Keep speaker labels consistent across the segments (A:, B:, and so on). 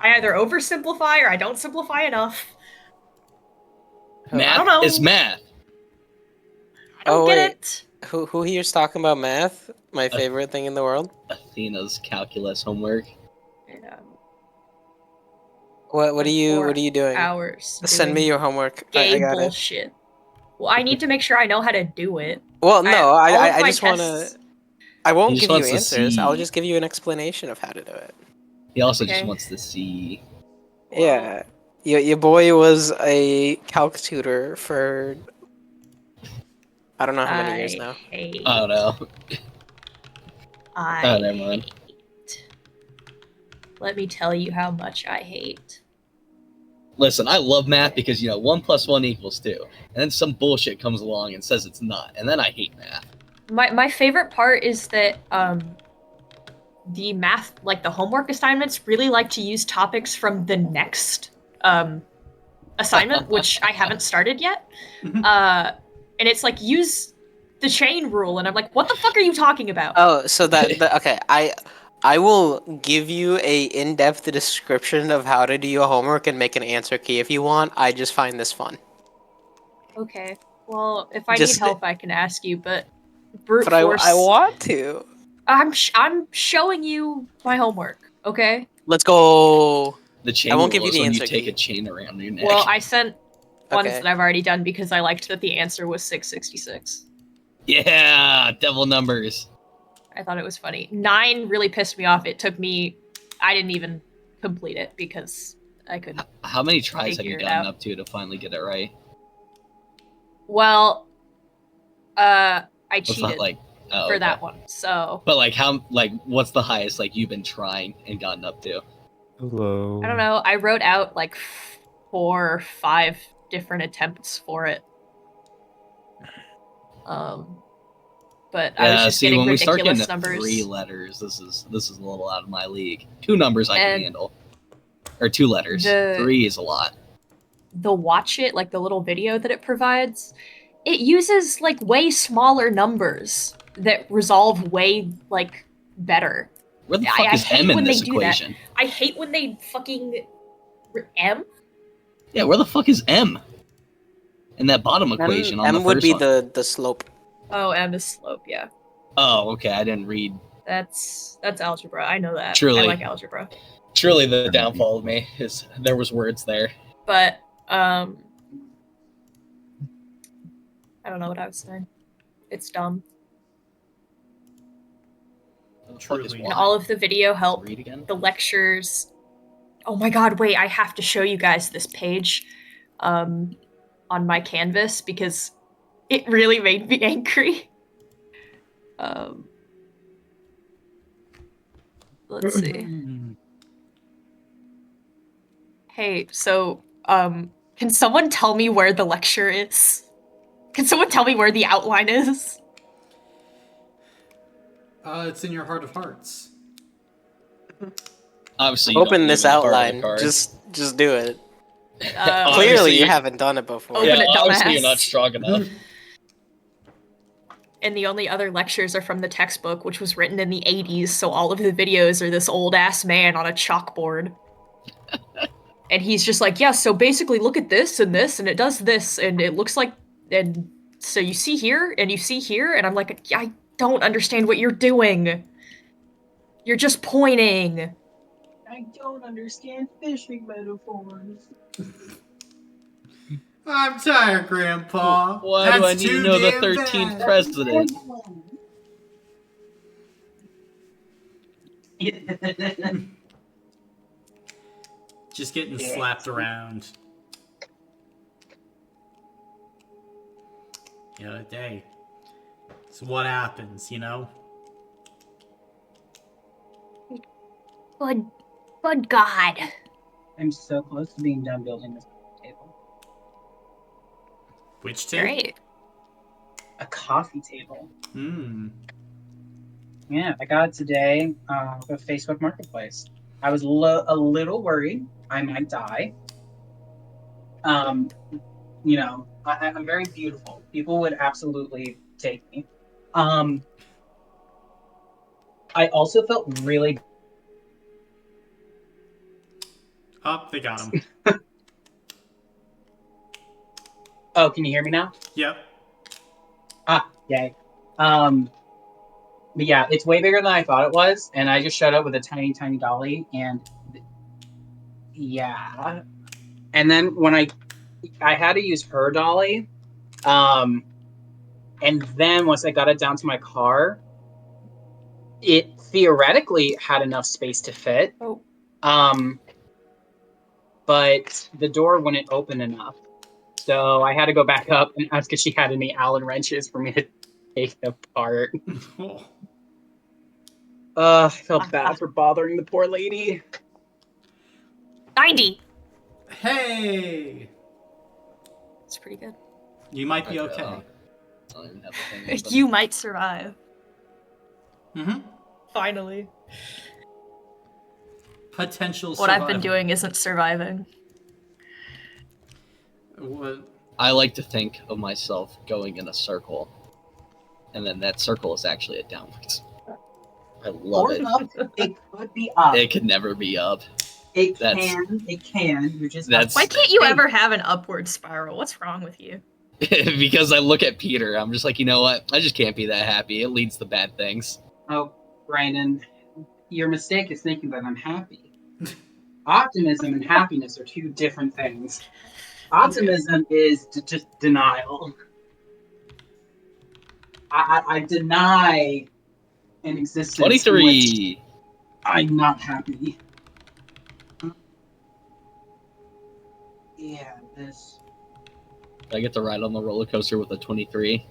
A: I either oversimplify or I don't simplify enough. I
B: Math
A: don't know.
B: is math.
A: I don't get
C: wait.
A: it.
C: Who here's talking about math? My
B: Uh,
C: favorite thing in the world.
B: Athena's calculus homework.
A: Yeah.
C: What are you doing?
A: Hours.
C: Send me your homework.
A: Gay
C: I got it.
A: bullshit. Well, I need to make sure I know how to do it.
C: Well, no,
A: All of
C: I
A: my
C: just wanna.
A: tests.
C: I
B: He
C: won't
B: just
C: give you
B: wants to
C: answers. I'll
B: see.
C: just give you an explanation of how to do it.
B: He also just
A: Okay.
B: wants to see.
A: Well,
C: Yeah, your boy was a calc tutor for I don't know how many years now.
A: hate.
B: I don't know.
A: I
B: Never mind.
A: hate. Let me tell you how much I hate.
B: Listen, I love math because 1 + 1 = 2, and then some bullshit comes along and says it's not, and then I hate math.
A: My favorite part is that the math, like the homework assignments, really like to use topics from the next assignment, which I haven't started yet. And it's like, use the chain rule, and I'm like, what the fuck are you talking about?
C: Oh, so okay. I will give you a in-depth description of how to do your homework and make an answer key if you want. I just find this fun.
A: Okay, well, if I need
C: Just,
A: help, I can ask you, but brute
C: but
A: force.
C: I want to.
A: I'm showing you my homework, okay?
C: Let's go.
B: The chain
C: I won't
B: rule
C: give you
B: is
C: the
B: when you
C: answer
B: take
C: key.
B: a chain around your neck.
A: Well, I sent ones
C: Okay.
A: that I've already done because I liked that the answer was 666.
B: Yeah, devil numbers.
A: I thought it was funny. 9 really pissed me off. It took me. I didn't even complete it because I couldn't.
B: How many tries have you
A: Figure it
B: gotten
A: out.
B: up to finally get it right?
A: Well, I
B: It's
A: cheated
B: not like
A: for
B: okay.
A: that one. So
B: But what's the highest you've been trying and gotten up to?
D: Hello.
A: I don't know. I wrote out like 4 or 5 different attempts for it. But I was just getting
B: when we start
A: ridiculous
B: getting to
A: numbers.
B: 3 letters, this is a little out of my league. 2 numbers I can
A: And
B: handle, or 2 letters. 3 is a lot.
A: The watch it, like the little video that it provides, it uses like way smaller numbers that resolve way like better.
B: Where the fuck is
A: hate
B: M in
A: when
B: this
A: they do
B: equation?
A: that. I hate when they fucking M.
B: Yeah, where the fuck is M? In that bottom equation on the
C: M
B: first
C: would be
B: one.
C: the slope.
A: Oh, M is slope. Yeah,
B: Oh, okay. I didn't read.
A: that's algebra. I know that.
B: Truly.
A: I like algebra.
B: Truly, the downfall of me is there was words there.
A: But I don't know what I was saying. It's dumb.
B: Truly.
A: And all of the video help.
B: Read again?
A: The lectures. Oh my god, wait, I have to show you guys this page on my canvas because it really made me angry. Let's see. Hey, so can someone tell me where the lecture is? Can someone tell me where the outline is?
E: It's in your heart of hearts.
B: Obviously, you
C: Open
B: don't
C: this
B: live in the heart of the
C: outline.
B: cards.
C: Just do it.
B: Obviously,
C: Clearly, you haven't done it before.
A: Open it,
B: obviously
A: dumbass.
B: you're not strong enough.
A: And the only other lectures are from the textbook, which was written in the 80s, so all of the videos are this old-ass man on a chalkboard. And he's just like, yeah, so basically look at this, and it does this, and it looks like... And so you see here, and you see here, and I'm like, I don't understand what you're doing. You're just pointing.
F: I don't understand fishing metaphors.
E: I'm tired, Grandpa.
B: Why do I need to know the 13th president?
E: Just getting slapped around. The other day. So what happens,
A: Good God.
F: I'm so close to being done building this table.
E: Which table?
A: Great.
F: A coffee table.
E: Yeah,
F: I got it today with Facebook Marketplace. I was a little worried I might die. I'm very beautiful. People would absolutely take me. I also felt really
E: Oh, they got him.
F: Oh, can you hear me now?
E: Yep.
F: Ah, yay. But yeah, it's way bigger than I thought it was, and I just showed up with a tiny, tiny dolly, and yeah. And then when I had to use her dolly, and then once I got it down to my car, it theoretically had enough space to fit.
A: Oh.
F: But the door wouldn't open enough. So I had to go back up and ask if she had any Allen wrenches for me to take it apart.
E: Oh.
F: I felt bad for bothering the poor lady.
A: 90.
E: Hey!
A: It's pretty good.
E: You might be okay.
B: I don't even have the thing open.
A: You might survive.
E: Mm-hmm.
A: Finally.
E: Potential
A: What I've been
E: survival.
A: doing isn't surviving.
E: What?
B: I like to think of myself going in a circle, and then that circle is actually a downwards. I love
F: Or
B: it.
F: up. It could be up.
B: It could never be up.
F: It
B: That's-
F: can. It can. You're just.
B: That's-
A: Why can't you
F: Hey.
A: ever have an upward spiral? What's wrong with you?
B: Because I look at Peter, I'm just like, you know what? I just can't be that happy. It leads to bad things.
F: Oh, Brandon, your mistake is thinking that I'm happy. Optimism and happiness are two different things. Optimism is just denial. I deny an existence. in which
B: 23.
F: I'm not happy. Yeah, this.
B: I get to ride on the roller coaster with a 23.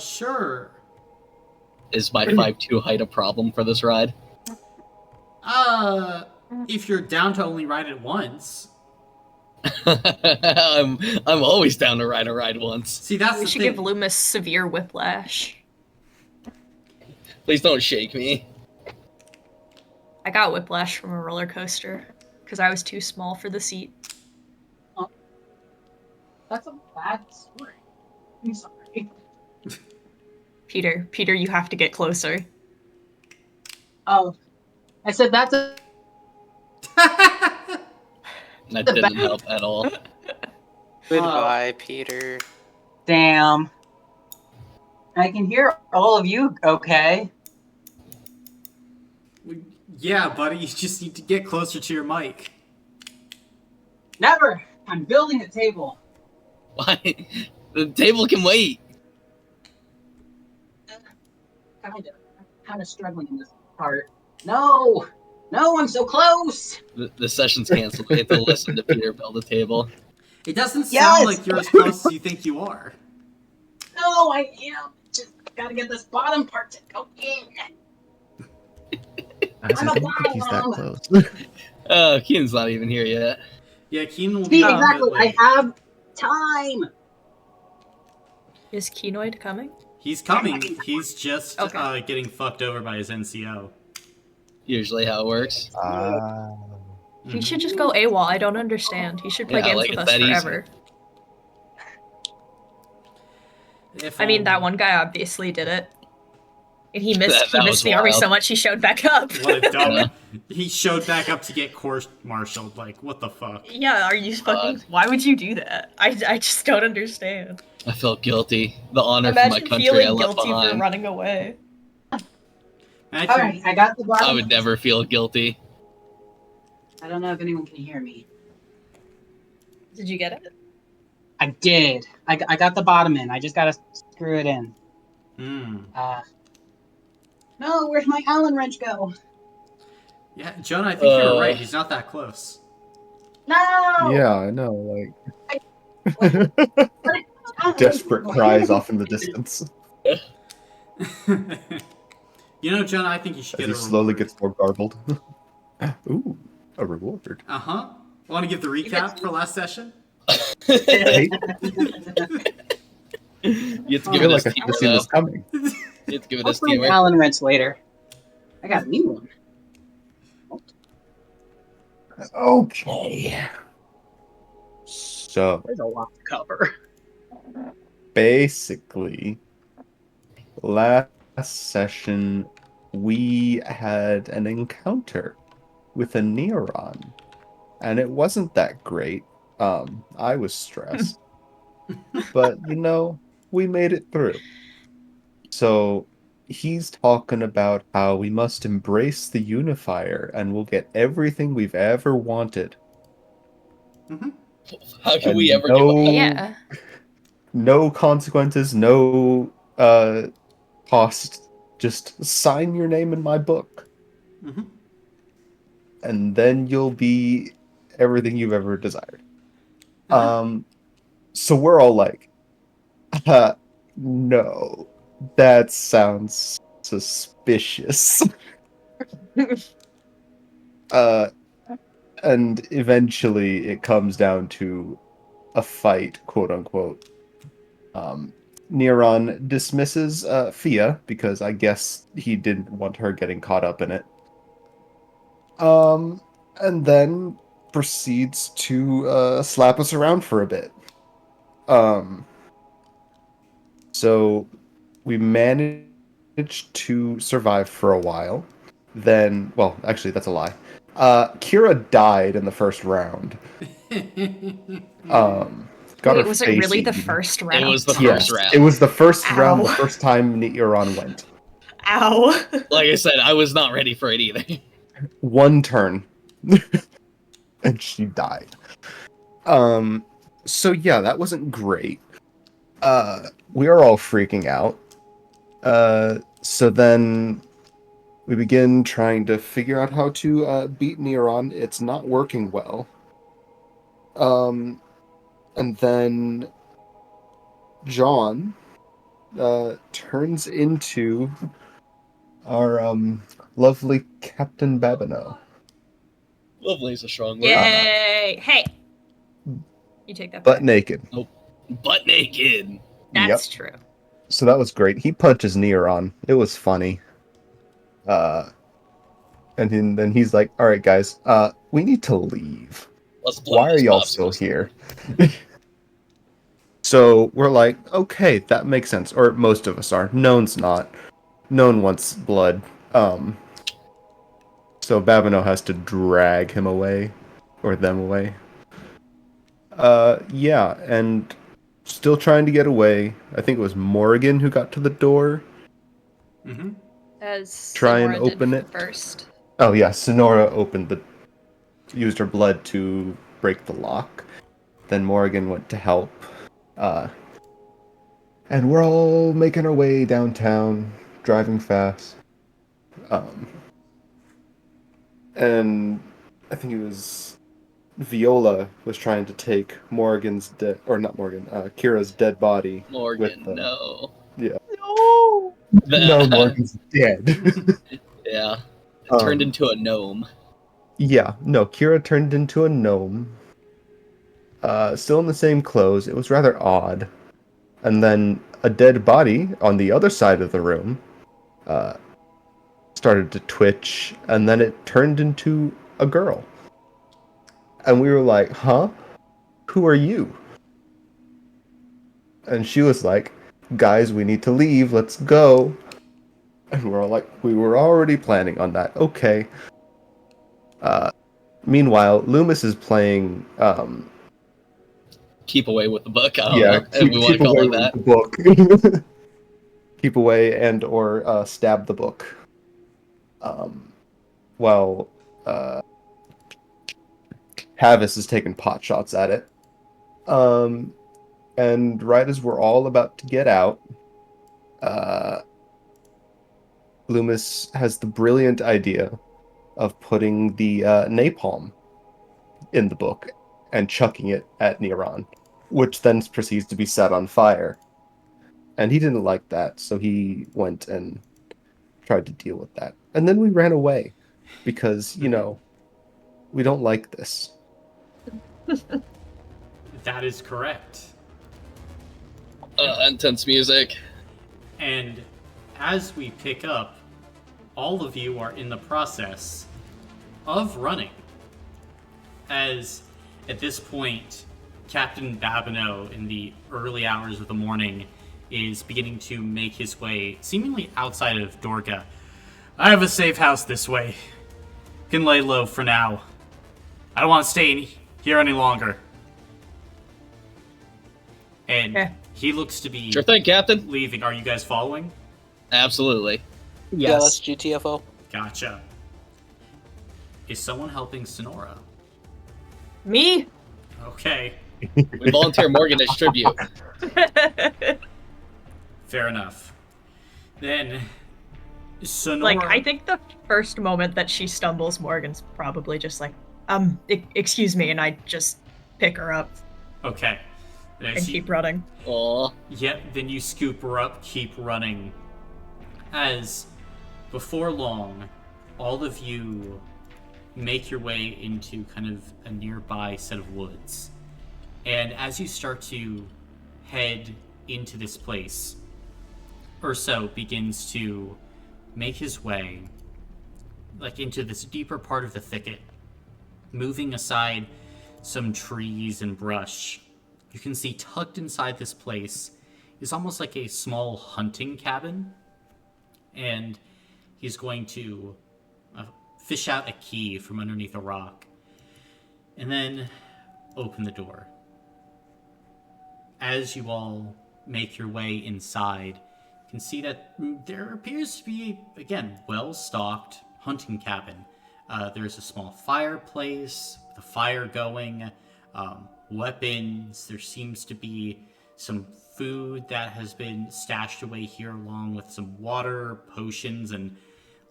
E: Sure.
B: Is my 5'2" height a problem for this ride?
E: If you're down to only ride it once.
B: I'm always down to ride a ride once.
E: See, that's
A: We
E: the
A: should
E: thing.
A: give Loomis severe whiplash.
B: Please don't shake me.
A: I got whiplash from a roller coaster because I was too small for the seat.
F: That's a bad story. I'm sorry.
A: Peter, you have to get closer.
F: Oh, I said that's a.
B: That didn't help at all.
C: Goodbye, Peter.
F: Damn. I can hear all of you okay.
E: Yeah, buddy, you just need to get closer to your mic.
F: Never! I'm building a table.
B: Why? The table can wait.
F: Kind of struggling in this part. No! No, I'm so close!
B: The session's canceled. We have to listen to Peter build a table.
E: It doesn't
F: Yes!
E: sound like you're as close as you think you are.
F: No, I am. Just gotta get this bottom part to go in.
D: I
F: I'm a
D: didn't think he's that
F: bomb.
D: close.
B: Oh, Keenan's not even here yet.
E: Yeah, Keenan will
F: See,
E: be a
F: exactly.
E: bit
F: I
E: late.
F: have time.
A: Is Kenoid coming?
E: He's coming. He's just
A: Okay.
E: getting fucked over by his NCO.
B: Usually how it works.
A: He should just go AWOL. I don't understand. He should play
B: Yeah,
A: games
B: like,
A: with
B: it's
A: us
B: that easy.
A: forever. I mean, that one guy obviously did it. And he missed
B: That was
A: the army
B: wild.
A: so much he showed back up.
E: What a dumb.
B: Yeah.
E: He showed back up to get court-martialed. Like, what the fuck?
A: Yeah, are you fucking... Why would you do that? I just don't understand.
B: I felt guilty. The honor for my
A: Imagine
B: country
A: feeling
B: I left
A: guilty for
B: behind.
A: running away.
F: Alright, I got the bottom.
B: I would never feel guilty.
F: I don't know if anyone can hear me.
A: Did you get it?
F: I did. I got the bottom in. I just gotta screw it in.
E: Hmm.
F: No, where's my Allen wrench go?
E: Yeah, Jonah, I think you're right. He's not that close.
F: No!
D: Yeah, I know. Like desperate cries off in the distance
E: You know, Jonah, I think you should
D: as
E: get
D: he
E: a
D: slowly
E: reward.
D: gets more garbled. Ooh, a reward.
E: Uh-huh. Want to give the recap for last session?
D: Hey,
B: You have to
D: I
B: give
D: feel
B: it
D: like
B: this
D: I should have
B: teamwork.
D: seen this coming.
B: You have to give it
F: I'll
B: this
F: bring
B: teamwork.
F: Allen wrench later. I got a new one.
D: Okay. So
F: There's a lot to cover.
D: basically, last session we had an encounter with a neuron, and it wasn't that great. I was stressed, but we made it through. So he's talking about how we must embrace the unifier and we'll get everything we've ever wanted.
B: How can
D: And
B: we ever give up?
A: Yeah.
D: no consequences, no cost. Just sign your name in my book. And then you'll be everything you've ever desired. So we're all like, no, that sounds suspicious. And eventually it comes down to a fight, quote unquote. Neron dismisses Fia because I guess he didn't want her getting caught up in it. And then proceeds to slap us around for a bit. So we managed to survive for a while. Then, well, actually, that's a lie. Kira died in the first round. Got her
A: Wait, was it
D: face
A: really the
D: eaten.
A: first round?
B: It was the
D: Yes,
B: first round.
D: it was the first round, the
A: Ow.
D: first time Neuron went.
A: Ow.
B: Like I said, I was not ready for it either.
D: One turn. And she died. So yeah, that wasn't great. We are all freaking out. So then we begin trying to figure out how to beat Neuron. It's not working well. And then John turns into our lovely Captain Babineau.
B: Lovely is a strong word.
A: Yay! Hey! You take that
D: Butt
A: back.
D: naked.
B: Butt naked.
A: That's true.
D: So that was great. He punches Neuron. It was funny. And then he's like, all right, guys, we need to leave.
B: Let's blow
D: Why are
B: this
D: y'all
B: popsicle
D: still here? So we're like, okay, that makes sense. Or most of us are. Known's not. Known wants blood. So Babineau has to drag him away. Or them away. Yeah, and still trying to get away. I think it was Morrigan who got to the door.
A: As
D: Try and
A: Sonora
D: open
A: did
D: it.
A: first.
D: Oh yeah, Sonora used her blood to break the lock. Then Morrigan went to help. And we're all making our way downtown, driving fast. And I think it was Viola was trying to take Kira's dead body.
B: Morgan,
D: with,
B: no.
D: Yeah.
A: No!
D: No, Morgan's dead.
B: Yeah. It turned into a gnome.
D: Yeah, no, Kira turned into a gnome. Still in the same clothes. It was rather odd. And then a dead body on the other side of the room started to twitch, and then it turned into a girl. And we were like, huh? Who are you? And she was like, guys, we need to leave. Let's go. And we're all like, we were already planning on that. Okay. Meanwhile, Loomis is playing
B: Keep away with the book. I don't know if we want to
D: keep
B: call
D: away
B: it that.
D: with the book. Keep away and or stab the book. While Havis is taking pot shots at it. And right as we're all about to get out, Loomis has the brilliant idea of putting the napalm in the book and chucking it at Neuron, which then proceeds to be set on fire. And he didn't like that, so he went and tried to deal with that. And then we ran away because, we don't like this.
E: That is correct.
B: Intense music.
E: And as we pick up, all of you are in the process of running. As at this point, Captain Babineau, in the early hours of the morning, is beginning to make his way seemingly outside of Dorga. I have a safe house this way. can lay low for now. I don't want to stay here any longer. And
A: Okay.
E: he looks to be
B: Sure thing, Captain.
E: leaving. Are you guys following?
B: Absolutely.
C: Yeah, that's GTFO.
E: Gotcha. Is someone helping Sonora?
A: Me?
E: Okay,
B: We volunteer Morgan as tribute.
E: fair enough. Then, Sonora...
A: Like, I think the first moment that she stumbles, Morgan's probably just like, excuse me, and I just pick her up
E: Okay.
A: and keep running.
B: Aw.
E: Yep, then you scoop her up, keep running. As, before long, all of you make your way into kind of a nearby set of woods. And as you start to head into this place, Urso begins to make his way like into this deeper part of the thicket, moving aside some trees and brush. You can see tucked inside this place is almost like a small hunting cabin, and he's going to fish out a key from underneath a rock and then open the door. As you all make your way inside, you can see that there appears to be, again, well-stocked hunting cabin. There's a small fireplace with a fire going, weapons. There seems to be some food that has been stashed away here, along with some water, potions, and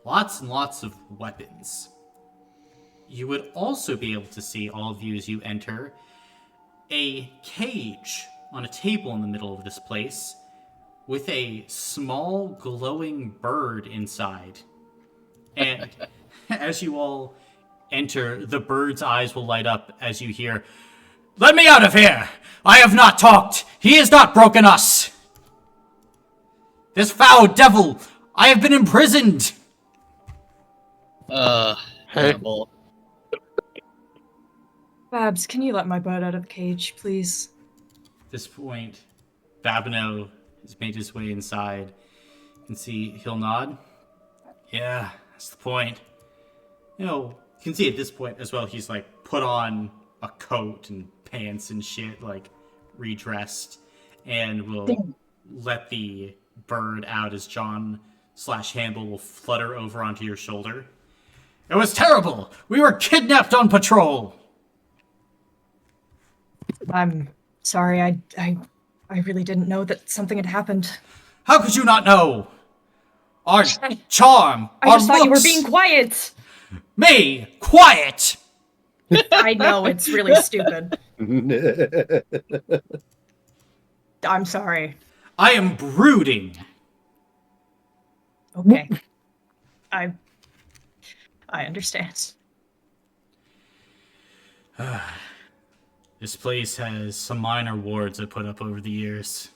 E: lots of weapons. You would also be able to see, all of you as you enter, a cage on a table in the middle of this place with a small glowing bird inside. And as you all enter, the bird's eyes will light up as you hear, "Let me out of here! I have not talked! He has not broken us! This foul devil! I have been imprisoned!"
B: Hannibal.
A: Babs, can you let my bird out of the cage, please?
E: At this point, Babino has made his way inside. You can see he'll nod. Yeah, that's the point. You know, you can see at this point as well, he's like put on a coat and pants and shit, like redressed, and will let the bird out as John/Hannibal will flutter over onto your shoulder. "It was terrible! We were kidnapped on patrol!"
A: I'm sorry, I really didn't know that something had happened.
E: How could you not know? Our charm,
A: I
E: our
A: just thought you were
E: looks-
A: being quiet!
E: Me! Quiet!
A: I know, it's really stupid. I'm sorry.
E: I am brooding.
A: Okay. I understand.
E: This place has some minor wards I put up over the years.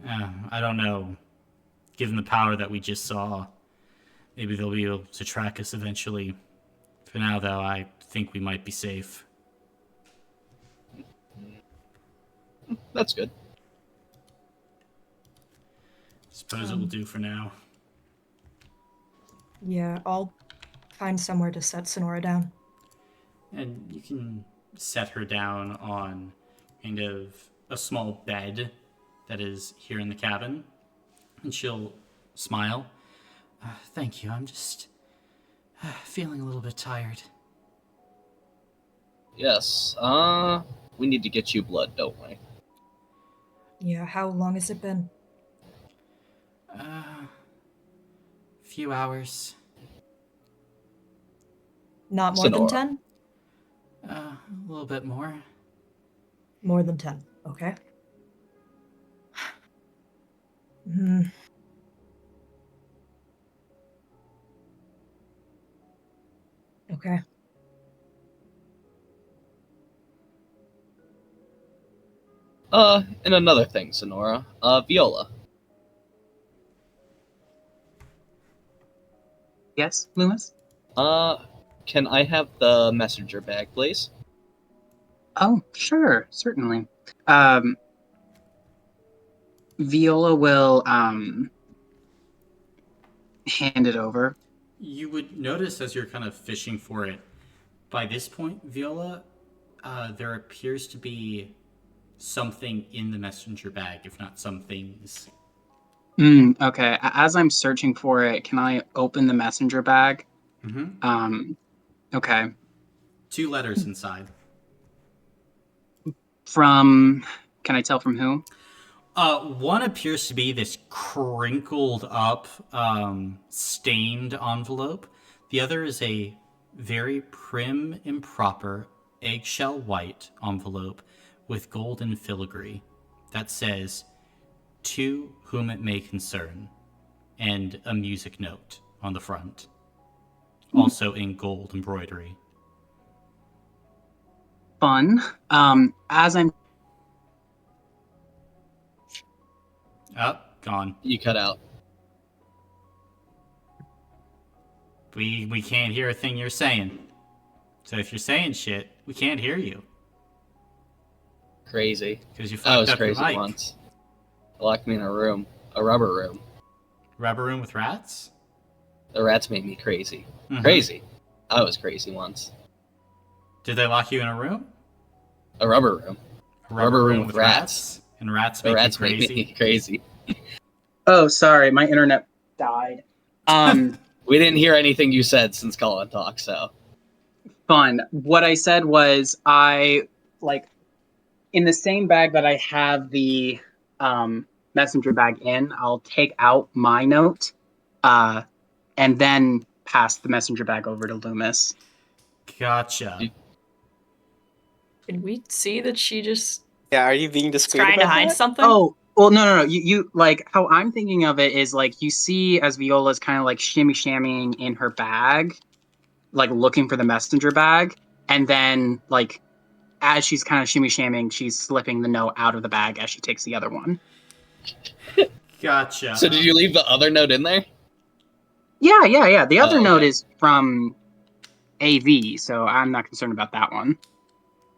E: I don't know. Given the power that we just saw, maybe they'll be able to track us eventually. For now, though, I think we might be safe.
B: That's good.
E: Suppose it will do for now.
A: Yeah, I'll find somewhere to set Sonora down.
E: And you can set her down on kind of a small bed that is here in the cabin. And she'll smile. Thank you, I'm just feeling a little bit tired.
B: Yes. We need to get you blood, don't we?
A: Yeah, how long has it been?
E: Few hours.
A: Not more
B: Sonora.
A: than 10?
E: A little bit more.
A: More than 10. Okay. Hmm. Okay.
B: And another thing, Sonora. Viola.
F: Yes, Loomis?
B: Can I have the messenger bag, please?
F: Oh, sure, certainly. Viola will hand it over.
E: You would notice as you're kind of fishing for it, by this point, Viola, there appears to be something in the messenger bag, if not some things.
F: Okay. As I'm searching for it, can I open the messenger bag?
E: Mm-hmm.
F: Okay.
E: 2 letters inside.
F: Can I tell from who?
E: One appears to be this crinkled up, stained envelope. The other is a very prim and proper eggshell white envelope with golden filigree that says, "To whom it may concern," and a music note on the front, also in gold embroidery.
F: Fun. As I'm
E: Gone.
B: You cut out.
E: We can't hear a thing you're saying. So if you're saying shit, we can't hear you.
B: Crazy.
E: Because you
B: I was
E: fucked up your
B: crazy
E: mic.
B: once. They locked me in a room, a rubber room.
E: Rubber room with rats?
B: The rats made me crazy.
E: Mhm.
B: Crazy. I was crazy once.
E: Did they lock you in a room?
B: A rubber room.
E: A
B: Rubber room with rats.
E: And rats
B: The
E: make
B: rats
E: you
B: made
E: crazy?
B: me crazy.
F: Oh, sorry, my internet died.
B: We didn't hear anything you said since Colin talked, so.
F: Fun. What I said was in the same bag that I have the messenger bag in, I'll take out my note, and then pass the messenger bag over to Loomis.
E: Gotcha.
A: Can we see that she just
C: Yeah, are you being discreet
A: trying to
C: about
A: hide
C: that?
A: something?
F: Oh, well, no. You like how I'm thinking of it is like you see as Viola's kind of like shammying in her bag, like looking for the messenger bag, and then like as she's kind of shammying, she's slipping the note out of the bag as she takes the other one.
E: Gotcha.
B: So did you leave the other note in there?
F: Yeah. The other
B: Oh,
F: note
B: okay.
F: is from AV, so I'm not concerned about that one.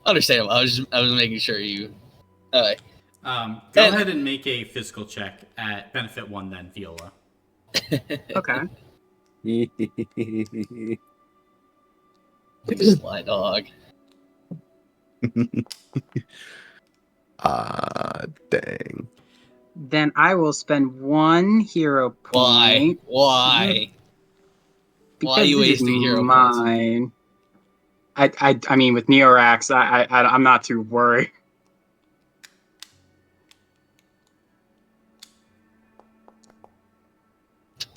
B: Understandable. I was making sure you.
E: Go ahead and make a physical check at benefit 1 then, Viola.
F: Okay.
B: Sly dog.
D: Dang.
F: Then I will spend 1 hero point.
B: Why? Why are you
F: Because this is
B: wasting hero points?
F: mine. I mean, with Neorax, I'm not too worried.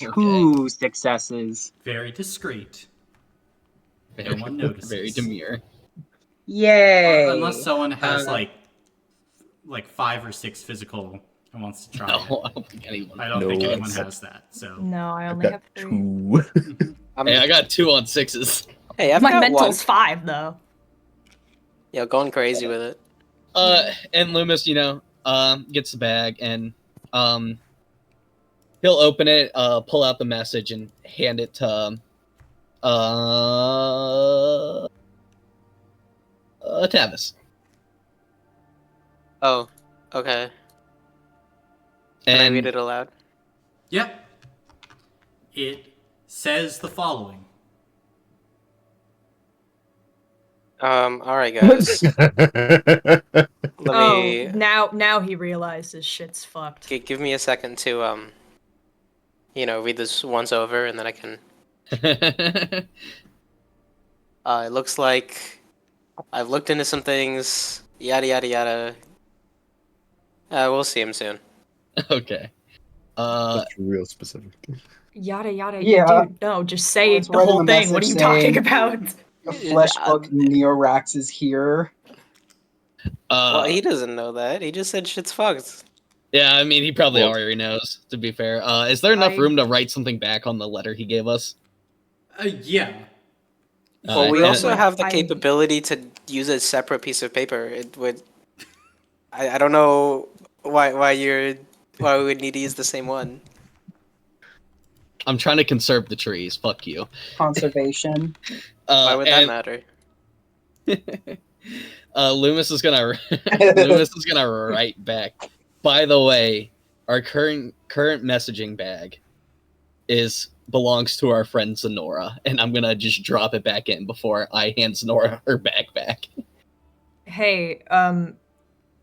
B: Okay.
F: 2 successes.
E: Very discreet. No one notices.
B: Very demure.
F: Yay!
E: Unless someone has like 5 or 6 physical and wants to try it.
B: No, I don't think anyone.
E: I don't
D: No,
E: think anyone
D: that's-
E: has that. So
A: No, I
D: I've
A: only
D: got
A: have 3.
D: 2.
B: Hey, I got 2 on 6s.
C: Hey, I've
A: My
C: got
A: mental's
C: 1.
A: 5 though.
C: Yeah, going crazy with it.
B: And Loomis, gets the bag and he'll open it, pull out the message, and hand it to Tavis.
C: Oh, okay. Can I
B: And
C: read it aloud?
E: yep. It says the following.
C: Alright guys. Let me
A: Now he realizes shit's fucked.
C: give me a second to read this once over and then I can it looks like I've looked into some things, yada yada yada. We'll see him soon.
B: Okay.
D: That's real specific.
A: Yada yada.
F: Yeah.
A: Dude, no, just say
F: Well, it's
A: the
F: right in
A: whole
F: the
A: thing. What are you
F: message
A: talking
F: saying-
A: about?
F: The flesh book Neorax is here.
C: Well, he doesn't know that. He just said shit's fucked.
B: Yeah, I mean, he probably
D: Well-
B: already knows, to be fair. Is there enough
A: I-
B: room to write something back on the letter he gave us?
E: Yeah.
C: Well, we
B: and-
C: also have the
A: I-
C: capability to use a separate piece of paper. It would. I don't know why we would need to use the same one.
B: I'm trying to conserve the trees. Fuck you.
F: Conservation.
C: Why would that
B: and,
C: matter?
B: Loomis is gonna write back. By the way, our current messaging bag is belongs to our friend Sonora, and I'm gonna just drop it back in before I hand Sonora her bag back.
A: Hey,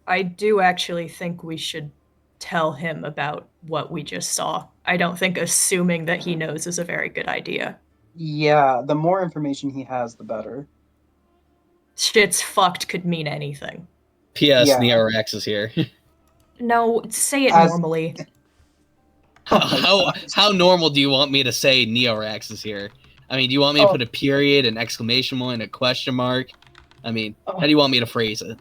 A: I do actually think we should tell him about what we just saw. I don't think assuming that he knows is a very good idea.
G: Yeah, the more information he has, the better.
A: Shit's fucked could mean anything.
B: P.S.
G: Yeah.
B: Neorax is here.
A: No, say it
G: As-
A: normally.
G: Oh my
B: how
G: God.
B: how normal do you want me to say Neorax is here? I mean, do you want me to
G: Oh.
B: put a period, an exclamation point, a question mark? I mean,
G: Oh.
B: how do you want me to phrase it?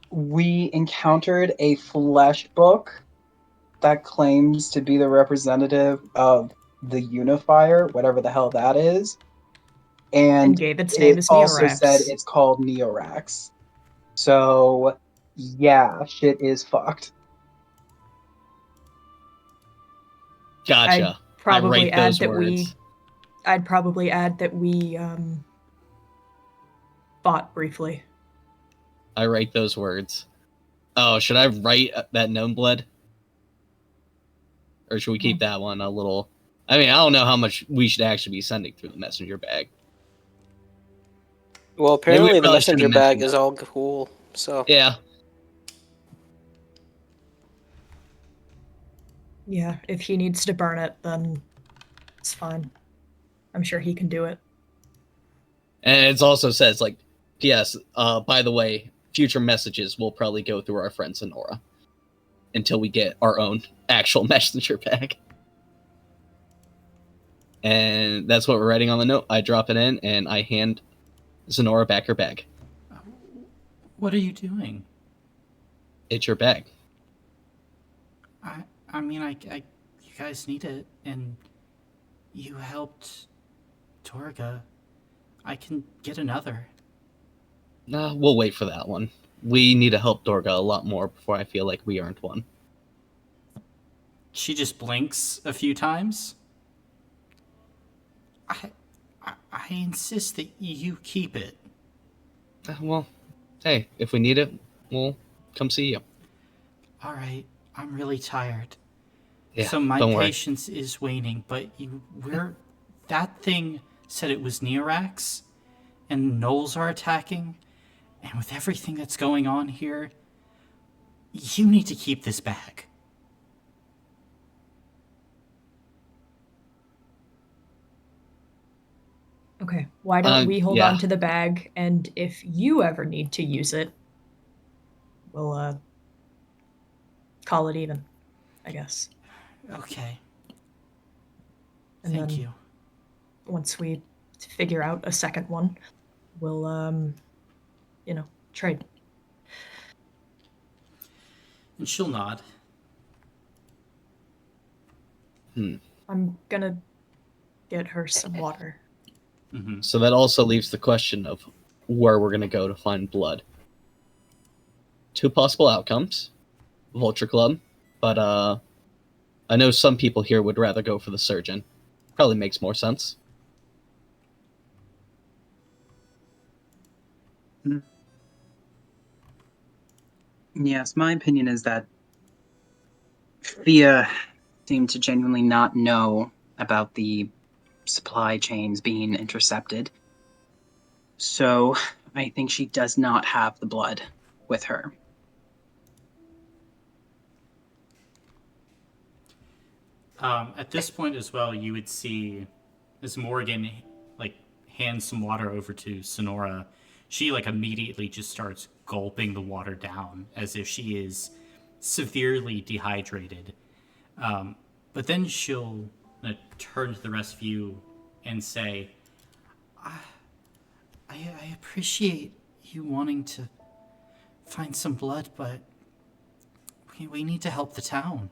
G: We encountered a flesh book that claims to be the representative of the Unifier, whatever the hell that is.
A: And
G: And
A: gave its name
G: it
A: as
G: also said
A: Neorax.
G: it's called Neorax. So, yeah, shit is fucked.
B: Gotcha. I write those words.
A: I'd probably add that we fought briefly.
B: I write those words. Oh, should I write that gnome blood? Or should we keep that one a little... I mean, I don't know how much we should actually be sending through the messenger bag.
C: Well,
B: Maybe we
C: apparently the
B: probably
C: messenger
B: should've
C: bag
B: mentioned
C: is
B: that.
C: all cool. So
B: Yeah.
A: Yeah, if he needs to burn it, then it's fine. I'm sure he can do it.
B: And it also says, like, P.S., by the way, future messages will probably go through our friend Sonora until we get our own actual messenger bag. And that's what we're writing on the note. I drop it in, and I hand Sonora back her bag.
E: What are you doing?
B: It's your bag.
E: I mean, you guys need it, and you helped Torga. I can get another.
B: Nah, we'll wait for that one. We need to help Dorga a lot more before I feel like we earned one.
E: She just blinks a few times. I insist that you keep it.
B: Well, hey, if we need it, we'll come see you.
E: All right, I'm really tired.
B: Yeah,
E: So my
B: don't worry.
E: patience is waning, but that thing said it was Neorax, and gnolls are attacking, and with everything that's going on here, you need to keep this bag.
A: Okay, why don't we hold
B: yeah.
A: on to the bag, and if you ever need to use it, we'll call it even, I guess.
E: Okay.
A: And
E: Thank
A: then
E: you.
A: once we figure out a second one, we'll trade.
E: And she'll nod.
A: I'm gonna get her some water.
E: Mm-hmm.
B: So that also leaves the question of where we're going to go to find blood. Two possible outcomes. Vulture Club, but I know some people here would rather go for the surgeon. Probably makes more sense.
F: Yes, my opinion is that Thea seemed to genuinely not know about the supply chains being intercepted. So I think she does not have the blood with her.
E: At this point as well, you would see as Morgan like hands some water over to Sonora. She like immediately just starts gulping the water down as if she is severely dehydrated. But then she'll turn to the rest of you and say, I appreciate you wanting to find some blood, but we need to help the town.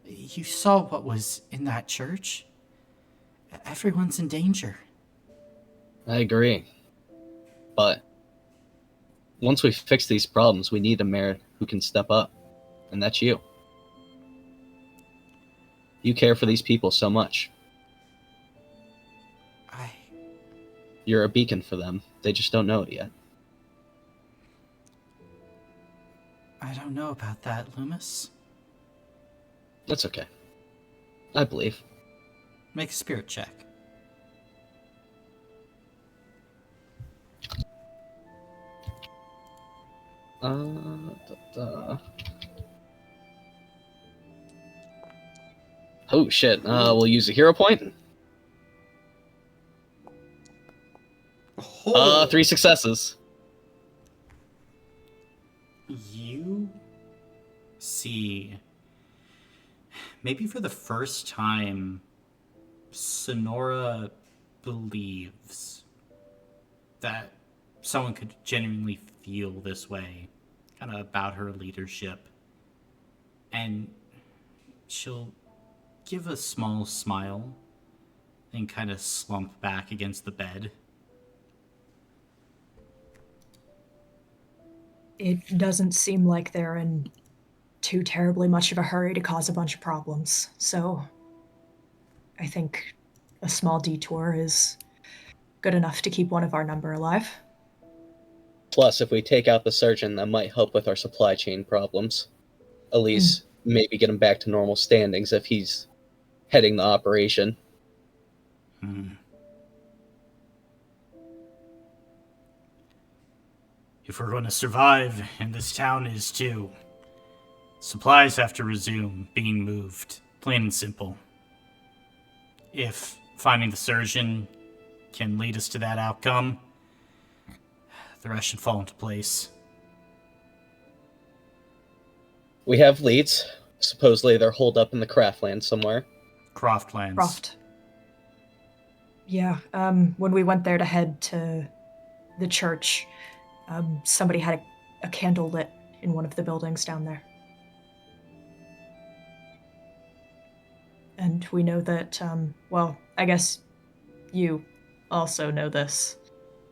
E: You saw what was in that church. Everyone's in danger.
B: I agree. But once we fix these problems, we need a mayor who can step up. And that's you. You care for these people so much. You're a beacon for them. They just don't know it yet.
E: I don't know about that, Loomis.
B: That's okay. I believe.
E: Make a spirit check.
B: Oh shit. We'll use a hero point.
E: Oh.
B: 3 successes.
E: You see, maybe for the first time, Sonora believes that someone could genuinely feel this way, kind of about her leadership. And she'll give a small smile and kind of slump back against the bed.
A: It doesn't seem like they're in too terribly much of a hurry to cause a bunch of problems, so I think a small detour is good enough to keep one of our number alive.
B: Plus, if we take out the surgeon, that might help with our supply chain problems. At least, maybe get him back to normal standings if he's heading the operation.
E: If we're going to survive, and this town is too, supplies have to resume being moved, plain and simple. If finding the surgeon can lead us to that outcome, the rest should fall into place.
B: We have leads. Supposedly they're holed up in the Croftlands somewhere.
E: Croftlands.
A: Croft. Yeah, when we went there to head to the church, somebody had a candle lit in one of the buildings down there. And we know that, well, I guess you also know this,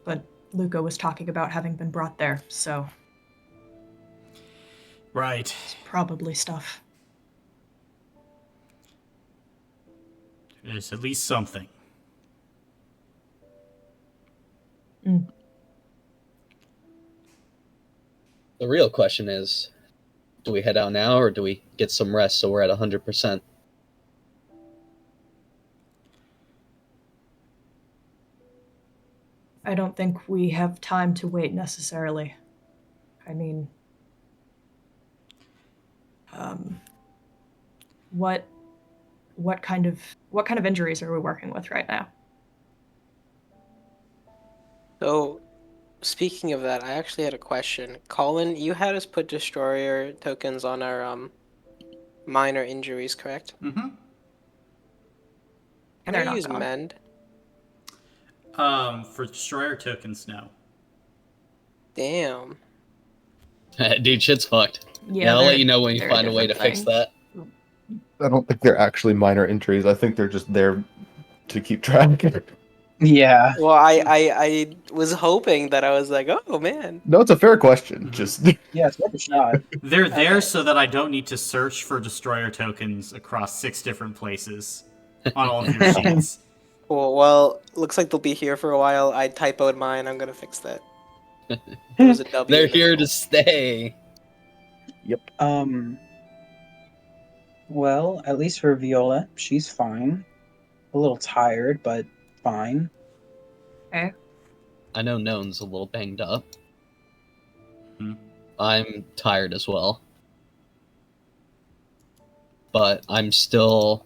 A: but Luca was talking about having been brought there, so
E: Right.
A: it's probably stuff.
E: There's at least something.
B: The real question is, do we head out now or do we get some rest so we're at 100%?
A: I don't think we have time to wait necessarily. I mean, what kind of injuries are we working with right now?
C: So, speaking of that, I actually had a question. Colin, you had us put destroyer tokens on our minor injuries, correct?
E: Mm-hmm.
C: Can
A: They're
C: I
A: not
C: use
A: gone.
C: mend?
E: For destroyer tokens, no.
C: Damn.
B: Dude, shit's fucked. Yeah, I'll
A: they're-
B: let you know when you
A: they're a
B: find a way to
A: different
B: fix
A: thing.
B: that.
D: I don't think they're actually minor injuries. I think they're just there to keep track.
G: Yeah.
C: Well, I was hoping that I was like, oh man.
D: No, it's a fair question. Just
G: Yeah, it's worth a shot.
E: They're there
C: Okay.
E: so that I don't need to search for destroyer tokens across 6 different places on all of your sheets.
C: Cool. Well, looks like they'll be here for a while. I typoed mine. I'm gonna fix that. It was a W.
B: They're
C: in the
B: here
C: middle.
B: to stay.
G: Well, at least for Viola, she's fine. A little tired, but fine.
A: Okay.
B: I know None's a little banged up.
E: Hmm.
B: I'm tired as well. But I'm still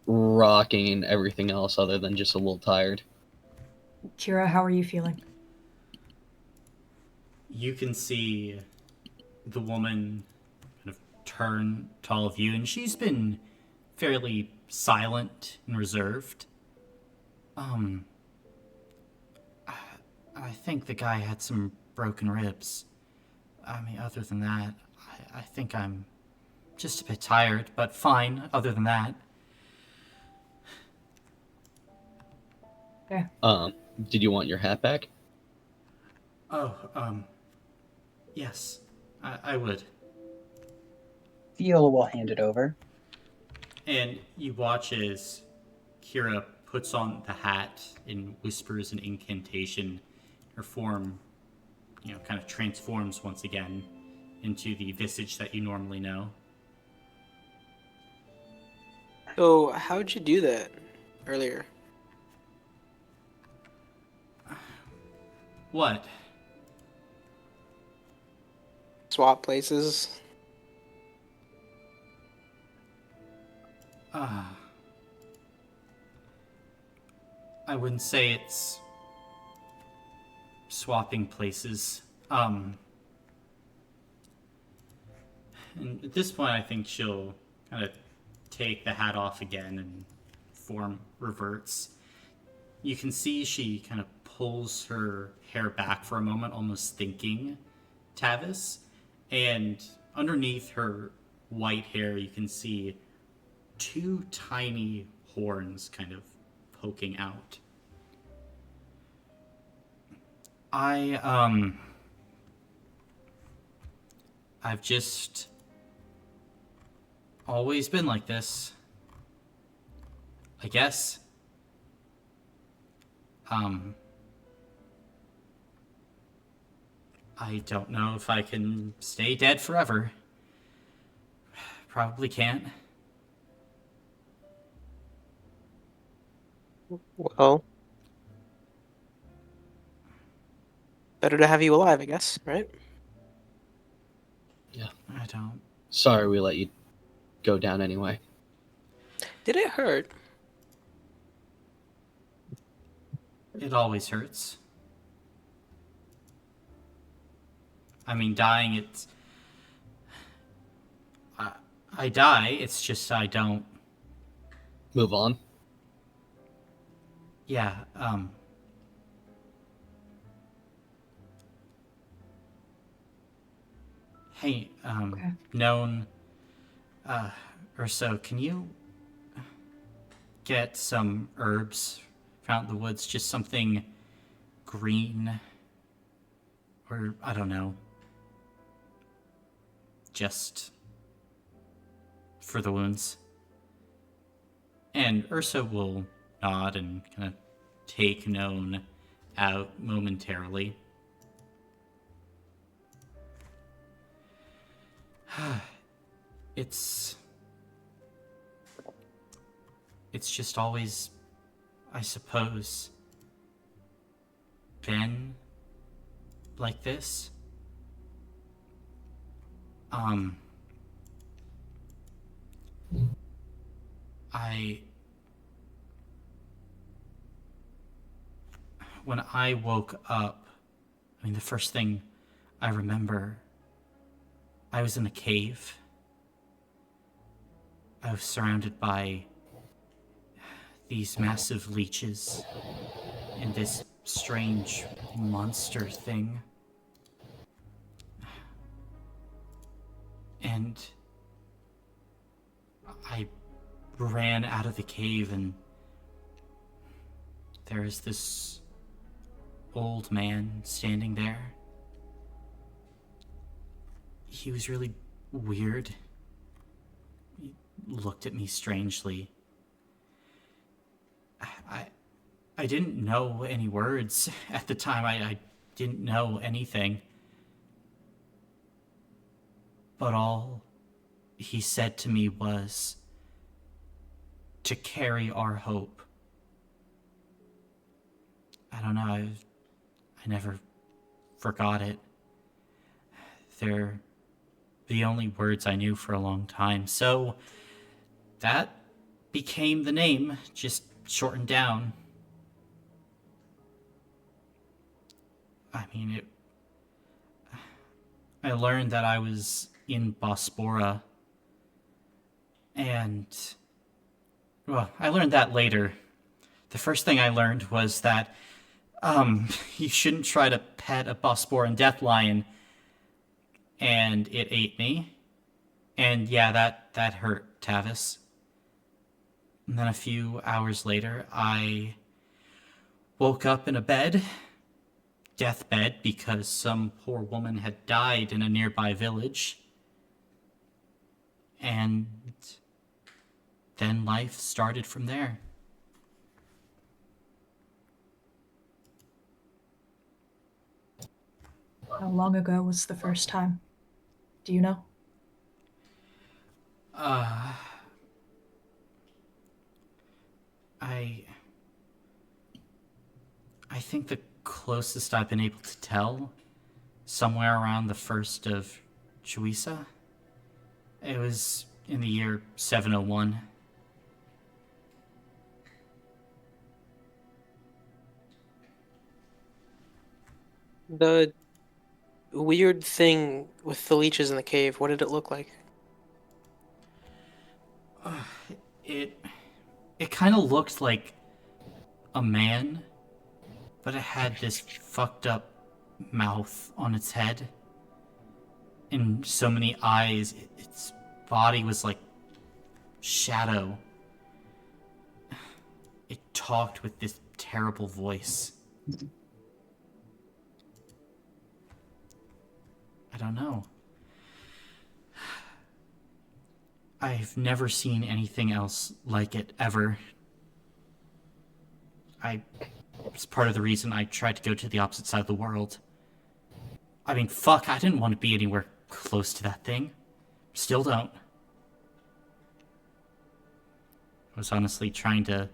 B: rocking everything else other than just a little tired.
A: Kira, how are you feeling?
E: You can see the woman kind of turn to all of you, and she's been fairly silent and reserved. I think the guy had some broken ribs. I mean, other than that, I think I'm just a bit tired, but fine, other than that.
A: Okay.
B: Did you want your hat back?
E: Oh, yes, I would.
G: Viola will hand it over.
E: And you watch as Kira puts on the hat and whispers an incantation. Her form, kind of transforms once again into the visage that you normally know.
C: So, how'd you do that earlier?
E: What?
C: Swap places?
E: I wouldn't say it's swapping places. And at this point, I think she'll kind of take the hat off again and form reverts. You can see she kind of pulls her hair back for a moment, almost thinking Tavis. And underneath her white hair, you can see two tiny horns kind of poking out. I've just always been like this, I guess. I don't know if I can stay dead forever. Probably can't.
C: Well, better to have you alive, I guess, right?
B: Yeah.
E: I don't.
B: Sorry we let you go down anyway.
C: Did it hurt?
E: It always hurts. I mean, dying, it's. I die, it's just I don't.
B: Move on.
E: Yeah, Hey,
A: Okay.
E: known. Urso, can you get some herbs out in the woods? Just something green. Or, I don't know. Just for the wounds. And Ursa will nod and kind of take Known out momentarily. It's just always, I suppose, been like this. When I woke up, I mean, the first thing I remember, I was in a cave. I was surrounded by these massive leeches and this strange monster thing. And I ran out of the cave, and there is this old man standing there. He was really weird. He looked at me strangely. I didn't know any words at the time. I didn't know anything. But all he said to me was to carry our hope. I don't know, I never forgot it. They're the only words I knew for a long time. So that became the name, just shortened down. I mean, I learned that I was in Bospora, and, well, I learned that later. The first thing I learned was that, you shouldn't try to pet a Bosporan death lion, and it ate me. And yeah, that hurt Tavis. And then a few hours later, I woke up in a deathbed, because some poor woman had died in a nearby village. And then life started from there.
A: How long ago was the first time? Do you know?
E: I think the closest I've been able to tell, somewhere around the 1st of Chuisa. It was in the year 701.
C: The weird thing with the leeches in the cave, what did it look like?
E: It kind of looked like a man, but it had this fucked up mouth on its head and so many eyes. Its body was like shadow. It talked with this terrible voice. I don't know. I've never seen anything else like it ever. It's part of the reason I tried to go to the opposite side of the world. I mean, fuck, I didn't want to be anywhere close to that thing. Still don't. I was honestly trying to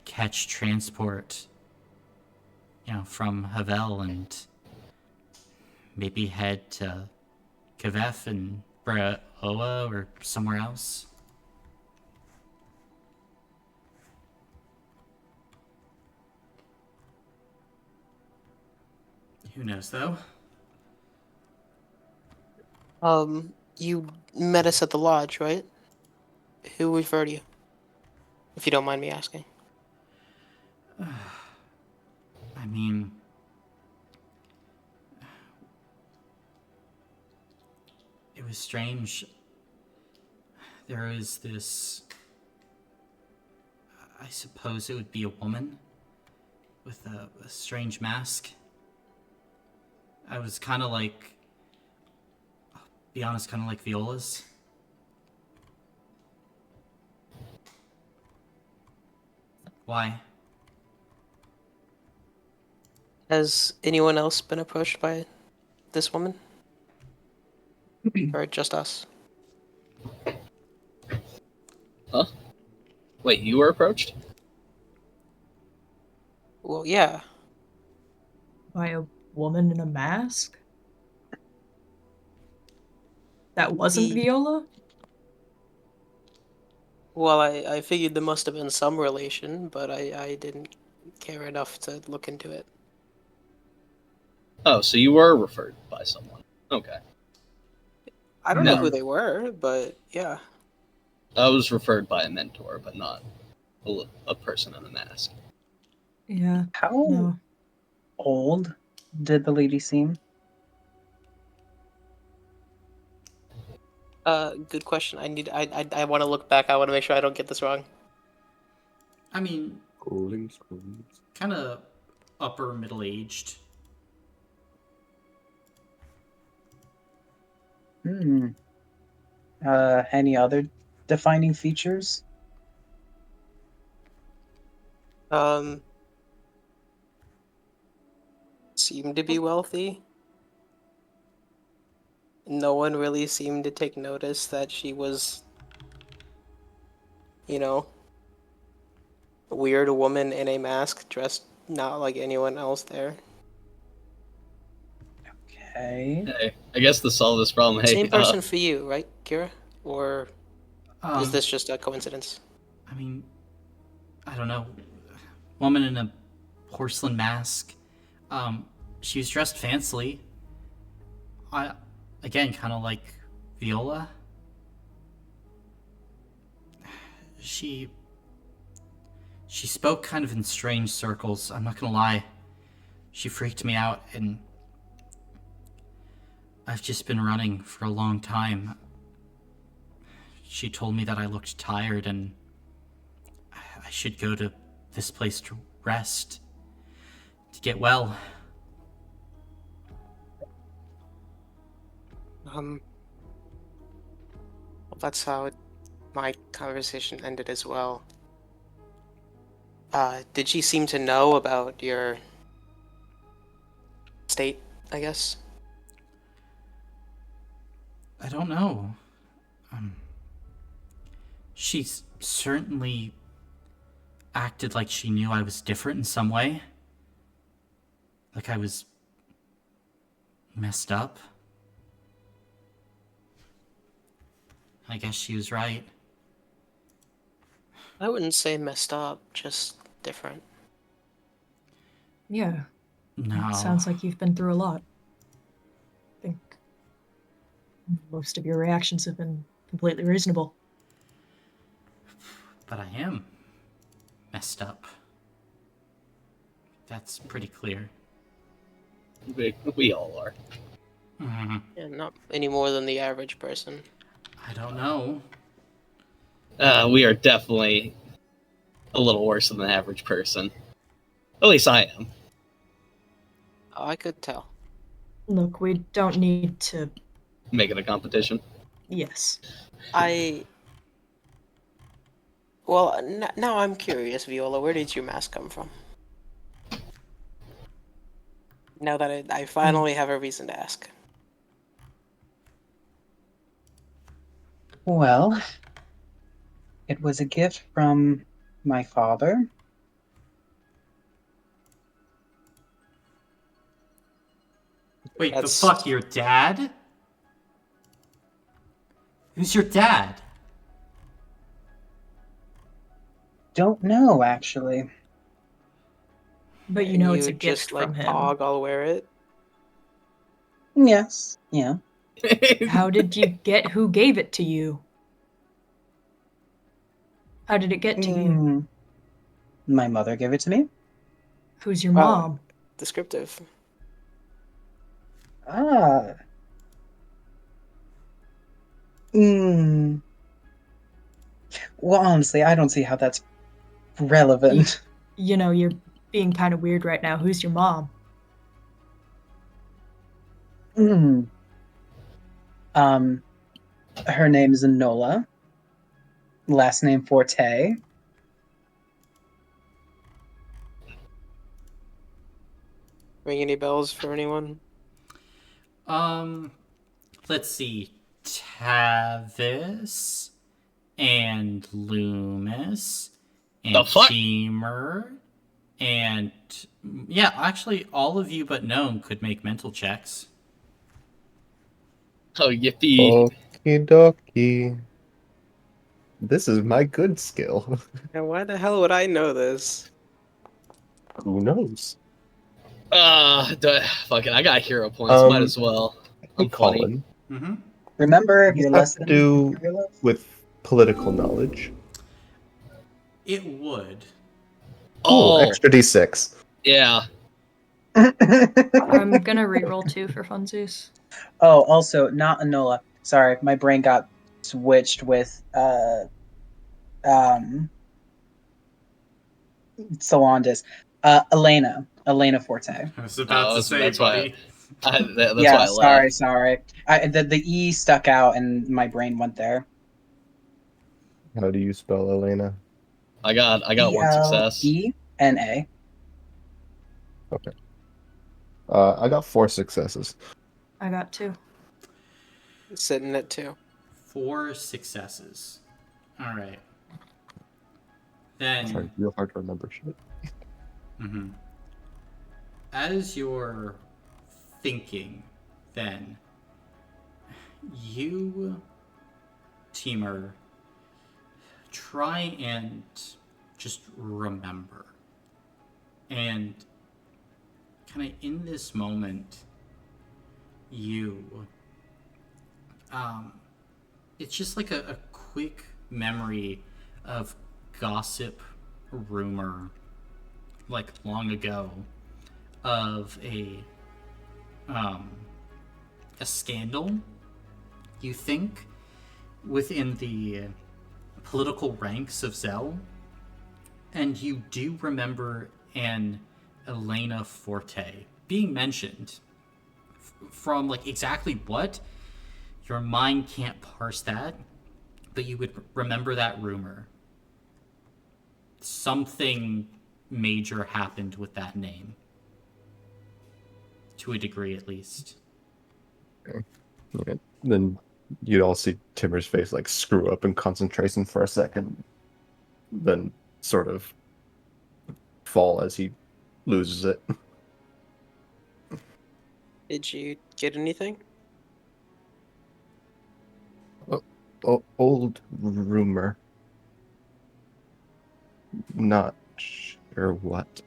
E: catch transport, from Havel and maybe head to Kavef and Braoa or somewhere else. Who knows, though?
C: You met us at the lodge, right? Who referred you? If you don't mind me asking.
E: I mean, it was strange. There was this... I suppose it would be a woman with a strange mask. I was kind of like... I'll be honest, kind of like Viola's. Why?
C: Has anyone else been approached by this woman? Or just us?
B: Huh? Wait, you were approached?
C: Well, yeah.
A: By a woman in a mask? That wasn't
C: Ye-
A: Viola?
C: Well, I figured there must have been some relation, but I didn't care enough to look into it.
B: Oh, so you were referred by someone. Okay.
C: I don't know
B: No.
C: who they were, but yeah.
B: I was referred by a mentor, but not a person in a mask.
A: Yeah.
G: How
A: No.
G: old did the lady seem?
C: Good question. I want to look back. I want to make sure I don't get this wrong.
E: I mean,
D: Scrolling.
E: kind of upper middle-aged.
G: Hmm. Any other defining features?
C: Seemed to be wealthy. No one really seemed to take notice that she was, a weird woman in a mask dressed not like anyone else there.
G: Okay.
B: Hey, I guess to solve this problem, hey,
C: Same person for you, right, Kira? Or is
E: Um,
C: this just a coincidence?
E: I mean, I don't know. Woman in a porcelain mask. She was dressed fancily. Again, kind of like Viola. She spoke kind of in strange circles. I'm not gonna lie. She freaked me out, and I've just been running for a long time. She told me that I looked tired and I should go to this place to rest, to get well.
C: Well, that's how my conversation ended as well. Did she seem to know about your state, I guess?
E: I don't know. She's certainly acted like she knew I was different in some way. Like I was messed up. I guess she was right.
C: I wouldn't say messed up, just different.
A: Yeah,
E: No.
A: sounds like you've been through a lot. I think most of your reactions have been completely reasonable.
E: But I am messed up. That's pretty clear.
B: We all are.
C: Yeah, not any more than the average person.
E: I don't know.
B: We are definitely a little worse than the average person. At least I am.
C: Oh, I could tell.
A: Look, we don't need to.
B: Make it a competition.
A: Yes.
C: Well, now I'm curious, Viola. Where did your mask come from? Now that I finally have a reason to ask.
G: Well, it was a gift from my father.
E: Wait,
C: That's-
E: the fuck, your dad? Who's your dad?
G: Don't know, actually.
A: But you know
C: And
A: it's a
C: you
A: gift
C: just like
A: from him.
C: Pog, I'll wear it.
G: Yes, yeah.
A: How did you get who gave it to you? How did it get to you?
G: Mm, my mother gave it to me.
A: Who's your
C: Wow.
A: mom?
C: Descriptive.
G: Ah. Mm. Well, honestly, I don't see how that's relevant.
A: You know, you're being kind of weird right now. Who's your mom?
G: Mm. Her name is Nola. Last name Forte.
C: Ring any bells for anyone?
E: Let's see. Tavis and Loomis and
B: The fuck?
E: Teamer and yeah, actually all of you but Gnome could make mental checks.
B: Oh, yippee.
D: Okie dokie. This is my good skill.
C: And why the hell would I know this?
D: Who knows?
B: Fuck it, I got hero points. Might as well.
D: Hey,
B: I'm funny.
D: Colin.
G: Remember
D: Does
G: your
D: that
G: lesson
D: do
G: in Imperial?
D: with political knowledge?
E: It would.
D: Oh,
B: Oh,
D: extra d6.
B: yeah.
A: I'm gonna reroll 2 for funsies.
G: Oh, also not Enola. Sorry, my brain got switched with Solandis. Elena Forte.
E: I was about to say,
B: that's
E: buddy.
B: That's
G: Yeah,
B: why I laughed.
G: sorry. The E stuck out and my brain went there.
D: How do you spell Elena?
B: I got one success.
G: Elena.
D: Okay. I got 4 successes.
A: I got 2.
C: Sitting at 2.
E: 4 successes. All right.
D: Sorry,
E: Then,
D: real hard to remember shit.
E: as you're thinking, then you, Teamer, try and just remember. And kind of in this moment, it's just like a quick memory of gossip rumor, like long ago, of a scandal, you think, within the political ranks of Zell, and you do remember an Elena Forte being mentioned. From like exactly what, your mind can't parse that, but you would remember that rumor. Something major happened with that name. To a degree, at least.
D: Okay. Then you'd all see Timmer's face like screw up in concentration for a second. Then sort of fall as he loses it.
C: Did you get anything?
D: Old rumor. Not sure what.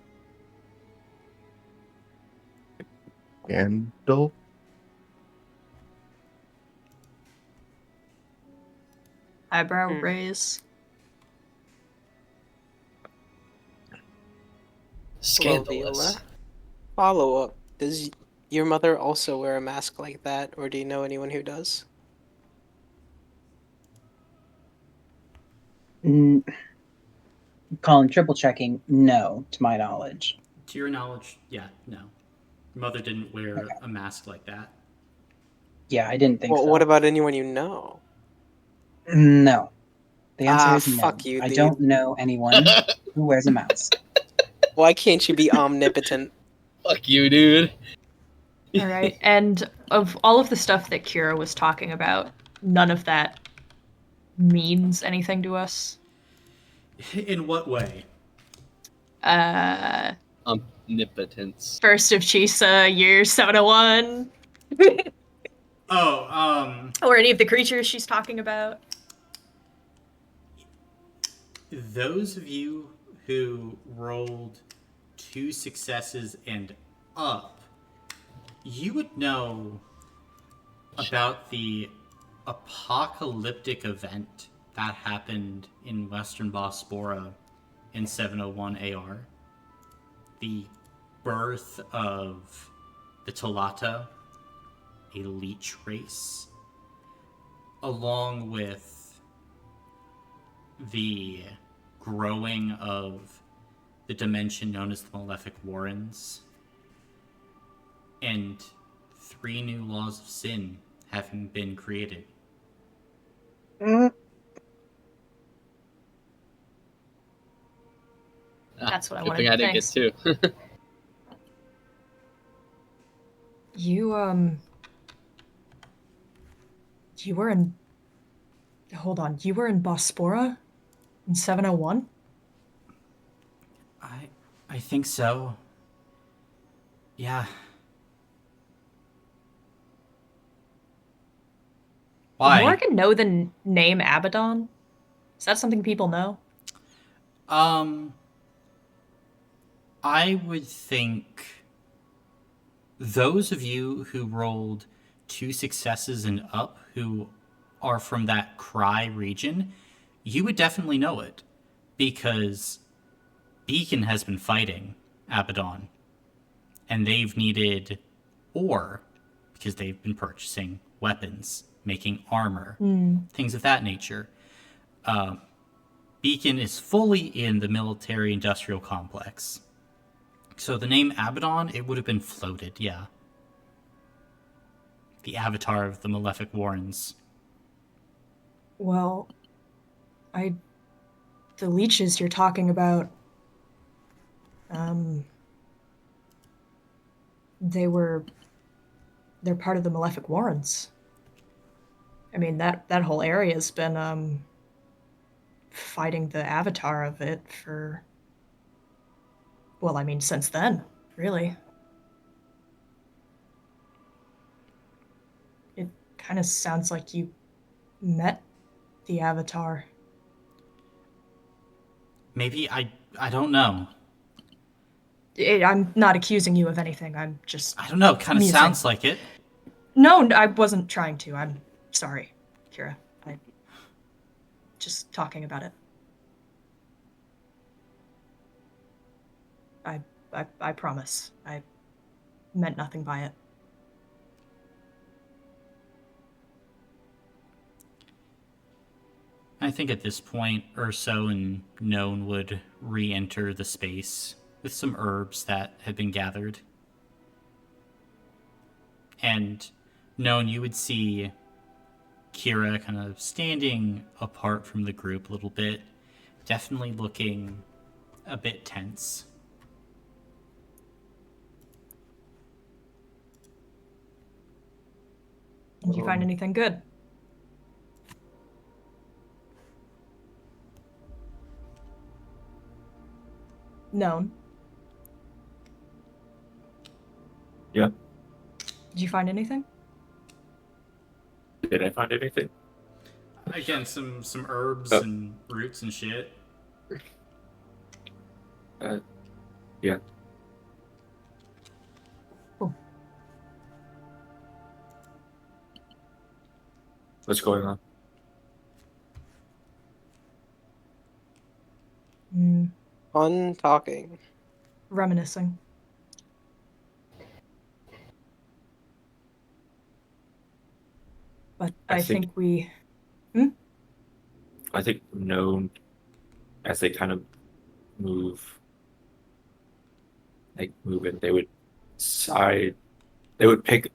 D: Scandal?
A: Eyebrow
C: Hmm.
A: raise.
C: Well,
B: Scandalous.
C: Viola, follow up. Does your mother also wear a mask like that, or do you know anyone who does?
G: Mm, Colin, triple checking. No, to my knowledge.
E: To your knowledge, yeah, no. Your mother didn't wear
G: Okay.
E: a mask like that.
G: Yeah, I didn't think
C: Well,
G: so.
C: what about anyone you know?
G: No. The answer
C: Ah,
G: is no.
C: fuck you,
G: I
C: dude.
G: don't know anyone who wears a mask.
C: Why can't you be omnipotent?
B: Fuck you, dude.
A: All right. And of all of the stuff that Kira was talking about, none of that means anything to us.
E: In what way?
B: Omnipotence.
A: First of Chisa, year 701.
E: Oh,
A: Or any of the creatures she's talking about.
E: those of you who rolled 2 successes and up, you would know about the apocalyptic event that happened in Western Bospora in 701 AR. The birth of the Talata, a leech race, along with the growing of the dimension known as the Malefic Warrens, and 3 new laws of sin having been created.
A: That's what I
B: Good
A: wanted.
B: thing I didn't
A: Thanks.
B: get 2.
A: You you were in hold on, you were in Bospora in 701?
E: I think so. Yeah.
A: Did
E: Why?
A: Morgan know the name Abaddon? Is that something people know?
E: I would think those of you who rolled 2 successes and up, who are from that Cry region, you would definitely know it, because Beacon has been fighting Abaddon, and they've needed ore because they've been purchasing weapons, making armor, things of that nature. Beacon is fully in the military-industrial complex. So the name Abaddon, it would have been floated, yeah. The avatar of the Malefic Warrens.
A: Well, the leeches you're talking about, they're part of the Malefic Warrens. I mean, that whole area's been, fighting the avatar of it for, well, I mean, since then, really. It kind of sounds like you met the avatar.
E: Maybe, I don't know.
A: I'm not accusing you of anything. I'm just
E: I don't know, kind of
A: musing.
E: sounds like it.
A: No, I wasn't trying to. I'm sorry, Kira. I just talking about it. I promise. I meant nothing by it.
E: I think at this point, Urso and Known would re-enter the space with some herbs that had been gathered. And Known, you would see Kira kind of standing apart from the group a little bit, definitely looking a bit tense.
A: Did you find anything good? Known.
H: Yeah.
A: Did you find anything?
H: Did I find anything?
E: Again, some herbs
H: Oh.
E: and roots and shit.
H: Yeah.
A: Cool.
H: What's going on?
C: On talking.
A: Reminiscing. But I think we.
H: I think known as they kind of move, move in, they would side. They would pick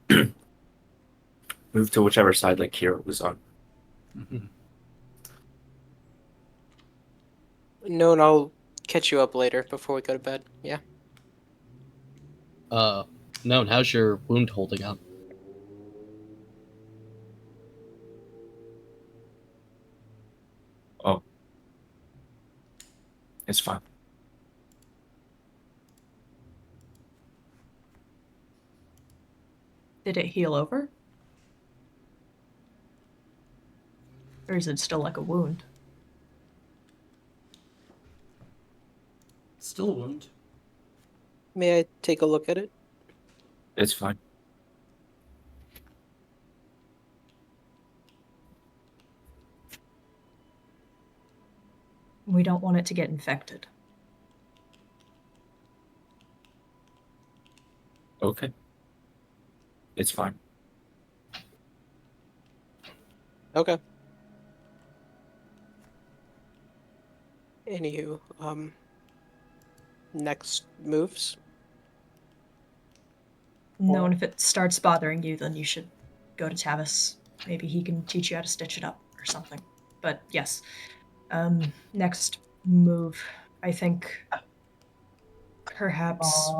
H: move to whichever side like Kira was on.
E: Mhm.
C: No, and I'll catch you up later before we go to bed. Yeah.
B: Known, how's your wound holding up?
H: Oh, it's fine.
A: Did it heal over? Or is it still like a wound?
E: Still a wound.
C: May I take a look at it?
H: It's fine.
A: We don't want it to get infected.
H: Okay. It's fine.
C: Okay. Anywho, next moves.
A: No, and if it starts bothering you, then you should go to Tavis. Maybe he can teach you how to stitch it up or something. But yes. Next move. I think perhaps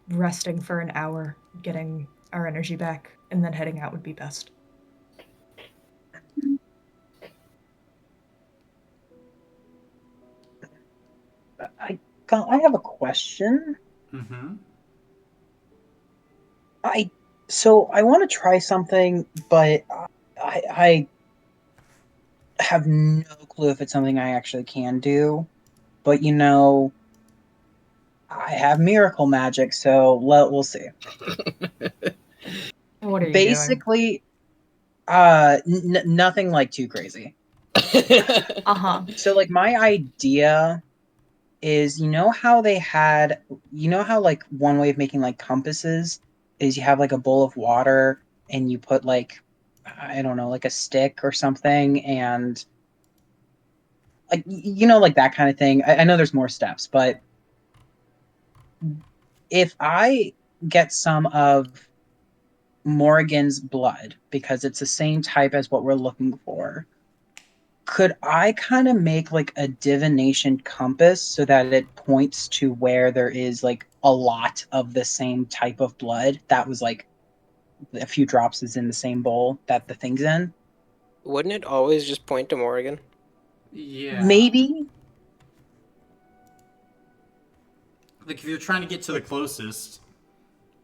A: resting for an hour, getting our energy back, and then heading out would be best.
G: I have a question.
E: Mm-hmm.
G: I want to try something, but I have no clue if it's something I actually can do. But I have miracle magic, so we'll see.
A: What are you
G: Basically, nothing like too crazy.
A: doing? Uh-huh.
G: So like my idea is how like one way of making like compasses is you have like a bowl of water and you put like I don't know, like a stick or something, and like like that kind of thing. I know there's more steps, but if I get some of Morrigan's blood because it's the same type as what we're looking for, could I kind of make like a divination compass so that it points to where there is like a lot of the same type of blood that was like a few drops is in the same bowl that the thing's in?
C: Wouldn't it always just point to Morgan?
E: Yeah.
G: Maybe.
E: Like, if you're trying to get to the closest,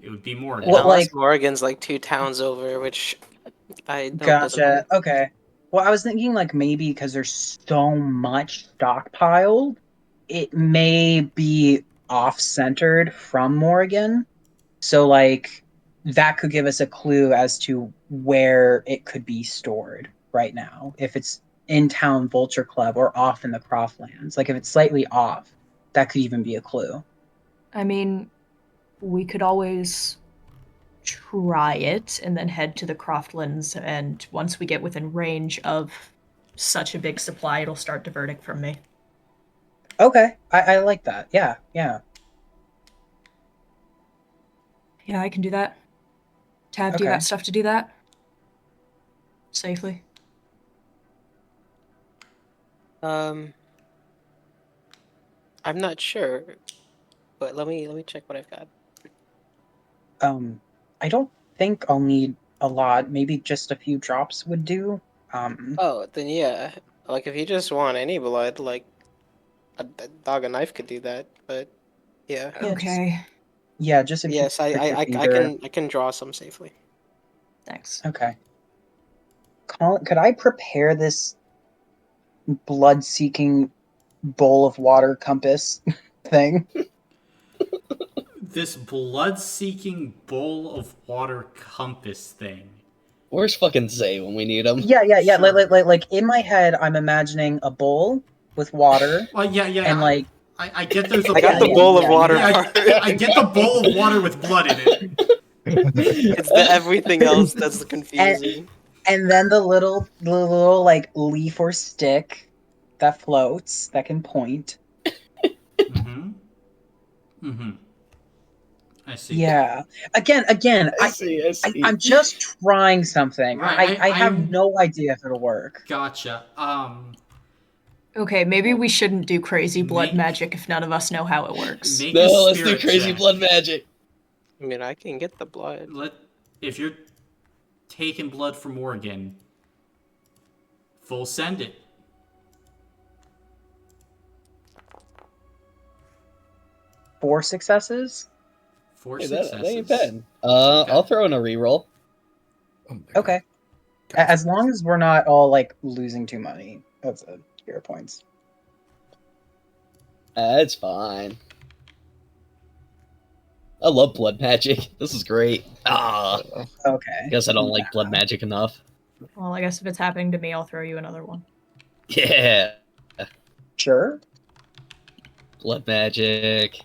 E: it would be Morgan.
G: What,
C: Unless
G: like,
C: Morgan's like 2 towns over, which I hope doesn't
G: gotcha.
C: happen.
G: Okay. Well, I was thinking like maybe because there's so much stockpiled, it may be off-centered from Morgan. So like that could give us a clue as to where it could be stored right now. If it's in town Vulture Club or off in the Croftlands. Like if it's slightly off, that could even be a clue.
A: I mean, we could always try it and then head to the Croftlands, and once we get within range of such a big supply, it'll start diverting from me.
G: Okay. I like that. Yeah, yeah.
A: Yeah, I can do that. Tab, do you
G: Okay.
A: got stuff to do that? Safely?
C: I'm not sure, but let me check what I've got.
G: I don't think I'll need a lot. Maybe just a few drops would do.
C: Oh, then yeah. Like if you just want any blood, like a dog and knife could do that, but Yeah.
G: Yeah,
A: Okay.
G: Yeah, just if
C: Yes,
G: you
C: I,
G: prick
C: I,
G: your
C: I, I
G: finger.
C: can draw some safely.
A: Thanks.
G: Okay. Colin, could I prepare this blood-seeking bowl of water compass thing?
E: This blood-seeking bowl of water compass thing.
B: Where's fucking Zay when we need him?
G: Yeah.
E: Sure.
G: Like in my head, I'm imagining a bowl with water
E: Well, yeah.
G: and like
E: I get there's a
C: I got the
E: bowl.
C: bowl of
G: yeah, you
C: water
G: got
C: part.
E: I get the bowl of water with blood in it.
C: It's the everything else that's confusing.
G: and then the little like leaf or stick that floats that can point.
E: Mm-hmm. I see.
G: Yeah. Again,
B: I see.
G: I'm just trying something.
E: Right,
G: I have
E: I'm
G: no idea if it'll work.
E: gotcha.
A: Okay, maybe we shouldn't do crazy blood
E: Make-
A: magic if none of us know how it works.
E: Make
B: No,
E: a
B: let's do
E: spirit
B: crazy
E: check.
B: blood magic.
C: I mean, I can get the blood.
E: If you're taking blood from Morgan, full send it.
G: 4 successes?
E: 4
B: Hey,
E: successes.
B: that ain't bad. I'll throw in a reroll.
D: Oh my God.
G: Okay. As long as we're not all like losing too money. That's a hero points.
B: It's fine. I love blood magic. This is great. I
G: Okay.
B: guess I don't like blood magic enough.
A: Well, I guess if it's happening to me, I'll throw you another one.
B: Yeah.
G: Sure.
B: Blood magic.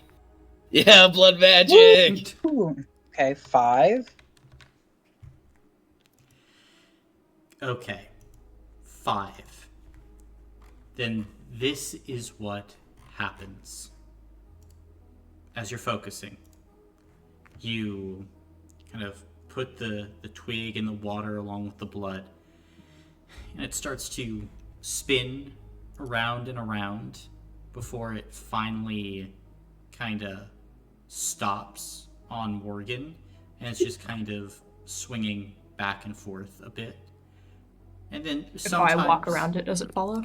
B: Yeah, blood magic.
G: Ooh. Okay, 5.
E: Okay. 5. Then this is what happens. As you're focusing, you kind of put the twig in the water along with the blood, and it starts to spin around and around before it finally kind of stops on Morgan, and it's just kind of swinging back and forth a bit. And then
A: If
E: sometimes
A: I walk around it, does it follow?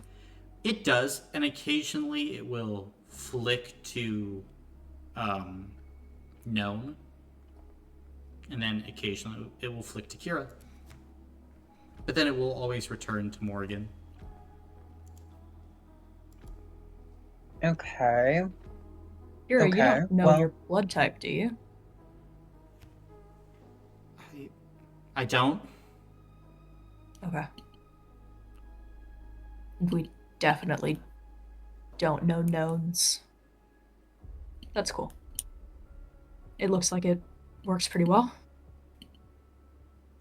E: it does, and occasionally it will flick to known, and then occasionally it will flick to Kira. But then it will always return to Morgan.
G: Okay.
A: Kira, you
G: Okay,
A: don't know
G: well-
A: your blood type, do you?
E: I don't.
A: Okay. We definitely don't know knowns. That's cool. It looks like it works pretty well.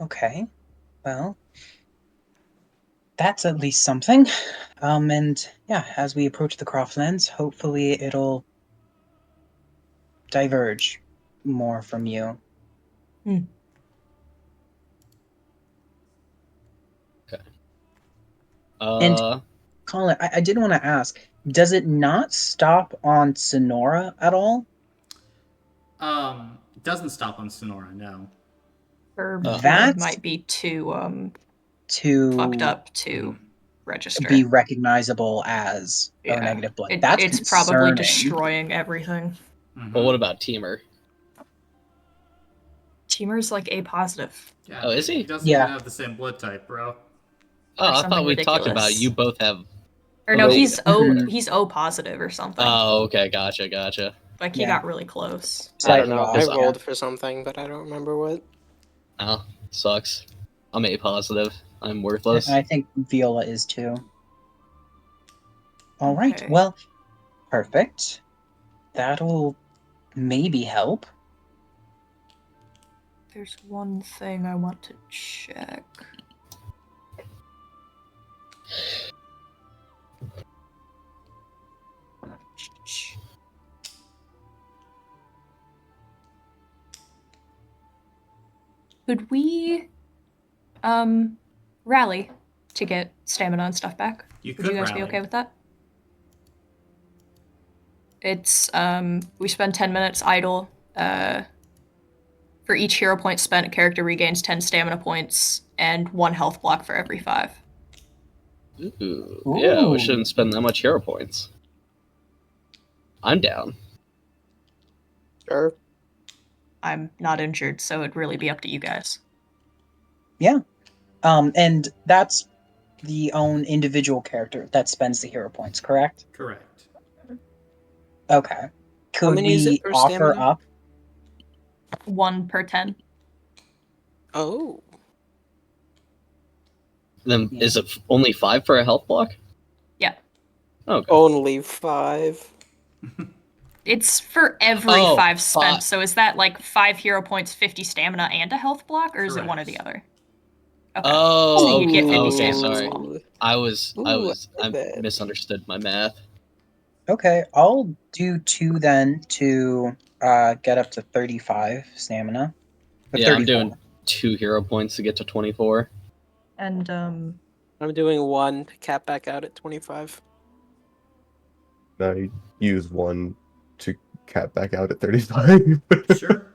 G: Okay. Well, that's at least something. And yeah, as we approach the Croftlands, hopefully it'll diverge more from you. Colin, I did want to ask, does it not stop on Sonora at all?
E: It doesn't stop on Sonora, no.
A: Her
G: That's-
A: blood might be too
G: To
A: fucked up to register.
G: be recognizable as O
A: Yeah.
G: negative blood. That's
A: It's probably
G: concerning.
A: destroying everything.
E: Mhm.
B: Well, what about Teamer?
A: Teamer's like A positive.
E: Yeah,
B: Oh, is he?
E: He doesn't
G: Yeah.
E: even have the same blood type, bro.
B: Oh, I
A: something
B: thought we talked
A: ridiculous.
B: about you both have.
A: Or no,
B: Oh,
A: he's
G: mhm.
A: he's O positive or something.
B: Oh, okay, gotcha.
A: Like he
G: yeah.
A: got really close.
C: I don't know. I
G: Slightly off,
C: rolled for something, but I don't remember what.
B: Oh, sucks. I'm A positive. I'm
G: yeah.
B: worthless.
G: And I think Viola is too. All right.
A: Okay.
G: Well, perfect. That'll maybe help.
A: There's one thing I want to check. Could we rally to get stamina and stuff back?
E: You
A: Would
E: could
A: you guys be
E: rally.
A: okay with that? It's we spend 10 minutes idle. For each hero point spent, a character regains 10 stamina points and 1 health block for every 5.
B: Ooh, yeah, we
G: Ooh.
B: shouldn't spend that much hero points. I'm down.
C: Sure.
A: I'm not injured, so it'd really be up to you guys.
G: And that's the own individual character that spends the hero points, correct?
E: Correct.
G: Okay. Could
C: many is it
G: we
C: per
G: offer
C: stamina?
G: up?
A: 1 per 10.
C: Oh.
B: Then
G: Yeah.
B: is it only 5 for a health block?
A: Yeah.
B: Okay.
C: Only 5.
A: It's for every
B: Oh,
A: 5 spent,
B: five.
A: so is that like 5 hero points, 50 stamina, and a health block, or is it one or the
E: Correct.
A: other? Okay.
B: Oh,
A: So you'd get 50
B: okay,
A: stamina
B: sorry.
A: as well.
B: I
C: bad.
B: misunderstood my math.
G: Okay, I'll do 2 then to get up to 35 stamina. Or
B: Yeah, I'm
G: 34.
B: doing 2 hero points to get to 24.
A: And
C: I'm doing 1 to cap back out at 25.
D: I use 1 to cap back out at 35.
E: Sure.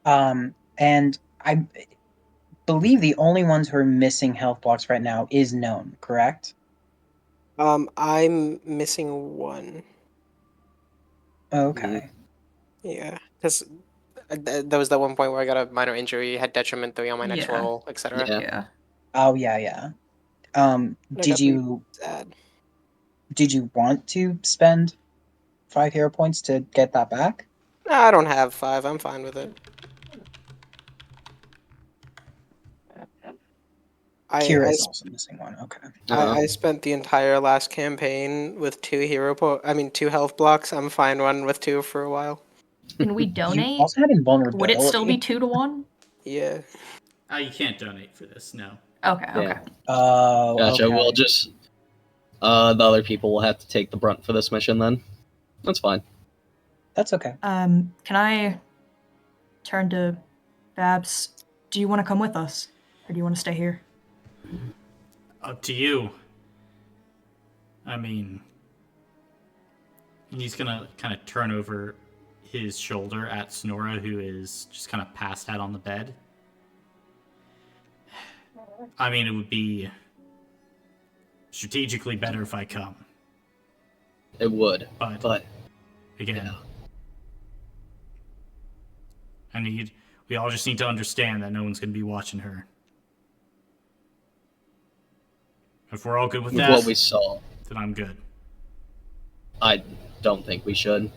G: And I believe the only ones who are missing health blocks right now is known, correct?
C: I'm missing 1.
G: Okay.
C: Yeah, because there was that one point where I got a minor injury, had detriment 3 on my next
A: Yeah.
C: roll, etc.
B: Yeah.
A: yeah.
G: Oh yeah.
C: I
G: Did
C: got the
G: you
C: sad.
G: want to spend 5 hero points to get that back?
C: No, I don't have 5. I'm fine with it.
G: Kira's also missing 1. Okay.
C: I spent the entire last campaign with 2 2 health blocks. I'm fine running with 2 for a while.
A: Can we
G: You
A: donate?
G: also had invulnerability.
A: Would it still be 2 to 1?
C: Yeah.
E: You can't donate for this, no.
A: Okay,
B: Yeah.
A: okay.
G: Oh,
B: Gotcha.
G: okay.
B: We'll just the other people will have to take the brunt for this mission then. That's fine.
G: That's okay.
A: Can I turn to Babs? Do you want to come with us? Or do you want to stay here?
E: Up to you. I mean, he's gonna kind of turn over his shoulder at Sonora, who is just kind of passed out on the bed. I mean, it would be strategically better if I come.
B: It would.
E: But again,
B: yeah.
E: we all just need to understand that no one's going to be watching her. If we're all good with that,
B: what we saw,
E: then I'm good.
B: I don't think we should.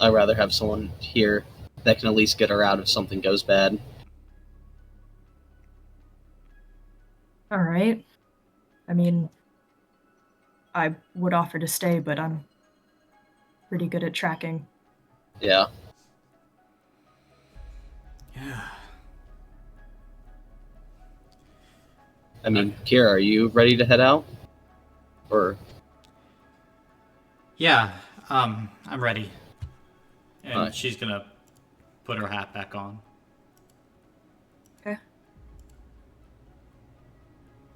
B: I'd rather have someone here that can at least get her out if something goes bad.
A: All right. I mean, I would offer to stay, but I'm pretty good at tracking.
B: Yeah.
E: Yeah.
B: I mean, Kira, are you ready to head out? Or
E: Yeah, I'm ready. And
B: Alright.
E: she's gonna put her hat back on.
A: Okay.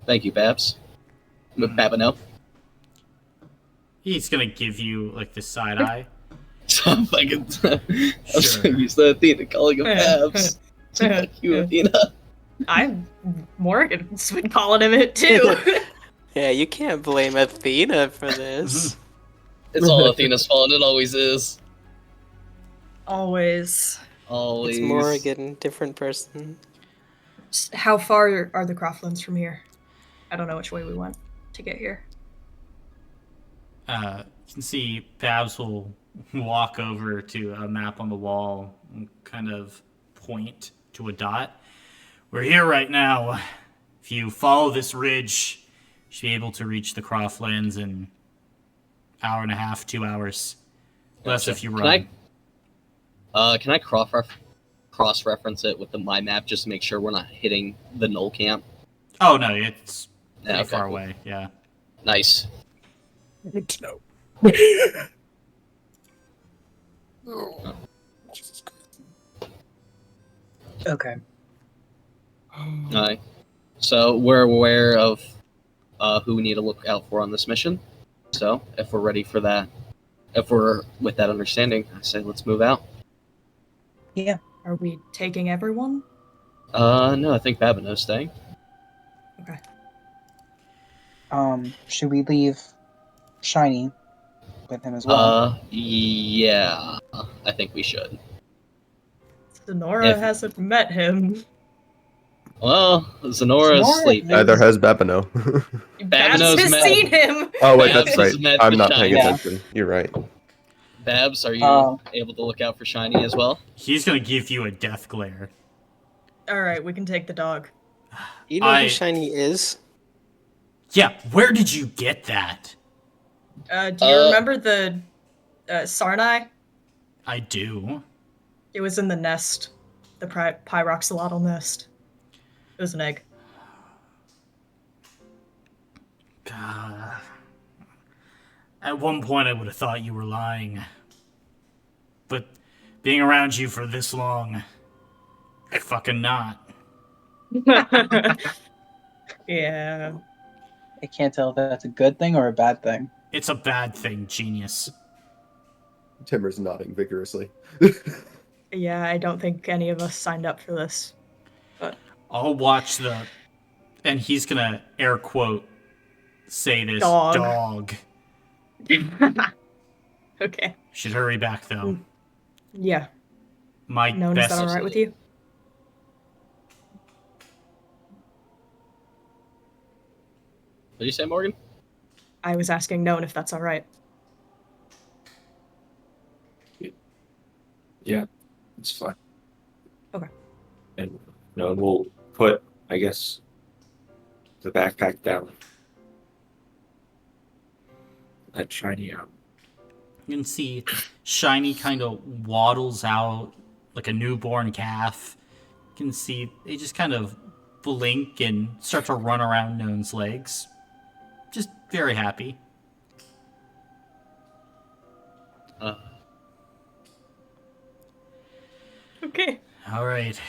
B: thank you, Babs. Babino.
E: He's gonna give you like the side eye.
B: I'm fucking. I'm so
E: Sure.
B: used to Athena calling him Babs. Fuck you, Athena.
A: I'm Morgan's been calling him it too.
C: Yeah, you can't blame Athena for this.
B: It's all Athena's fault. It always is.
A: Always.
B: Always.
C: It's Morgan, different person.
A: How far are the Croftlands from here? I don't know which way we went to get here.
E: You can see Babs will walk over to a map on the wall and kind of point to a dot. We're here right now. If you follow this ridge, you should be able to reach the Croftlands in hour and a half, 2 hours. Less
B: Gotcha.
E: if you run.
B: Can I cross-reference it with my map just to make sure we're not hitting the Knoll camp?
E: Oh no, it's pretty
B: Okay,
E: far
B: cool.
E: away. Yeah.
B: Nice.
D: Good to know.
G: Okay.
B: Alright. So we're aware of who we need to look out for on this mission. So if we're ready for that, if we're with that understanding, I say let's move out.
G: Yeah.
A: Are we taking everyone?
B: No, I think Babino's staying.
A: Okay.
G: Should we leave Shiny with him as well.
B: Yeah, I think we should.
A: Sonora
B: If-
A: hasn't met him.
B: Well, Sonora's
G: Sonora
B: sleeping.
D: Neither has Babino.
A: Babs
B: Babino's
A: has
B: met-
A: seen him.
D: Oh wait,
B: Babs
D: that's
B: has
D: right.
B: met
D: I'm
B: the
D: not paying
B: shiny.
D: attention. You're right.
B: Babs, are you
G: Oh.
B: able to look out for Shiny as well?
E: He's gonna give you a death glare.
A: All right, we can take the dog.
C: You know who Shiny is?
E: Yeah, where did you get that?
A: Do you remember the Sarnai?
E: I do.
A: It was in the nest, the pyroxylotl nest. It was an egg.
E: God. At one point, I would have thought you were lying. But being around you for this long, you're fucking not.
A: Yeah.
G: I can't tell if that's a good thing or a bad thing.
E: It's a bad thing, genius.
D: Timmer's nodding vigorously.
A: Yeah, I don't think any of us signed up for this.
E: I'll watch the... And he's gonna air quote say this
A: Dog.
E: dog.
A: Okay.
E: Should hurry back though.
A: Yeah.
E: My
A: Noan, is
E: best.
A: that alright with you?
B: What did you say, Morgan?
A: I was asking Noan if that's alright.
H: Yeah, it's fine.
A: Okay.
H: And we'll put, I guess, the backpack down. Let Shiny out.
E: You can see Shiny kind of waddles out like a newborn calf. You can see they just kind of blink and start to run around Noan's legs. Just very happy.
A: Okay.
E: All right,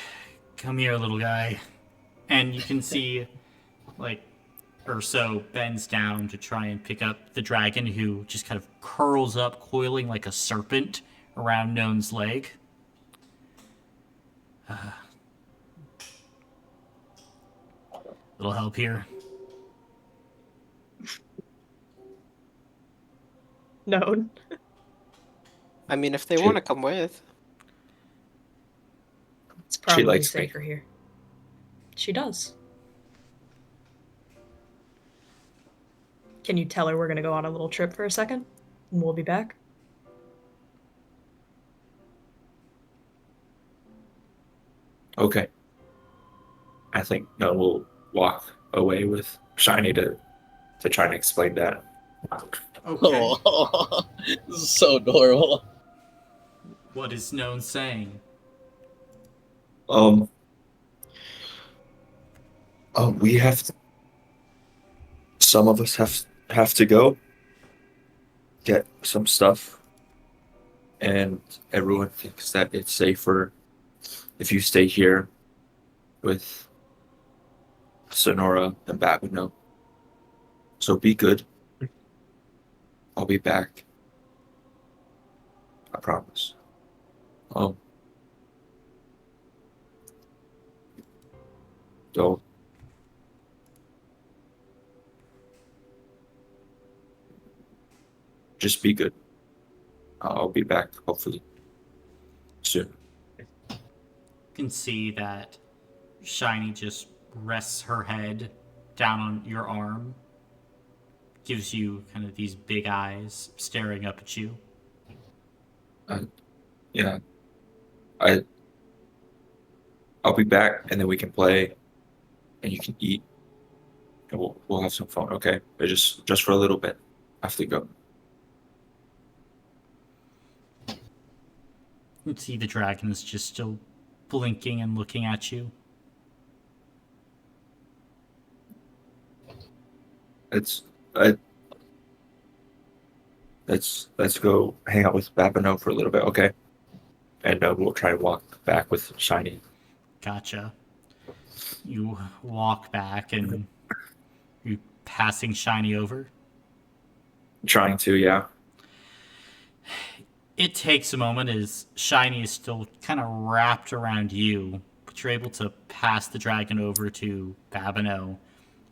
E: come here, little guy. And you can see, like, Urso bends down to try and pick up the dragon, who just kind of curls up, coiling like a serpent around Noan's leg. Little help here.
A: Noan.
C: I mean, if they
H: She-
C: want to come with.
A: It's probably
H: likes me.
A: safer here. She does. Can you tell her we're gonna go on a little trip for a second? And we'll be back?
H: Okay. I think we'll walk away with Shiny to try and explain that.
E: Okay.
B: Oh, this is so adorable.
E: What is Noan saying?
H: Oh, we have to. Some of us have to go get some stuff, and everyone thinks that it's safer if you stay here with Sonora and Babino. So be good. I'll be back. I promise. Don't. Just be good. I'll be back, hopefully, soon.
E: You can see that Shiny just rests her head down on your arm. Gives you kind of these big eyes staring up at you.
H: Yeah. I'll be back, and then we can play, and you can eat, and we'll have some fun. Okay, but just for a little bit. I have to go.
E: You can see the dragon is just still blinking and looking at you.
H: Let's go hang out with Babino for a little bit, okay? And we'll try and walk back with Shiny.
E: Gotcha. You walk back and you passing Shiny over.
H: Trying to, yeah.
E: It takes a moment as Shiny is still kind of wrapped around you, but you're able to pass the dragon over to Babino,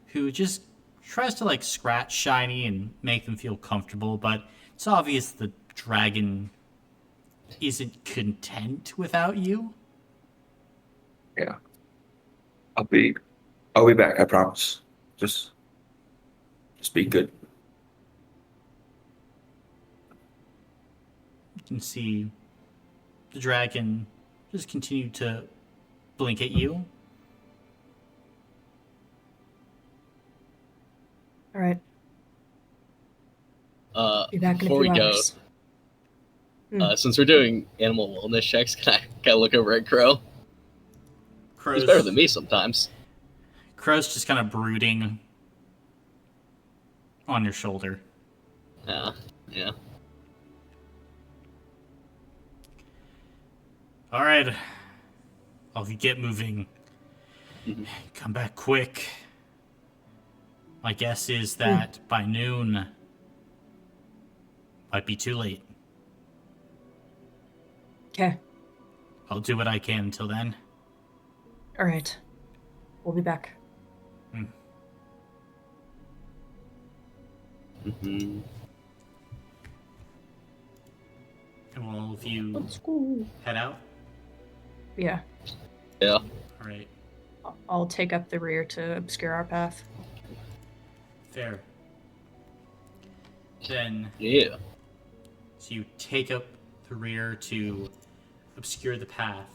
E: who just tries to like scratch Shiny and make them feel comfortable, but it's obvious the dragon isn't content without you.
H: Yeah. I'll be back, I promise. Just be good.
E: You can see the dragon just continue to blink at you.
A: All right. Be back in a
B: Before
A: few
B: we go,
A: hours.
B: since we're doing animal wellness checks, can I look over at Crow? He's better than me sometimes.
E: Crow's just kind of brooding on your shoulder.
B: Yeah.
E: All right. I'll get moving.
B: Mhm.
E: Come back quick. My guess is that by noon, might be too late.
A: Okay.
E: I'll do what I can until then.
A: All right. We'll be back.
B: Mm-hmm.
E: And will all of you
A: Let's go.
E: head out?
A: Yeah.
B: Yeah.
E: All right.
A: I'll take up the rear to obscure our path.
E: Fair. Then,
B: Yeah.
E: so you take up the rear to obscure the path.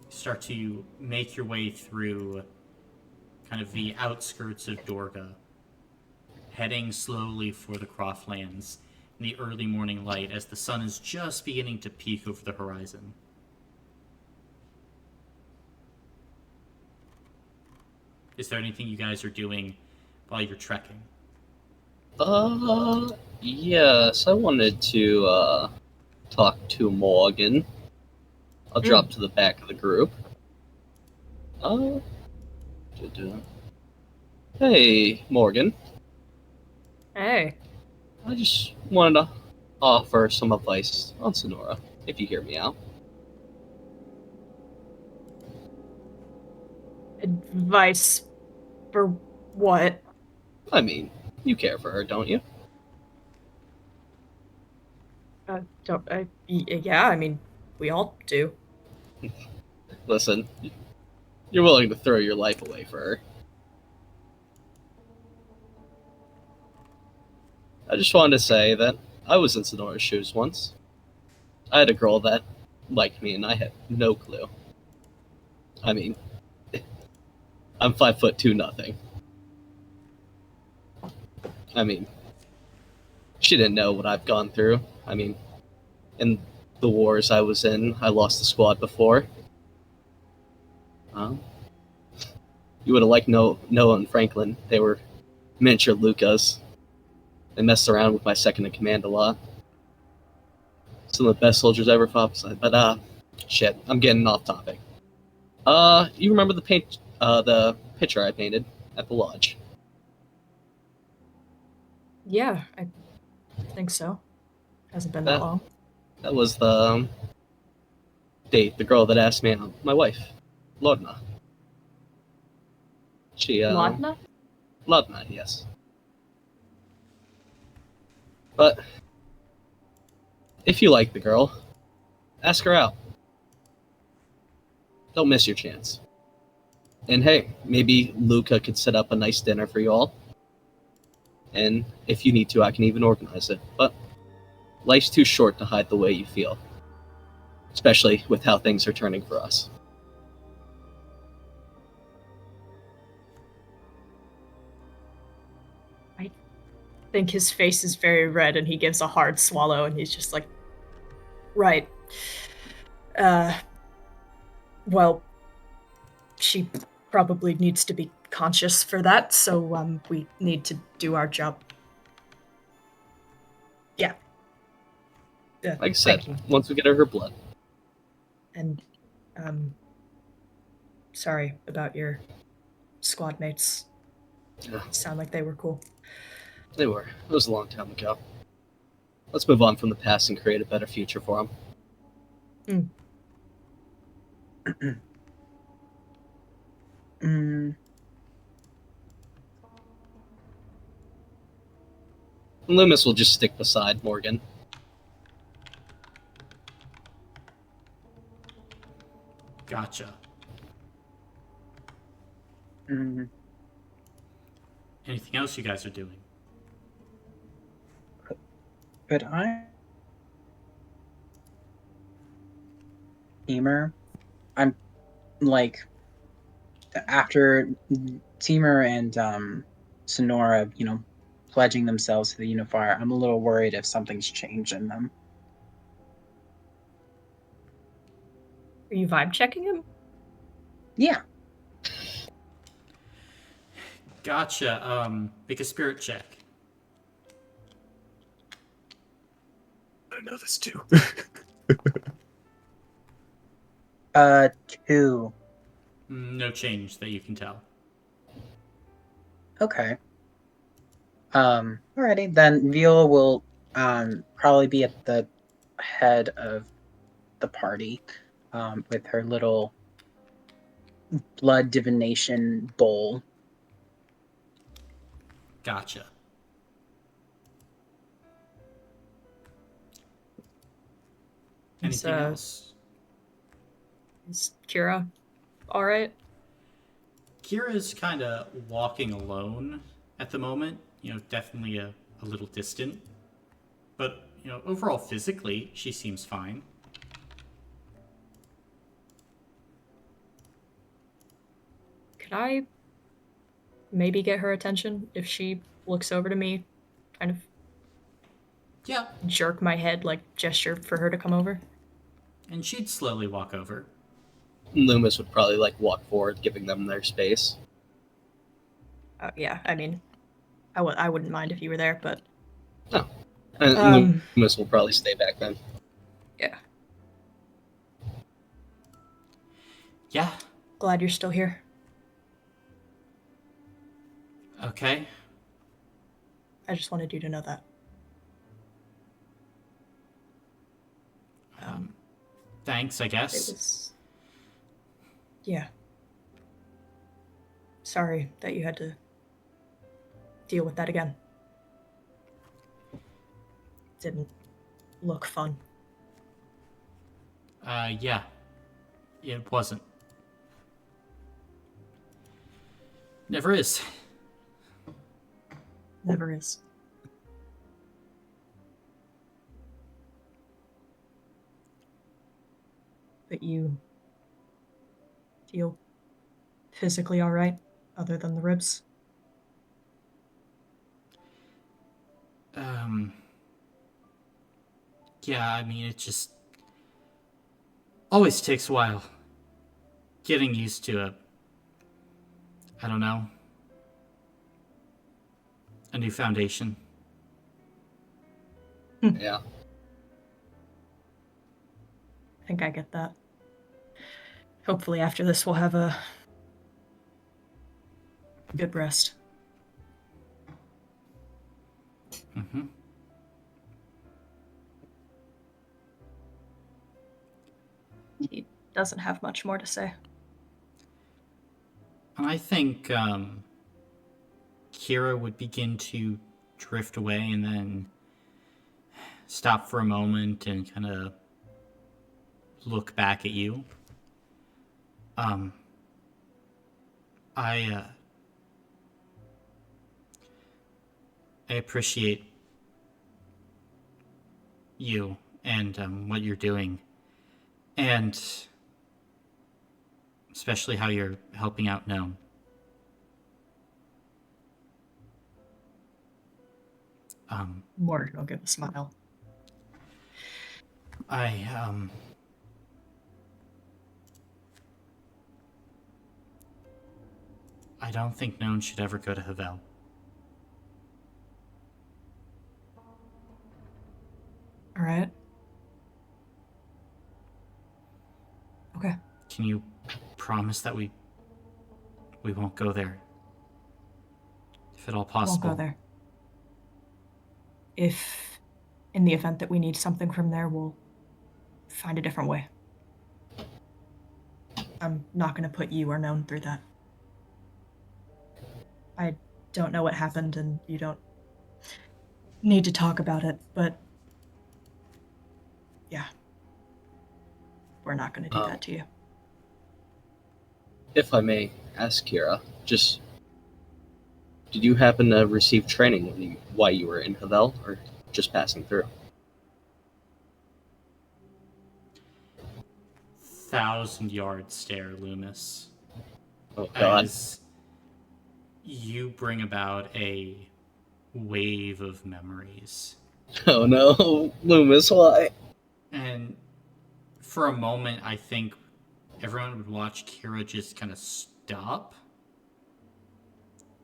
E: Start to make your way through kind of the outskirts of Dorga, heading slowly for the Croftlands in the early morning light as the sun is just beginning to peek over the horizon. Is there anything you guys are doing while you're trekking?
B: Yes, I wanted to talk to Morgan. I'll drop to the back of the group. Hey, Morgan.
A: Hey.
B: I just wanted to offer some advice on Sonora, if you hear me out.
A: Advice for what?
B: I mean, you care for her, don't you?
A: Yeah, I mean, we all do.
B: Listen, you're willing to throw your life away for her. I just wanted to say that I was in Sonora's shoes once. I had a girl that liked me, and I had no clue. I mean, I'm 5'2" nothing. I mean, she didn't know what I've gone through. I mean, in the wars I was in, I lost the squad before. You would have liked Noah and Franklin. They were miniature Lucas. They messed around with my second in command a lot. Some of the best soldiers I ever fought beside. But shit, I'm getting off topic. You remember the picture I painted at the lodge?
A: Yeah, I think so. Hasn't been that long.
B: That was the date. The girl that asked me out. My wife, Lorna. She
A: Lodna?
B: Lorna, yes. But if you like the girl, ask her out. Don't miss your chance. And hey, maybe Luca could set up a nice dinner for you all. And if you need to, I can even organize it. But life's too short to hide the way you feel. Especially with how things are turning for us.
A: I think his face is very red and he gives a hard swallow and he's just like, right. Well, she probably needs to be conscious for that, so we need to do our job. Yeah.
B: Like I said, once we get her blood.
A: And sorry about your squad mates.
B: Yeah.
A: Sound like they were cool.
B: They were. It was a long time ago. Let's move on from the past and create a better future for them. Loomis will just stick beside Morgan.
E: Gotcha.
G: Mm,
E: Anything else you guys are doing?
G: could I? Teamer, I'm like after Teamer and Sonora, pledging themselves to the Unifier. I'm a little worried if something's changed in them.
A: Are you vibe checking him?
G: Yeah.
E: Gotcha. Make a spirit check.
D: I know this too.
G: 2.
E: No change that you can tell.
G: Okay. Alrighty, then Viola will probably be at the head of the party, with her little blood divination bowl.
E: Gotcha. Anything else?
A: Is Kira all right?
E: Kira's kind of walking alone at the moment. Definitely a little distant. But, overall physically, she seems fine.
A: Could I maybe get her attention if she looks over to me, kind of
E: Yeah.
A: jerk my head, like gesture for her to come over?
E: And she'd slowly walk over.
B: Loomis would probably walk forward, giving them their space.
A: Yeah, I mean, I wouldn't mind if you were there, but
B: And Loomis will probably stay back then.
A: yeah.
E: Yeah.
A: Glad you're still here.
E: Okay.
A: I just wanted you to know that.
E: Thanks, I guess.
A: It was... Yeah. Sorry that you had to deal with that again. Didn't look fun.
E: Yeah. It wasn't. Never is.
A: Never is. But you feel physically all right, other than the ribs?
E: Yeah, I mean, it just always takes a while getting used to I don't know, a new foundation.
B: Yeah.
A: I think I get that. Hopefully after this we'll have a good rest.
E: Mm-hmm.
A: He doesn't have much more to say.
E: And I think Kira would begin to drift away and then stop for a moment and kind of look back at you. I appreciate you and what you're doing, and especially how you're helping out Gnome.
A: Morgan will give a smile.
E: I don't think Gnome should ever go to Havel.
A: All right. Okay.
E: Can you promise that we won't go there? If at all possible.
A: Won't go there. If, in the event that we need something from there, we'll find a different way. I'm not going to put you or Known through that. I don't know what happened, and you don't need to talk about it, but yeah, we're not going to do that to you.
B: If I may ask, Kira, just did you happen to receive training while you were in Havel, or just passing through?
E: 1,000-yard stare, Loomis.
B: Oh God!
E: As you bring about a wave of memories.
B: Oh no, Loomis, why?
E: And for a moment, I think everyone would watch Kira just kind of stop.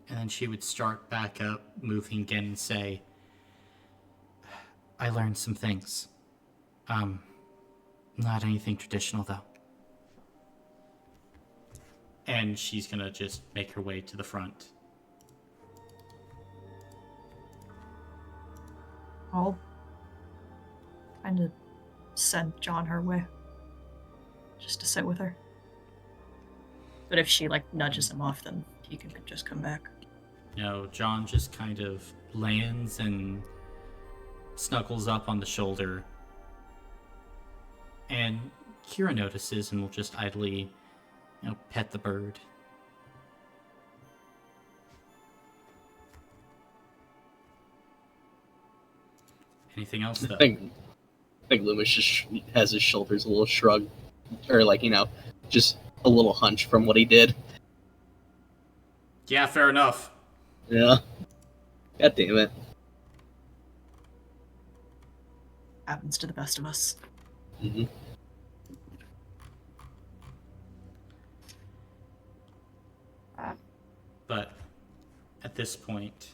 E: And then she would start back up, moving again, and say, I learned some things. Not anything traditional, though. And she's gonna just make her way to the front.
A: I'll kind of send John her way. Just to sit with her. But if she, nudges him off, then he can just come back.
E: No, John just kind of lands and snuggles up on the shoulder. And Kira notices and will just idly, pet the bird. Anything else, though?
B: I think Loomis just has his shoulders a little shrugged, or just a little hunch from what he did.
E: Yeah, fair enough.
B: Yeah. God damn it.
A: Happens to the best of us.
B: Mm-hmm.
E: But at this point,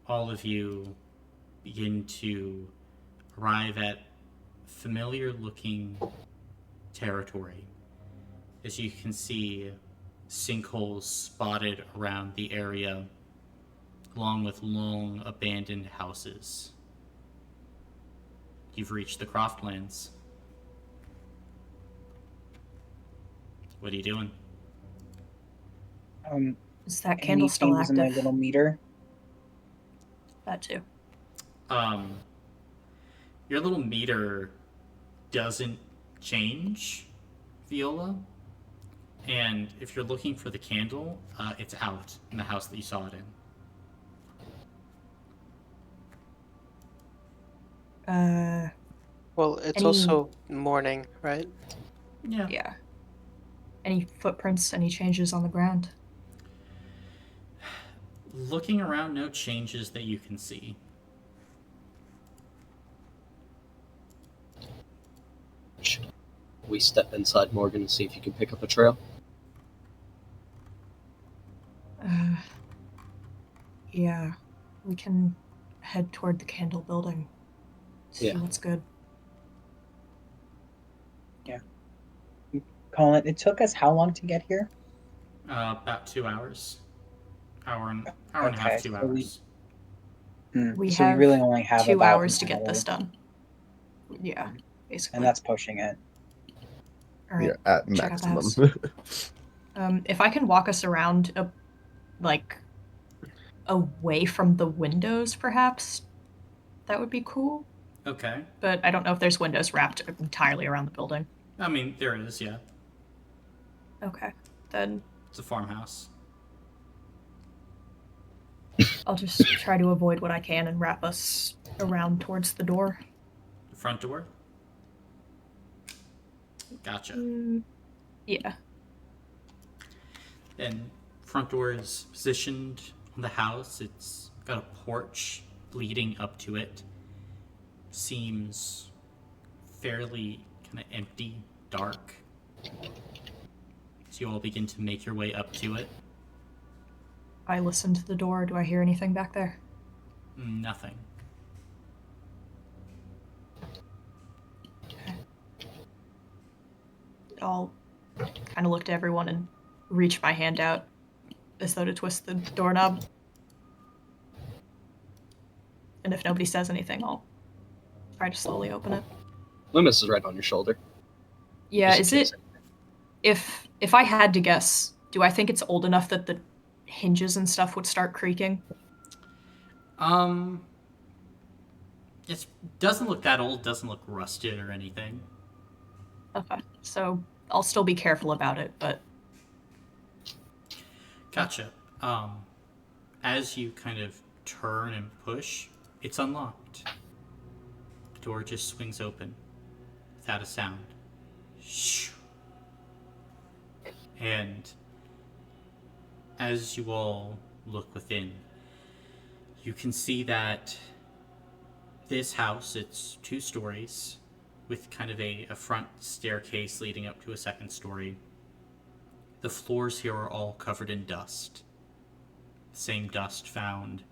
E: all of you begin to arrive at familiar-looking territory. As you can see, sinkholes spotted around the area, along with long abandoned houses. You've reached the Croftlands. What are you doing?
A: Is that candle
G: any
A: still
G: changes in my
A: active?
G: little meter?
A: That too.
E: Your little meter doesn't change, Viola. And if you're looking for the candle, it's out in the house that you saw it in.
C: Well, it's
A: Any-
C: also morning, right?
A: Yeah. Any footprints, any changes on the ground?
E: Looking around, no changes that you can see.
B: Should we step inside Morgan and see if you can pick up a trail?
A: Yeah. We can head toward the candle building. See
B: Yeah.
A: what's good.
G: Colin, it took us how long to get here?
E: About 2 hours. Hour and a half, 2
G: so
E: hours.
A: We
G: so
A: have
G: we really only have
A: 2
G: about
A: hours
G: an
A: to get
G: hour.
A: this done. Yeah, basically.
G: And that's pushing it.
A: All right.
D: Yeah, at
A: check out the
D: maximum.
A: If I can walk us around, away from the windows, perhaps, that would be cool.
E: Okay.
A: But I don't know if there's windows wrapped entirely around the building.
E: I mean, there is, yeah.
A: Okay, then
E: It's a farmhouse.
A: I'll just try to avoid what I can and wrap us around towards the door.
E: The front door? Gotcha.
A: Yeah.
E: And front door is positioned on the house. It's got a porch leading up to it. Seems fairly kind of empty, dark. So you all begin to make your way up to it.
A: I listen to the door. Do I hear anything back there?
E: Nothing.
A: I'll kind of look to everyone and reach my hand out as though to twist the doorknob. And if nobody says anything, I'll try to slowly open it.
B: Loomis is right on your shoulder.
A: Yeah,
B: Just
A: is
B: in
A: it...
B: case.
A: If I had to guess, do I think it's old enough that the hinges and stuff would start creaking?
E: It doesn't look that old, doesn't look rusted or anything.
A: Okay, so I'll still be careful about it, but
E: Gotcha. As you kind of turn and push, it's unlocked. The door just swings open without a sound. Shoo. And as you all look within, you can see that this house, it's 2 stories with kind of a front staircase leading up to a second story. The floors here are all covered in dust. The same dust found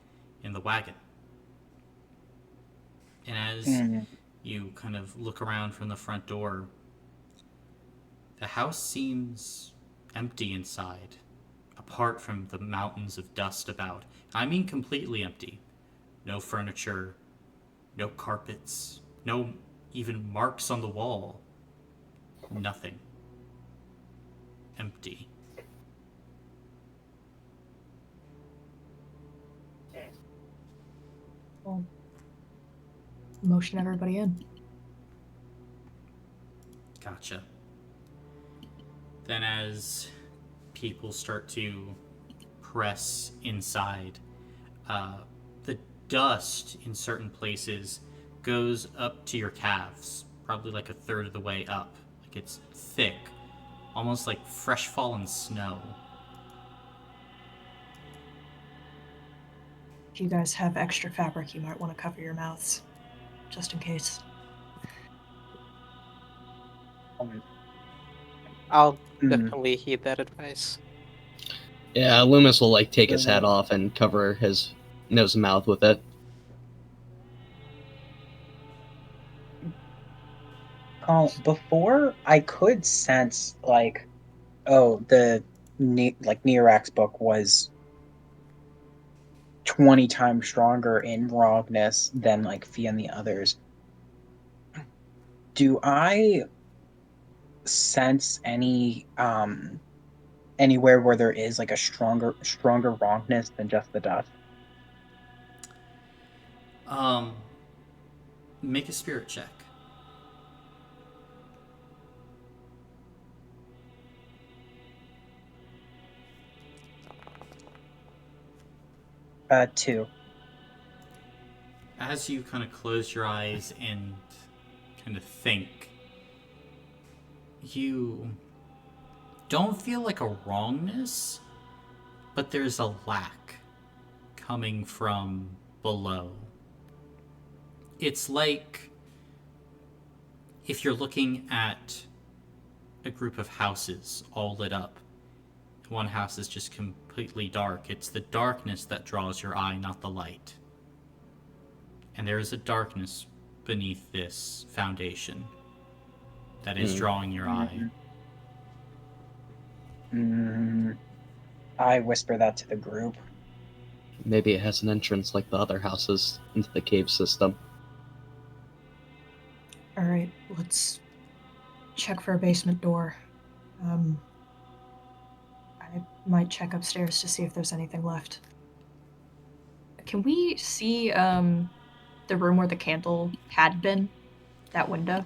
E: in the wagon. And as you kind of look around from the front door, the house seems empty inside, apart from the mountains of dust about. I mean completely empty. No furniture, no carpets, no even marks on the wall. Nothing. Empty.
A: Well, motion everybody in.
E: Gotcha. Then as people start to press inside, the dust in certain places goes up to your calves, probably like a third of the way up. Like it's thick, almost like fresh fallen snow.
A: If you guys have extra fabric, you might want to cover your mouths, just in case.
C: I'll definitely heed that advice.
B: Yeah, Loomis will like take his hat off and cover his nose and mouth with it.
G: Before I could sense like, oh, the Neorax book was 20 times stronger in rawness than like Fia and the others. Do I sense any anywhere where there is like a stronger rawness than just the dust?
E: Make a spirit check.
G: 2.
E: As you kind of close your eyes and kind of think, you don't feel like a wrongness, but there's a lack coming from below. It's like if you're looking at a group of houses all lit up. One house is just completely dark. It's the darkness that draws your eye, not the light. And there is a darkness beneath this foundation that is drawing your eye.
G: I whisper that to the group.
B: Maybe it has an entrance like the other houses into the cave system.
A: Alright, let's check for a basement door. I might check upstairs to see if there's anything left. Can we see the room where the candle had been? That window?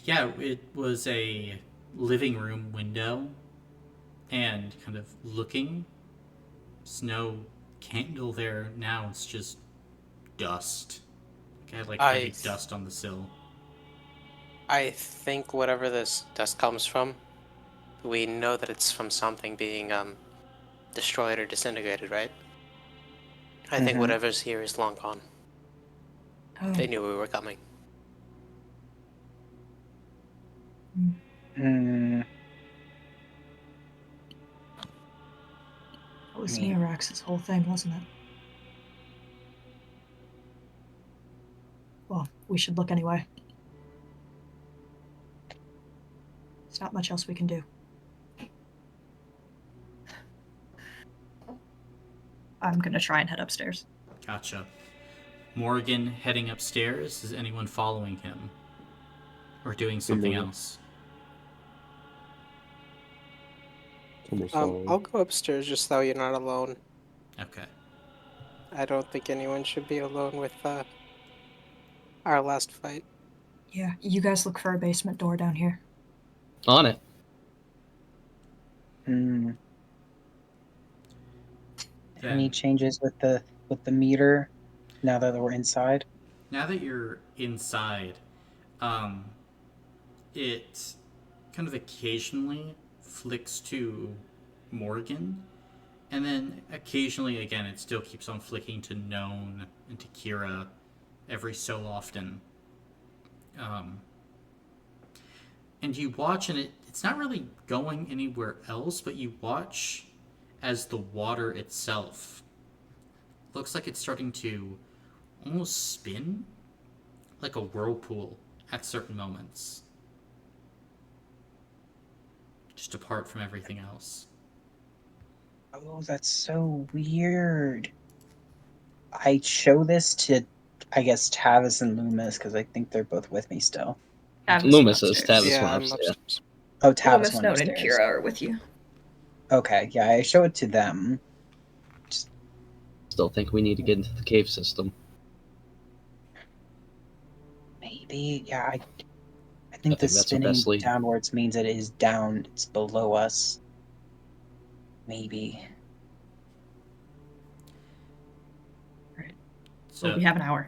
E: Yeah, it was a living room window, and kind of looking, there's no candle there now. It's just dust. I had like heavy dust on the sill.
C: I think whatever this dust comes from, we know that it's from something being destroyed or disintegrated, right? I think whatever's here is long gone.
A: Oh.
C: They knew we were coming.
A: That was Neorax's whole thing, wasn't it? Well, we should look anyway. There's not much else we can do. I'm gonna try and head upstairs.
E: Gotcha. Morgan heading upstairs. Is anyone following him? Or doing something else?
C: I'll go upstairs just so you're not alone.
E: Okay.
C: I don't think anyone should be alone with our last fight.
A: Yeah, you guys look for a basement door down here.
B: On it.
G: Hmm. Any
E: Then,
G: changes with the meter now that we're inside?
E: now that you're inside, um, it kind of occasionally flicks to Morgan, and then occasionally again it still keeps on flicking to Known and to Kira every so often. And you watch, and it's not really going anywhere else, but you watch as the water itself looks like it's starting to almost spin like a whirlpool at certain moments, just apart from everything else.
G: Oh, that's so weird. I show this to, I guess, Tavis and Loomis because I think they're both with me still.
A: Tavis went
B: Loomis is.
A: upstairs.
B: Tavis
C: Yeah,
B: went
C: I'm
B: upstairs.
C: upstairs.
G: Oh, Tavis
A: Loomis,
G: went
A: Node, and
G: upstairs.
A: Kira are with you.
G: Okay, yeah, I show it to them.
B: Still think we need to get into the cave system.
G: Maybe, yeah, I
B: I
G: think the
B: think that's our best
G: spinning
B: lead.
G: downwards means it is down, it's below us. Maybe.
E: So,
A: Well, we have an hour.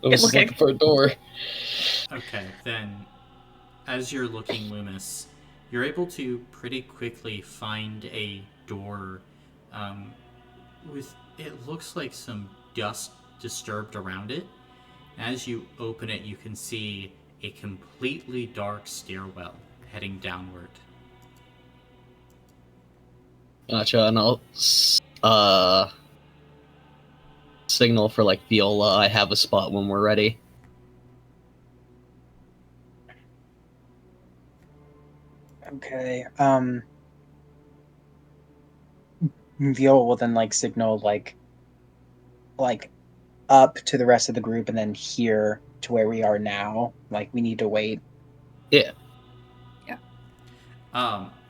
B: Loomis is
A: looking.
B: looking for a door.
E: okay, then as you're looking, Loomis, you're able to pretty quickly find a door with, it looks like some dust disturbed around it. As you open it, you can see a completely dark stairwell heading downward.
B: Gotcha, and I'll signal for like Viola. I have a spot when we're ready.
G: Okay, Viola will then, like, signal, like, up to the rest of the group and then here to where we are now. Like, we need to wait.
B: Yeah.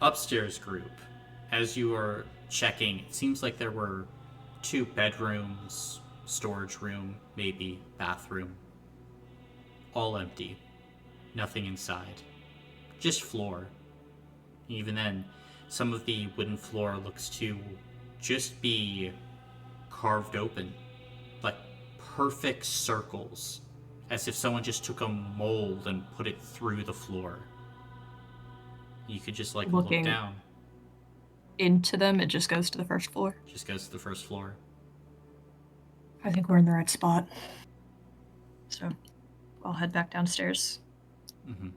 E: Upstairs group, as you are checking, it seems like there were 2 bedrooms, storage room, maybe bathroom, all empty, nothing inside, just floor. Even then, some of the wooden floor looks to just be carved open, like perfect circles, as if someone just took a mold and put it through the floor. You could just like look
A: Looking
E: down.
A: into them, it just goes to the first floor.
E: Just goes to the first floor.
A: I think we're in the right spot. So I'll head back downstairs.
E: Mm-hmm.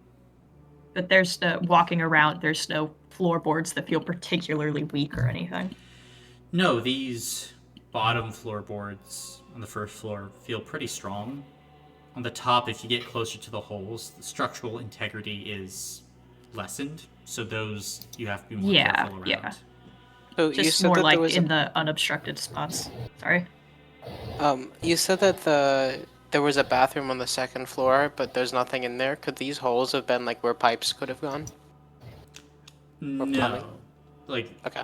A: But there's no walking around, there's no floorboards that feel particularly weak or anything.
E: No, these bottom floorboards on the first floor feel pretty strong. On the top, if you get closer to the holes, the structural integrity is lessened, so those you have to be more careful around.
A: Yeah.
C: So you
A: Just
C: said
A: more
C: that
A: like
C: there was
A: in the unobstructed spots. Sorry.
C: you said that there was a bathroom on the second floor, but there's nothing in there. Could these holes have been like where pipes could have gone? plumbing?
E: No, like
C: Okay.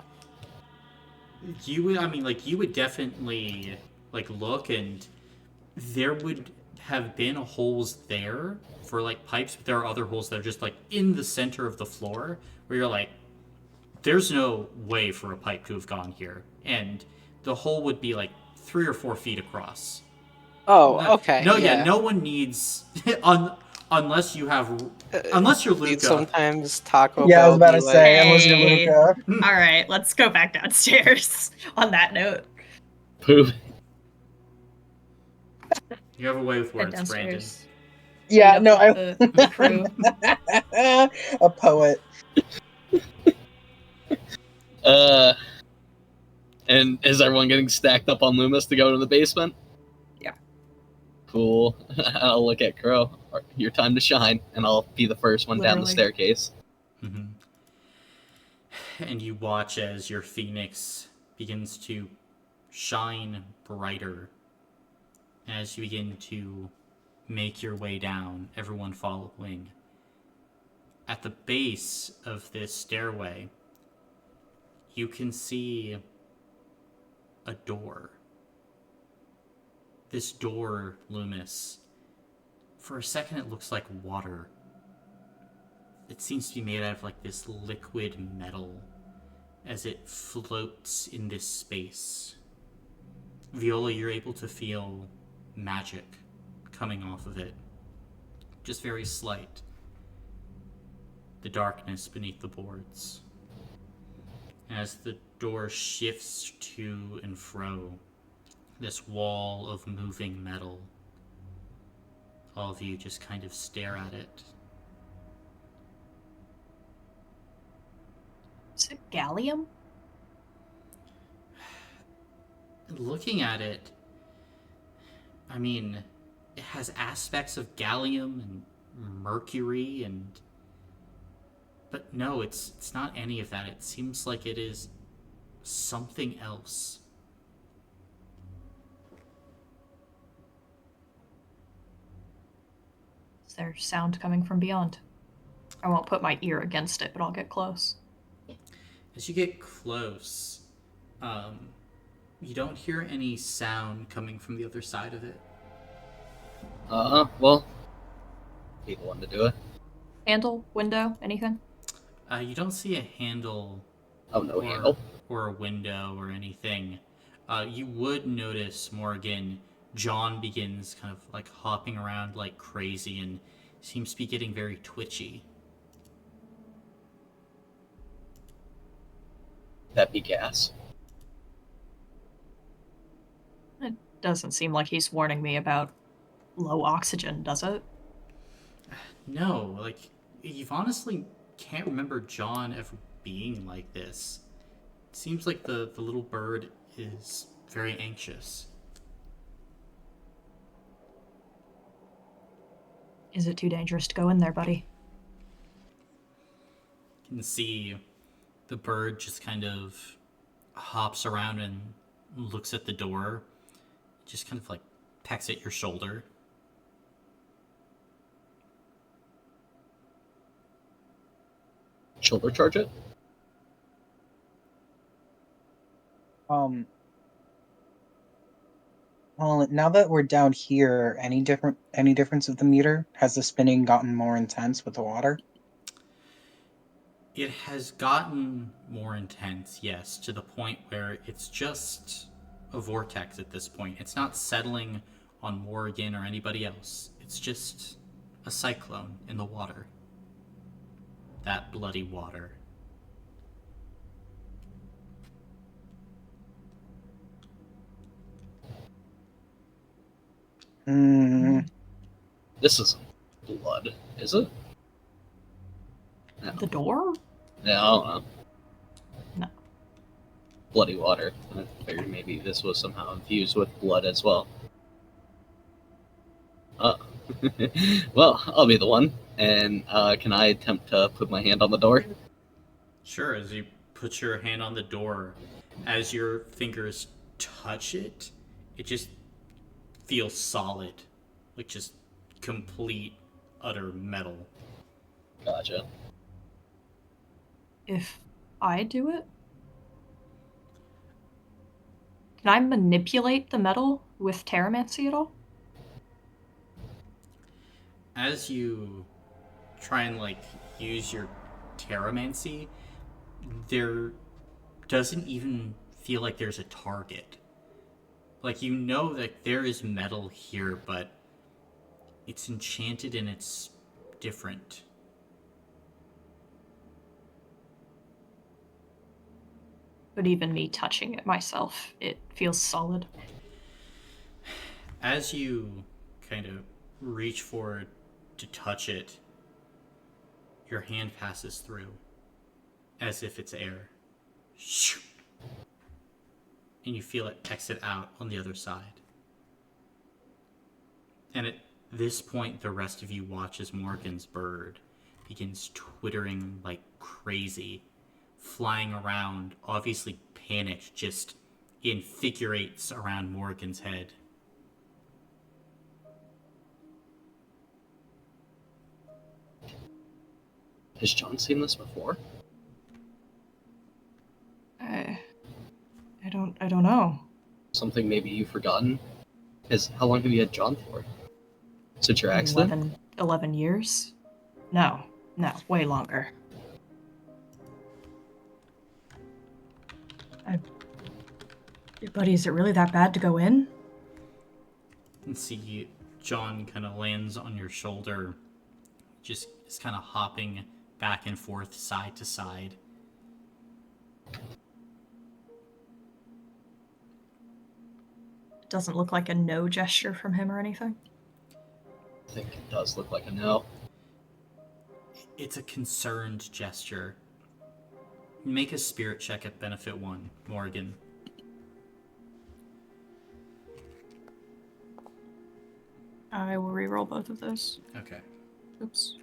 E: you would. I mean, like you would definitely like look, and there would have been holes there for like pipes, but there are other holes that are just like in the center of the floor where you're like, there's no way for a pipe to have gone here, and the hole would be like 3 or 4 feet across.
C: Oh, okay.
E: No,
C: yeah.
E: no one needs unless you have unless you're Luca.
C: Sometimes Taco
G: Yeah, I was
C: Bell
G: about
C: be
G: to say, unless you're
A: Hey.
G: Luca.
A: All right, let's go back downstairs. On that note,
B: Poop.
E: You have a way with
A: head
E: words, Brandon.
A: downstairs.
G: Yeah,
A: Meet
G: no,
A: up with the crew.
G: A poet.
B: And is everyone getting stacked up on Loomis to go to the basement?
A: Yeah.
B: Cool. I'll look at Crow. Your time to shine, and I'll be the first one down the
A: Literally.
B: staircase.
E: Mm-hmm. And you watch as your phoenix begins to shine brighter. As you begin to make your way down, everyone following. At the base of this stairway, you can see a door. This door, Loomis, For a second, it looks like water. It seems to be made out of like this liquid metal as it floats in this space. Viola, you're able to feel magic coming off of it. Just very slight. The darkness beneath the boards. As the door shifts to and fro, this wall of moving metal, all of you just kind of stare at it.
A: Is it gallium?
E: Looking at it, I mean, it has aspects of gallium and mercury and... But no, it's not any of that. It seems like it is something else.
A: Is there sound coming from beyond? I won't put my ear against it, but I'll get close.
E: As you get close, you don't hear any sound coming from the other side of it.
B: Well, be the one to do it.
A: Handle, window, anything?
E: You don't see a handle
B: Oh, no handle.
E: or a window or anything. You would notice, Morgan, John begins kind of like hopping around like crazy and seems to be getting very twitchy.
B: That'd be gas.
A: It doesn't seem like he's warning me about low oxygen, does it?
E: No, like, you've honestly can't remember John ever being like this. It seems like the little bird is very anxious.
A: Is it too dangerous to go in there, buddy?
E: You can see the bird just kind of hops around and looks at the door, just kind of like pecks at your shoulder.
B: Shoulder charge it?
G: Well, now that we're down here, any difference of the meter? Has the spinning gotten more intense with the water?
E: It has gotten more intense, yes, to the point where it's just a vortex at this point. It's not settling on Morgan or anybody else. It's just a cyclone in the water. That bloody water.
B: This isn't blood, is it? No.
A: The door?
B: Yeah, I don't know.
A: No.
B: Bloody water. I figured maybe this was somehow infused with blood as well. Well, I'll be the one. And can I attempt to put my hand on the door?
E: Sure, as you put your hand on the door, as your fingers touch it, it just feels solid. Like just complete, utter metal.
B: Gotcha.
A: If I do it? Can I manipulate the metal with Terramancy at all?
E: As you try and like use your Terramancy, there doesn't even feel like there's a target. Like, you know that there is metal here, but it's enchanted and it's different.
A: But even me touching it myself, it feels solid.
E: As you kind of reach forward to touch it, your hand passes through as if it's air. And you feel it exit out on the other side. And at this point, the rest of you watch as Morgan's bird begins twittering like crazy, flying around, obviously panicked, just in figure eights around Morgan's head.
B: Has John seen this before?
A: I don't know.
B: Something maybe you've forgotten? How long have you had John for? Since your accident?
A: 11 years? No, way longer. Buddy, is it really that bad to go in?
E: And see John kind of lands on your shoulder, just is kind of hopping back and forth, side to side.
A: Doesn't look like a no gesture from him or anything.
B: I think it does look like a no.
E: It's a concerned gesture. Make a spirit check at benefit 1, Morgan.
A: I will reroll both of those.
E: Okay.
A: Oops.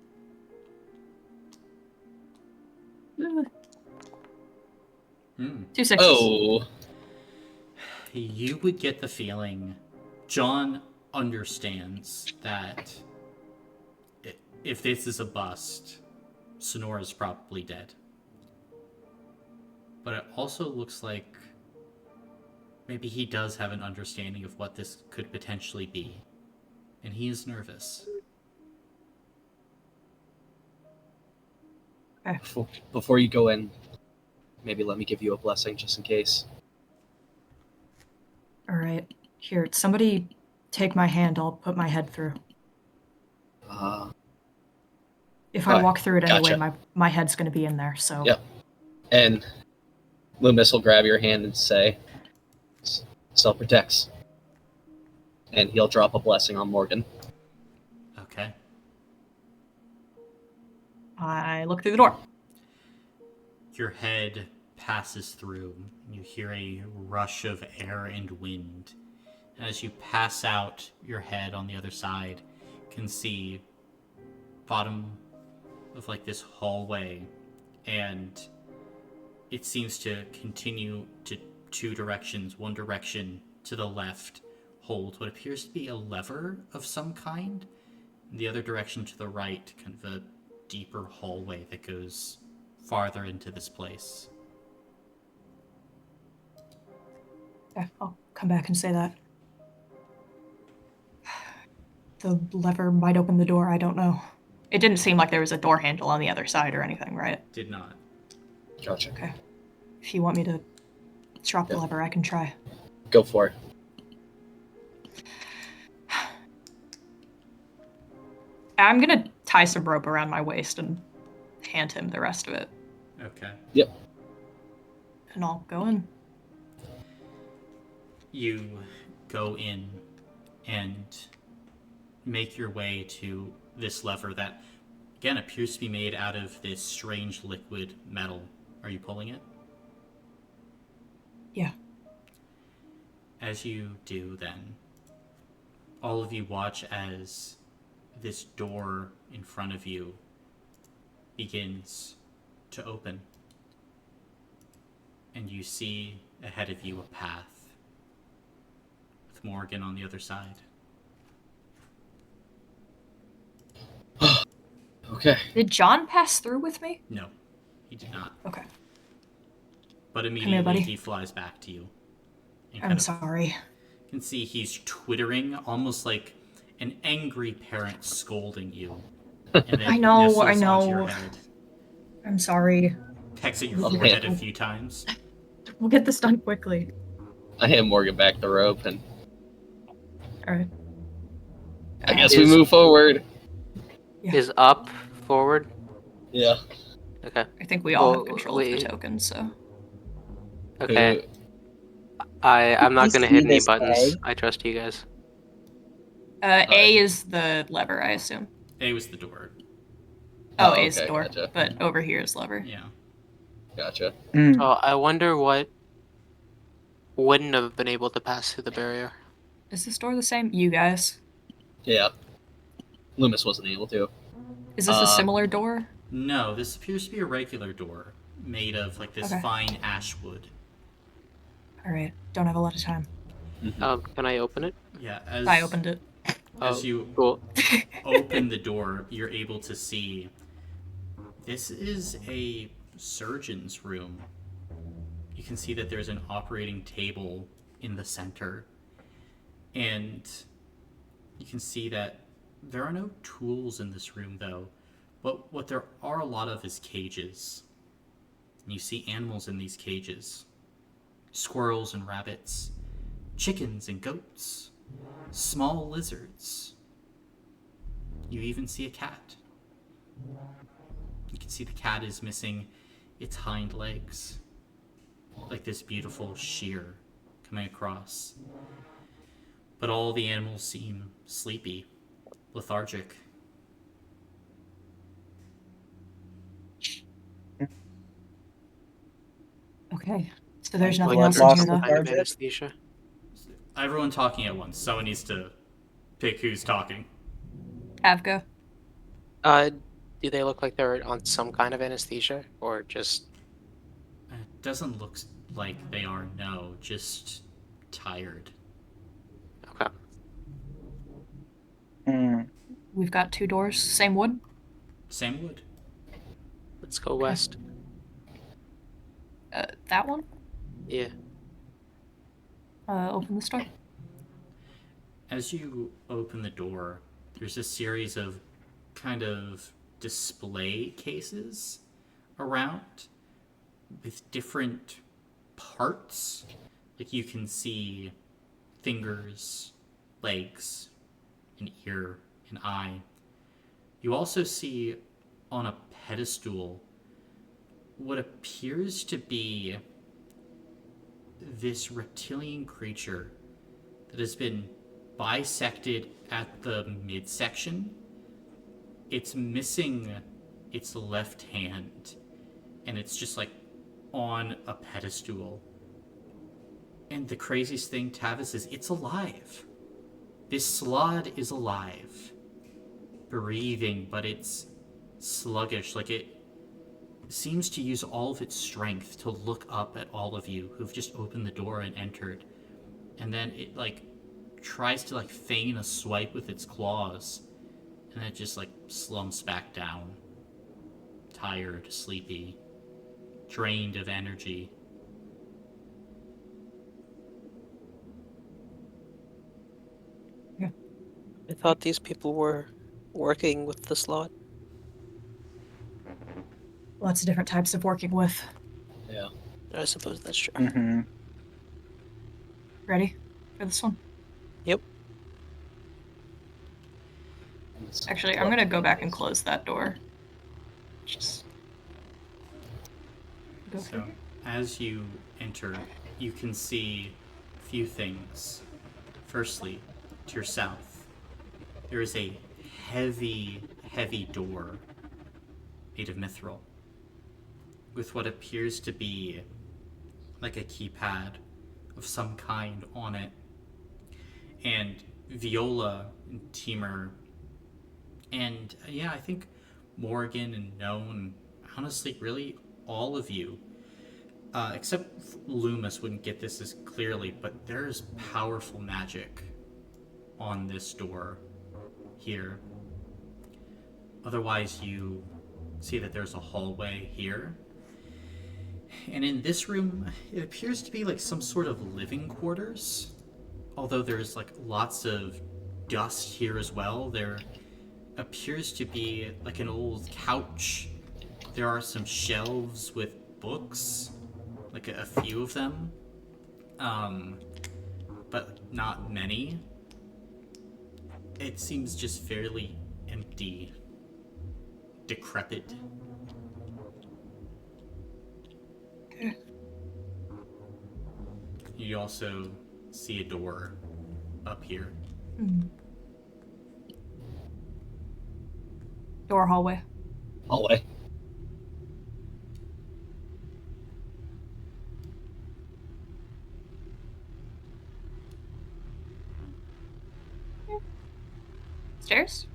E: Hmm.
A: 2 sixes.
B: Oh,
E: You would get the feeling John understands that if this is a bust, Sonora's probably dead. But it also looks like maybe he does have an understanding of what this could potentially be. And he is nervous.
B: before you go in, maybe let me give you a blessing just in case.
A: All right. Here, somebody take my hand. I'll put my head through. If I
B: Alright,
A: walk through it anyway,
B: gotcha.
A: my head's going to be in there, so...
B: Yep. And Loomis will grab your hand and say, self-protects. And he'll drop a blessing on Morgan.
E: Okay.
A: I look through the door.
E: Your head passes through. You hear a rush of air and wind. And as you pass out your head on the other side, you can see bottom of like this hallway, and it seems to continue to 2 directions. One direction to the left holds what appears to be a lever of some kind. And the other direction to the right, kind of a deeper hallway that goes farther into this place.
A: Okay, I'll come back and say that. The lever might open the door, I don't know. It didn't seem like there was a door handle on the other side or anything, right?
E: Did not.
B: Gotcha.
A: Okay. If you want me to drop the lever, I can try.
B: Go for it.
A: I'm gonna tie some rope around my waist and hand him the rest of it.
E: Okay.
B: Yep.
A: And I'll go in.
E: You go in and make your way to this lever that, again, appears to be made out of this strange liquid metal. Are you pulling it?
A: Yeah.
E: As you do, then, all of you watch as this door in front of you begins to open. And you see ahead of you a path with Morgan on the other side.
B: Okay.
A: Did John pass through with me?
E: No, he did not.
A: Okay.
E: But
A: here,
E: immediately
A: buddy.
E: he flies back to you. And
A: I'm sorry.
E: You can see he's twittering, almost like an angry parent scolding you. And then
A: I know,
E: nestles
A: I
E: onto your
A: know.
E: head,
A: I'm sorry.
E: pecks at your
B: Okay.
E: forehead a few times.
A: We'll get this done quickly.
B: I hand Morgan back the rope, and
A: Alright.
B: I guess we move forward.
A: Yeah.
C: Is up forward?
B: Yeah.
C: Okay.
A: I think we all
C: Well,
A: have control of
C: we-
A: the tokens, so...
C: Okay. I'm not
G: You
C: gonna
G: see
C: hit any
G: this
C: buttons.
G: egg?
C: I trust you guys.
A: A is the lever, I assume.
E: A was the door.
A: Oh,
B: Oh,
A: A is the
B: okay,
A: door,
B: gotcha.
A: but over here is lever.
E: Yeah.
B: Gotcha.
G: Mm.
C: Oh, I wonder what wouldn't have been able to pass through the barrier.
A: Is this door the same? You guys?
B: Yeah. Loomis wasn't able to.
A: Is this a similar door?
E: No, this appears to be a regular door made of like this
A: Okay.
E: fine ash wood.
A: Alright, don't have a lot of time.
C: Can I open it?
E: Yeah, as
A: I opened it.
E: as you
C: Cool.
E: open the door, you're able to see this is a surgeon's room. You can see that there's an operating table in the center, and you can see that There are no tools in this room, though, but what there are a lot of is cages. And you see animals in these cages. Squirrels and rabbits, chickens and goats, small lizards. You even see a cat. You can see the cat is missing its hind legs, like this beautiful shear coming across. But all the animals seem sleepy, lethargic.
A: Okay. So there's
F: Like
A: nothing
F: blood
A: else
F: or
A: in here,
F: some
A: though.
C: kind of
F: lethargic?
C: anesthesia.
E: Everyone talking at once. Someone needs to pick who's talking.
A: Avgo.
C: Do they look like they're on some kind of anesthesia, or just
E: It doesn't look like they are, no, just tired.
C: okay?
G: Hmm.
A: We've got 2 doors, same wood.
E: Same wood.
C: Let's go west.
A: That one.
C: Yeah.
A: Open this door.
E: As you open the door, there's a series of kind of display cases around with different parts. Like you can see fingers, legs, an ear, an eye. You also see on a pedestal what appears to be this reptilian creature that has been bisected at the midsection. It's missing its left hand, and it's just like on a pedestal. And the craziest thing, Tavis, is it's alive. This slod is alive, breathing, but it's sluggish. Like it seems to use all of its strength to look up at all of you who've just opened the door and entered. And then it like tries to like feign a swipe with its claws, and it just like slumps back down. Tired, sleepy, drained of energy.
C: I thought these people were working with the slot.
A: Lots of different types of working with.
B: Yeah.
C: I suppose that's true.
G: Mm-hmm.
A: Ready for this one?
C: Yep.
A: Actually, I'm gonna go back and close that door. Just go
E: So,
A: through.
E: as you enter, you can see a few things. Firstly, to your south, there is a heavy, heavy door made of mithril with what appears to be like a keypad of some kind on it. And Viola and Teamer and I think Morgan and Known, honestly, really all of you, except Loomis wouldn't get this as clearly, but there's powerful magic on this door here. Otherwise, you see that there's a hallway here. And in this room, it appears to be like some sort of living quarters. Although there's like lots of dust here as well. There appears to be like an old couch. There are some shelves with books, like a few of them, but not many. It seems just fairly empty, decrepit. You also see a door up here.
A: Door hallway.
B: Hallway.
A: Stairs?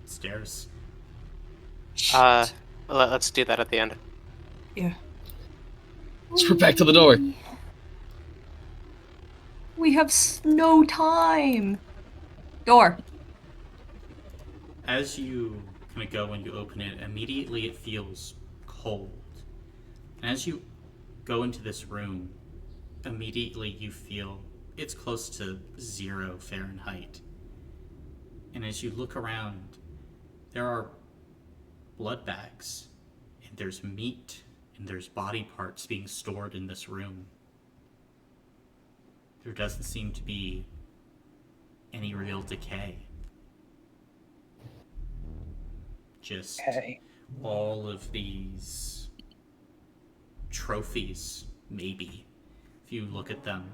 E: Stairs.
C: Let's do that at the end.
A: Yeah.
B: Let's go back to the door.
A: We have no time. Door.
E: As you kind of go and you open it, immediately it feels cold. And as you go into this room, immediately you feel it's close to 0 Fahrenheit. And as you look around, there are blood bags, and there's meat, and there's body parts being stored in this room. There doesn't seem to be any real decay. Just
G: Okay.
E: all of these trophies, maybe, if you look at them.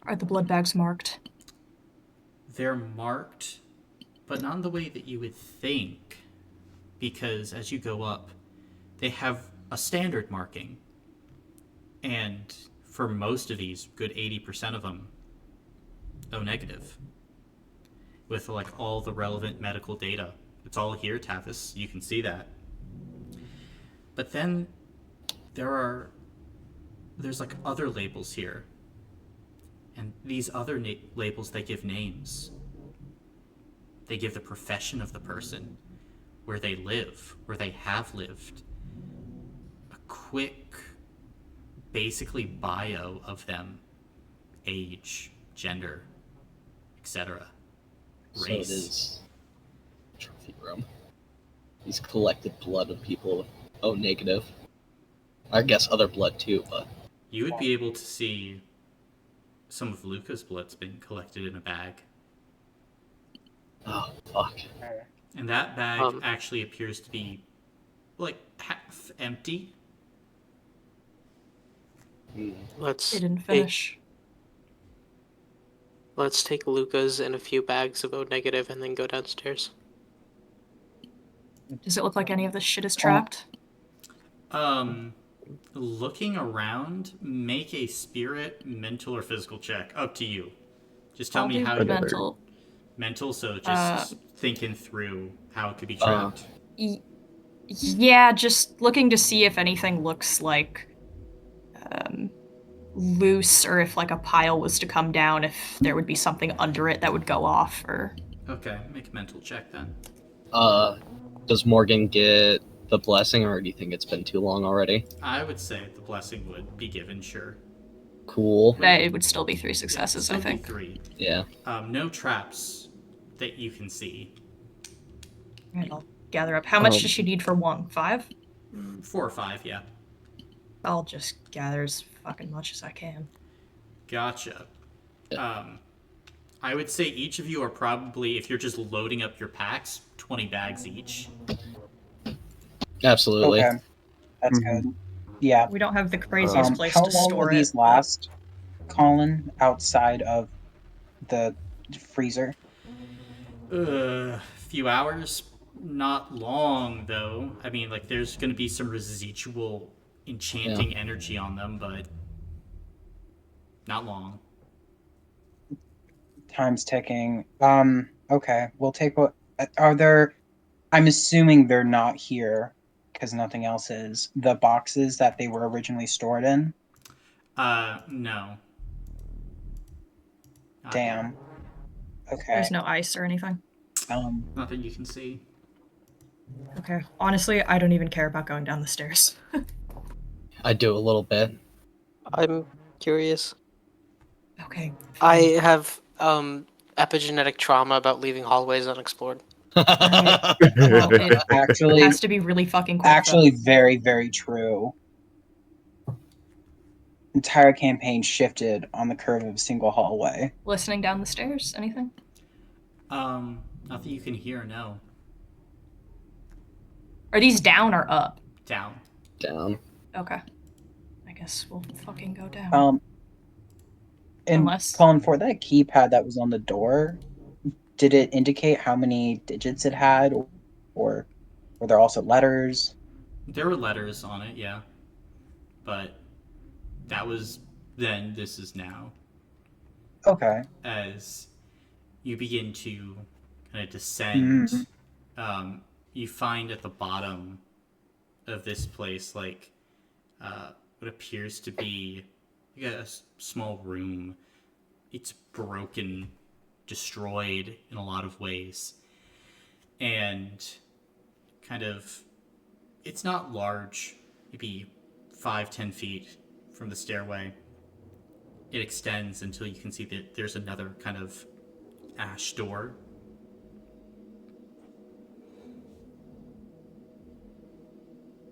A: Are the blood bags marked?
E: They're marked, but not in the way that you would think, because as you go up, they have a standard marking. And for most of these, good 80% of them, O negative. With like all the relevant medical data. It's all here, Tavis. You can see that. But then there's like other labels here. And these other labels, they give names. They give the profession of the person, where they live, where they have lived. A quick, basically bio of them. Age, gender, etc.
B: So it
E: Race.
B: is trophy room. He's collected blood of people O negative. I guess other blood too, but
E: You would be able to see some of Luca's blood's been collected in a bag.
B: oh fuck.
E: And that bag actually appears to be like half empty.
C: Let's
A: They didn't finish.
C: let's take Luca's and a few bags of O negative and then go downstairs.
A: Does it look like any of this shit is trapped?
E: Looking around, make a spirit, mental, or physical check. Up to you. Just tell
A: I'll
E: me
A: do
E: how you
A: mental.
E: mental. So just thinking through how it could be trapped.
A: Yeah, just looking to see if anything looks like loose, or if like a pile was to come down, if there would be something under it that would go off, or...
E: Okay, make a mental check then.
B: Does Morgan get the blessing, or do you think it's been too long already?
E: I would say the blessing would be given, sure.
B: Cool.
A: It would still be 3 successes,
E: Still
A: I think.
E: Be 3.
B: Yeah.
E: No traps that you can see.
A: Alright, I'll gather up. How much does she need for 1? 5?
E: 4 or 5, yeah.
A: I'll just gather as fucking much as I can.
E: Gotcha. I would say each of you are probably, if you're just loading up your packs, 20 bags each.
B: Absolutely.
G: Okay. That's good. Yeah.
A: We don't have the craziest place
G: how
A: to
G: long
A: store
G: will these
A: it.
G: last, Colin, outside of the freezer?
E: Few hours. Not long, though. I mean, like, there's going to be some residual enchanting energy on them, but not long.
G: Time's ticking. Okay. We'll take what... Are there... I'm assuming they're not here, because nothing else is. The boxes that they were originally stored in?
E: No. Not
G: Damn.
E: here.
G: Okay.
A: There's no ice or anything.
E: Not that you can see.
A: Okay. Honestly, I don't even care about going down the stairs.
B: I do a little bit.
C: I'm curious.
A: Okay.
C: I have epigenetic trauma about leaving hallways unexplored.
A: Well, it
G: Actually,
A: has to be really fucking quick.
G: actually, very, very true. Entire campaign shifted on the curve of a single hallway.
A: Listening down the stairs, anything?
E: Not that you can hear, no.
A: Are these down or up?
E: Down.
B: Down.
A: Okay. I guess we'll fucking go down.
G: And
A: Unless-
G: Colin, for that keypad that was on the door, did it indicate how many digits it had, or were there also letters?
E: There were letters on it, yeah. But that was then, this is now.
G: Okay.
E: As you begin to kind of descend, you find at the bottom of this place, like, what appears to be like a small room. It's broken, destroyed in a lot of ways. And kind of, it's not large, maybe 5-10 feet from the stairway. It extends until you can see that there's another kind of ash door.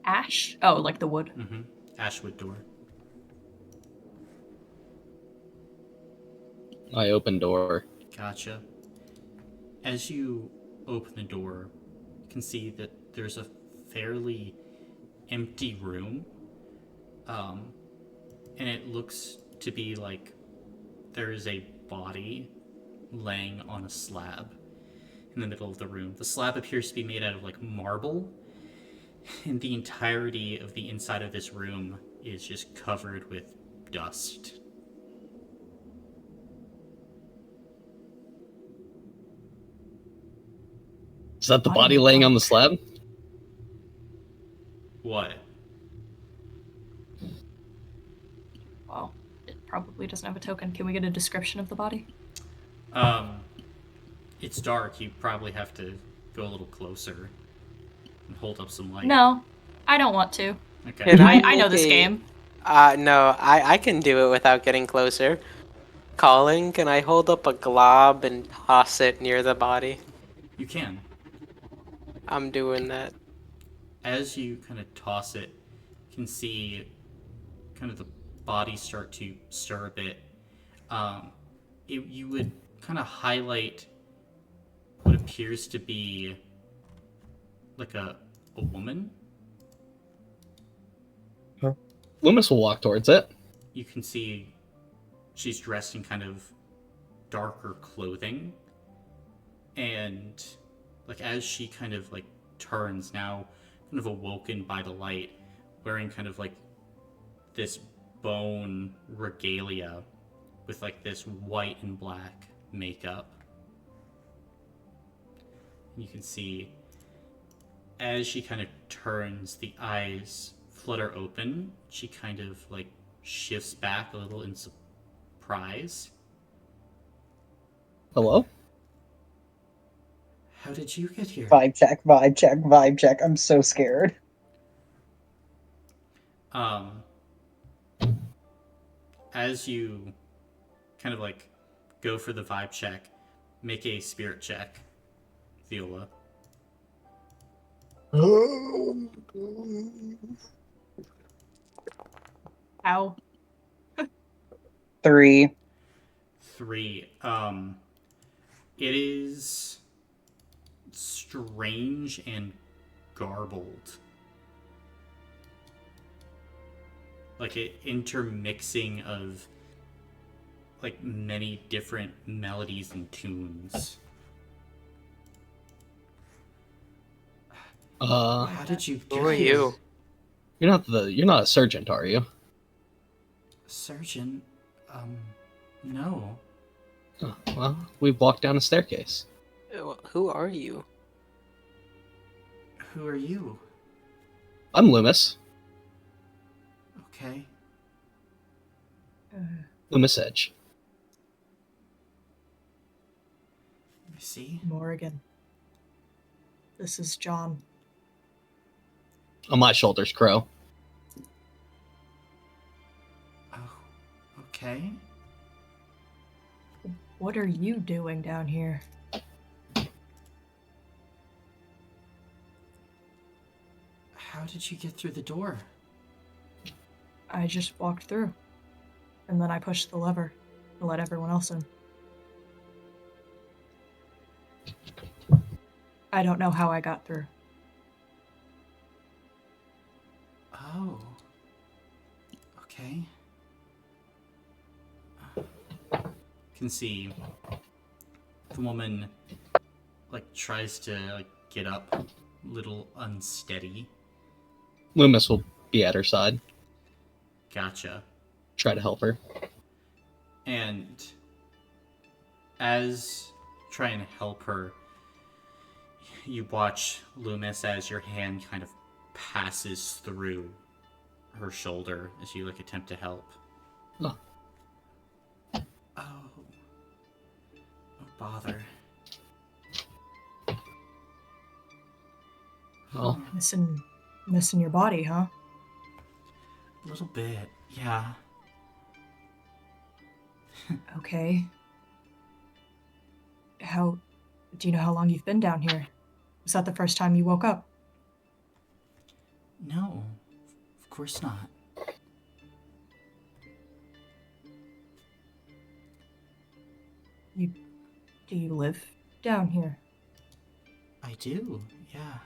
A: Ash? Oh, like the wood.
E: Mm-hmm. Ashwood door.
B: I open door.
E: Gotcha. As you open the door, you can see that there's a fairly empty room. And it looks to be like there is a body laying on a slab in the middle of the room. The slab appears to be made out of like marble, and the entirety of the inside of this room is just covered with dust.
B: Is that the
A: Body
B: body
A: in
B: laying
A: the
B: on the slab?
E: What?
A: Well, it probably doesn't have a token. Can we get a description of the body?
E: It's dark. You probably have to go a little closer and hold up some light.
A: No, I don't want to.
E: Okay.
C: Can
A: I know
C: make
A: this
C: a-
A: game.
C: No, I can do it without getting closer. Colin, can I hold up a glob and toss it near the body?
E: You can.
C: I'm doing that.
E: As you kind of toss it, you can see kind of the body start to stir a bit. You would kind of highlight what appears to be like a woman.
B: Loomis will walk towards it.
E: You can see she's dressed in kind of darker clothing, and like as she kind of like turns, now kind of awoken by the light, wearing kind of like this bone regalia with like this white and black makeup. You can see as she kind of turns, the eyes flutter open. She kind of like shifts back a little in surprise.
B: Hello?
E: How did you get here?
G: Vibe check, vibe check, vibe check. I'm so scared.
E: As you kind of like go for the vibe check, make a spirit check, Viola.
A: Ow.
G: 3.
E: 3. It is strange and garbled. Like an intermixing of like many different melodies and tunes. How did you get
C: Who are
E: here?
C: you?
B: You're not a surgeon, are you?
E: Surgeon? No.
B: Oh, well, we've walked down a staircase.
C: Who are you?
E: Who are you?
B: I'm Loomis.
E: Okay.
B: Loomis Edge.
E: Let me see.
A: Morrigan. This is John.
B: On my shoulders, Crow.
E: Oh, okay.
A: What are you doing down here?
E: How did you get through the door?
A: I just walked through. And then I pushed the lever to let everyone else in. I don't know how I got through.
E: Oh. Okay. Can see the woman like tries to like get up, a little unsteady.
B: Loomis will be at her side.
E: Gotcha.
B: Try to help her.
E: And as trying to help her, you watch Loomis as your hand kind of passes through her shoulder as you like attempt to help.
B: Oh.
E: Oh. Oh, bother.
B: Well,
A: Missing your body, huh?
E: A little bit, yeah.
A: Okay. Do you know how long you've been down here? Was that the first time you woke up?
E: No, of course not.
A: Do you live down here?
E: I do, yeah.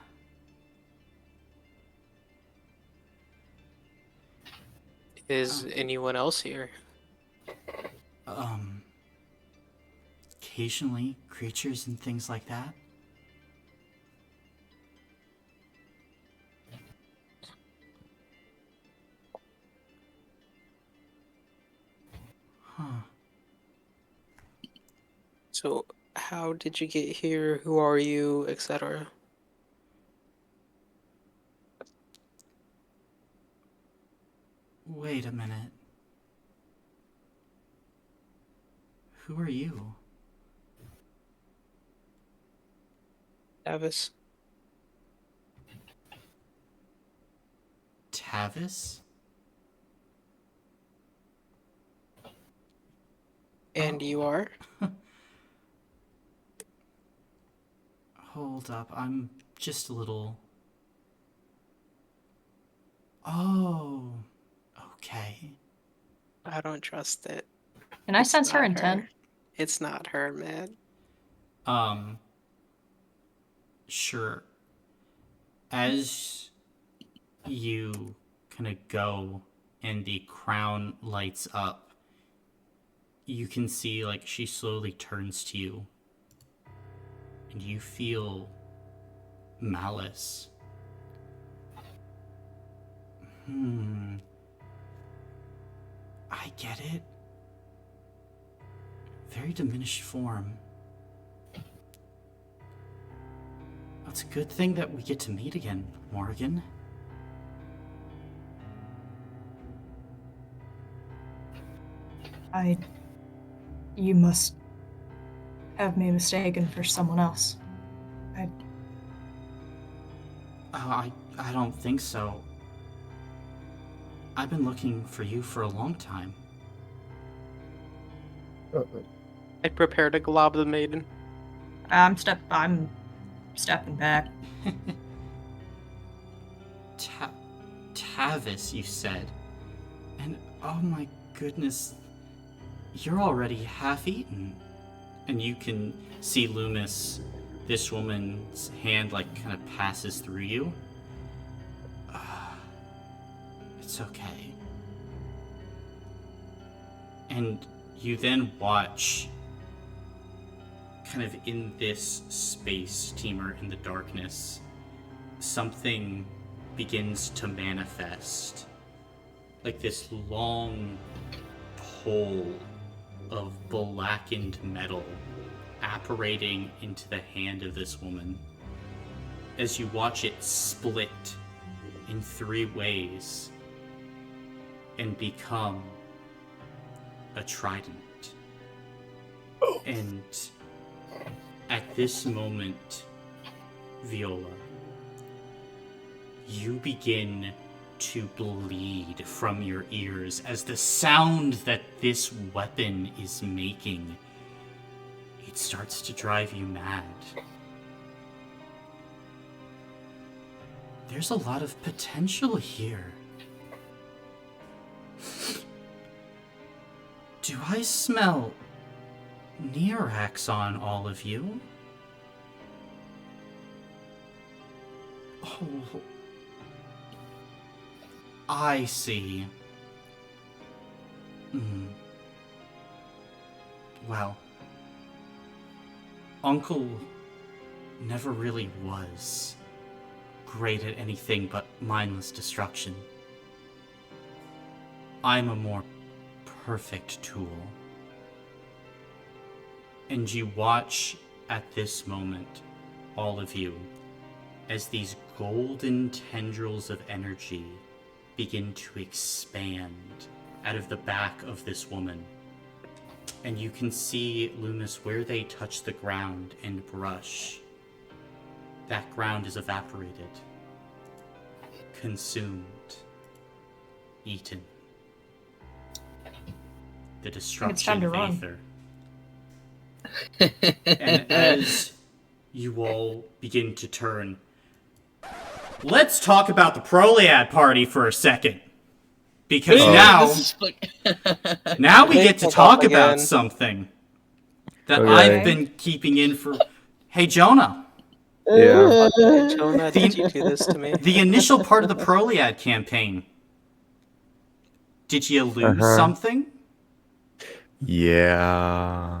C: Is anyone else here?
E: Occasionally, creatures and things like that. Huh.
C: So, how did you get here? Who are you, etc.?
E: Wait a minute. Who are you?
C: Tavis?
E: Tavis?
C: And you are?
E: Hold up, I'm just a little... Oh, okay.
C: I don't trust it.
A: Can I
C: It's
A: sense her
C: not
A: intent?
C: It's not her, man.
E: Sure. As you kind of go and the crown lights up, you can see, like, she slowly turns to you. And you feel malice. I get it. Very diminished form. It's a good thing that we get to meet again, Morgan.
A: You must have me mistaken for someone else.
E: I don't think so. I've been looking for you for a long time.
C: I prepared to glob the maiden.
A: I'm stepping back.
E: Tavis, you said. And oh my goodness, you're already half eaten. And you can see Loomis, this woman's hand, like, kind of passes through you. It's okay. And you then watch, kind of in this space, Teamer, in the darkness, something begins to manifest. Like this long pole of blackened metal apparating into the hand of this woman. As you watch it split in 3 ways and become a trident. And at this moment, Viola, you begin to bleed from your ears as the sound that this weapon is making, it starts to drive you mad. There's a lot of potential here. Do I smell Nearax on all of you? Oh, I see. Well, Uncle never really was great at anything but mindless destruction. I'm a more perfect tool. And you watch at this moment, all of you, as these golden tendrils of energy begin to expand out of the back of this woman. And you can see, Loomis, where they touch the ground and brush, that ground is evaporated, consumed, eaten. The destruction of Aether. And as you all begin to turn, let's talk about the Proliad party for a second. Because now we get to talk about something that I've been keeping in for... Hey, Jonah.
D: Yeah.
C: Jonah, did you do this to me?
E: The initial part of the Proliad campaign. Did you lose something?
D: Yeah.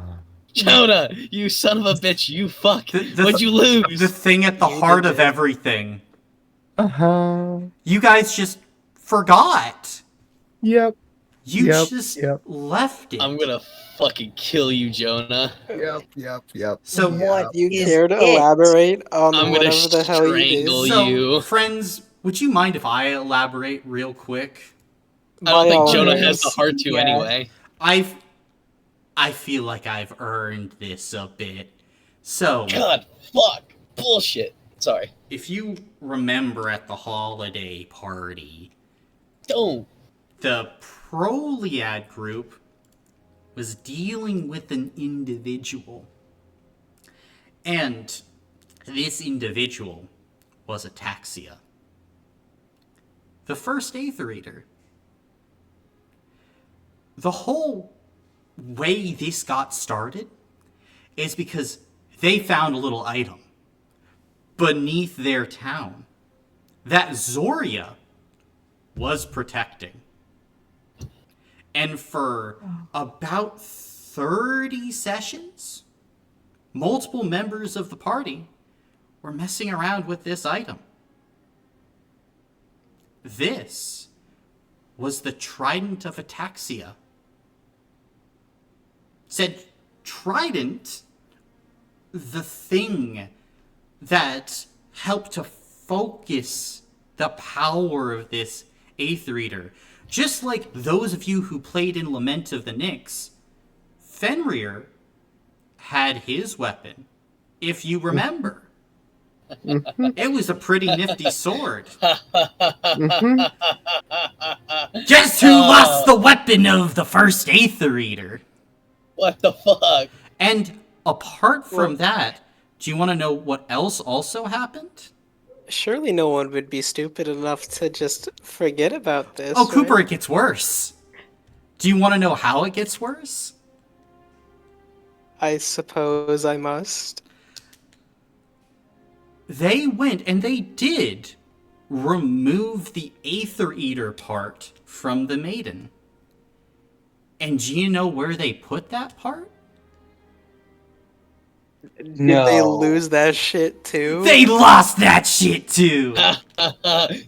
B: Jonah, you son of a bitch, you fuck. What'd you lose?
E: The thing at the heart of everything. You guys just forgot.
D: Yep.
E: You just left it.
B: I'm gonna fucking kill you, Jonah.
D: Yep.
E: So
C: what? You care to elaborate on whatever the hell you did?
E: So, friends, would you mind if I elaborate real quick?
B: I don't think Jonah has the heart to anyway.
E: I feel like I've earned this a bit. So...
B: God, fuck. Bullshit. Sorry.
E: If you remember at the holiday party...
B: Don't.
E: The Proliad group was dealing with an individual. And this individual was Ataxia. The first Aether Eater. The whole way this got started is because they found a little item beneath their town that Zoria was protecting. And for about 30 sessions, multiple members of the party were messing around with this item. This was the Trident of Ataxia. Said Trident, the thing that helped to focus the power of this Aether Eater. Just like those of you who played in Lament of the Nyx, Fenrir had his weapon, if you remember. It was a pretty nifty sword. Guess who lost the weapon of the first Aether Eater?
B: What the fuck?
E: And apart from that, do you want to know what else also happened?
C: Surely no one would be stupid enough to just forget about this.
E: Oh, Cooper, it gets worse. Do you want to know how it gets worse?
C: I suppose I must.
E: They went and they did remove the Aether Eater part from the Maiden. And do you know where they put that part?
C: No. Did they lose that shit too?
E: They lost that shit too!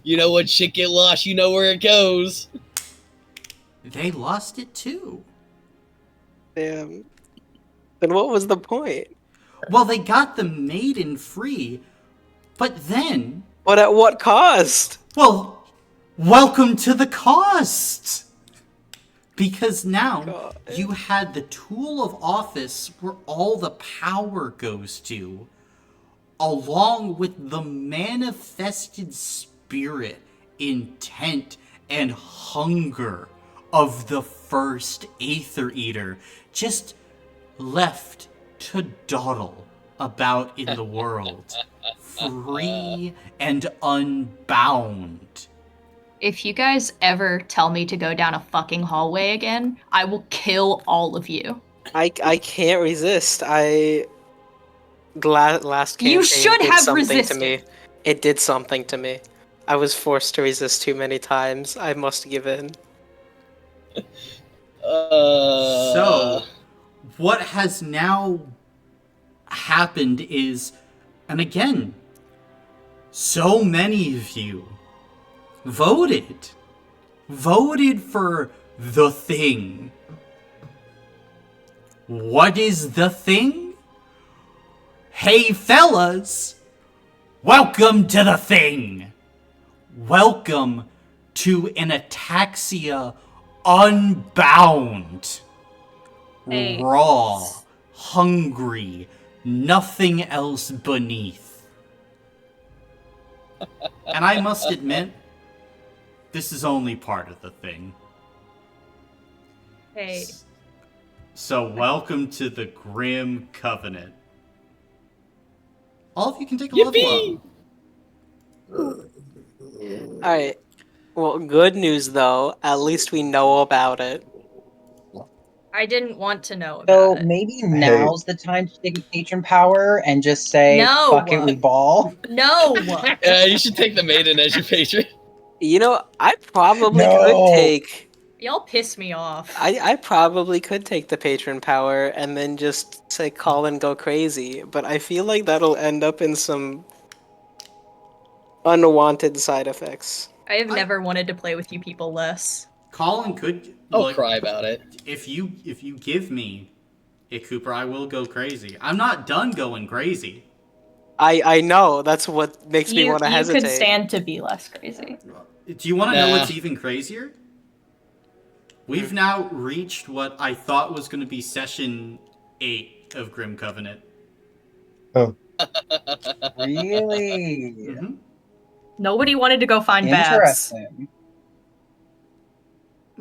B: You know when shit get lost, you know where it goes.
E: They lost it too.
C: Damn. Then what was the point?
E: Well, they got the Maiden free, but then...
C: But at what cost?
E: Well, welcome to the cost! Because now you had the tool of office where all the power goes to, along with the manifested spirit, intent, and hunger of the first Aether Eater, just left to dawdle about in the world, free and unbound.
A: If you guys ever tell me to go down a fucking hallway again, I will kill all of you.
C: I can't resist. Last campaign
A: you should
C: did
A: have
C: something
A: resisted.
C: to me. It did something to me. I was forced to resist too many times. I must give in.
E: So, what has now happened is, and again, so many of you voted for the thing. What is the thing? Hey fellas, welcome to the thing. Welcome to an Ataxia unbound.
A: Hey.
E: Raw, hungry, nothing else beneath. And I must admit, this is only part of the thing.
A: Hey.
E: So welcome to the Grim Covenant. All of you can take a level up.
C: Alright. Well, good news though. At least we know about it.
A: I didn't want to know
G: So
A: about it.
G: maybe now's the time to take a patron power and just say,
A: No.
G: fuck it, we ball.
A: No.
B: Yeah, you should take the maiden as your patron.
C: You know, I probably
G: No.
C: could take.
A: Y'all piss me off.
C: I probably could take the patron power and then just say call and go crazy, but I feel like that'll end up in some unwanted side effects.
A: I have never wanted to play with you people less.
E: Colin could.
B: I'll cry about it.
E: If you give me a Cooper, I will go crazy. I'm not done going crazy.
C: I know, that's what makes me want to
A: You
C: hesitate.
A: could stand to be less crazy.
E: Do you want to know
B: Nah.
E: what's even crazier? We've now reached what I thought was going to be session 8 of Grim Covenant.
D: Oh,
G: Really?
E: Mm-hmm.
A: Nobody wanted to go find Babs.
G: Interesting.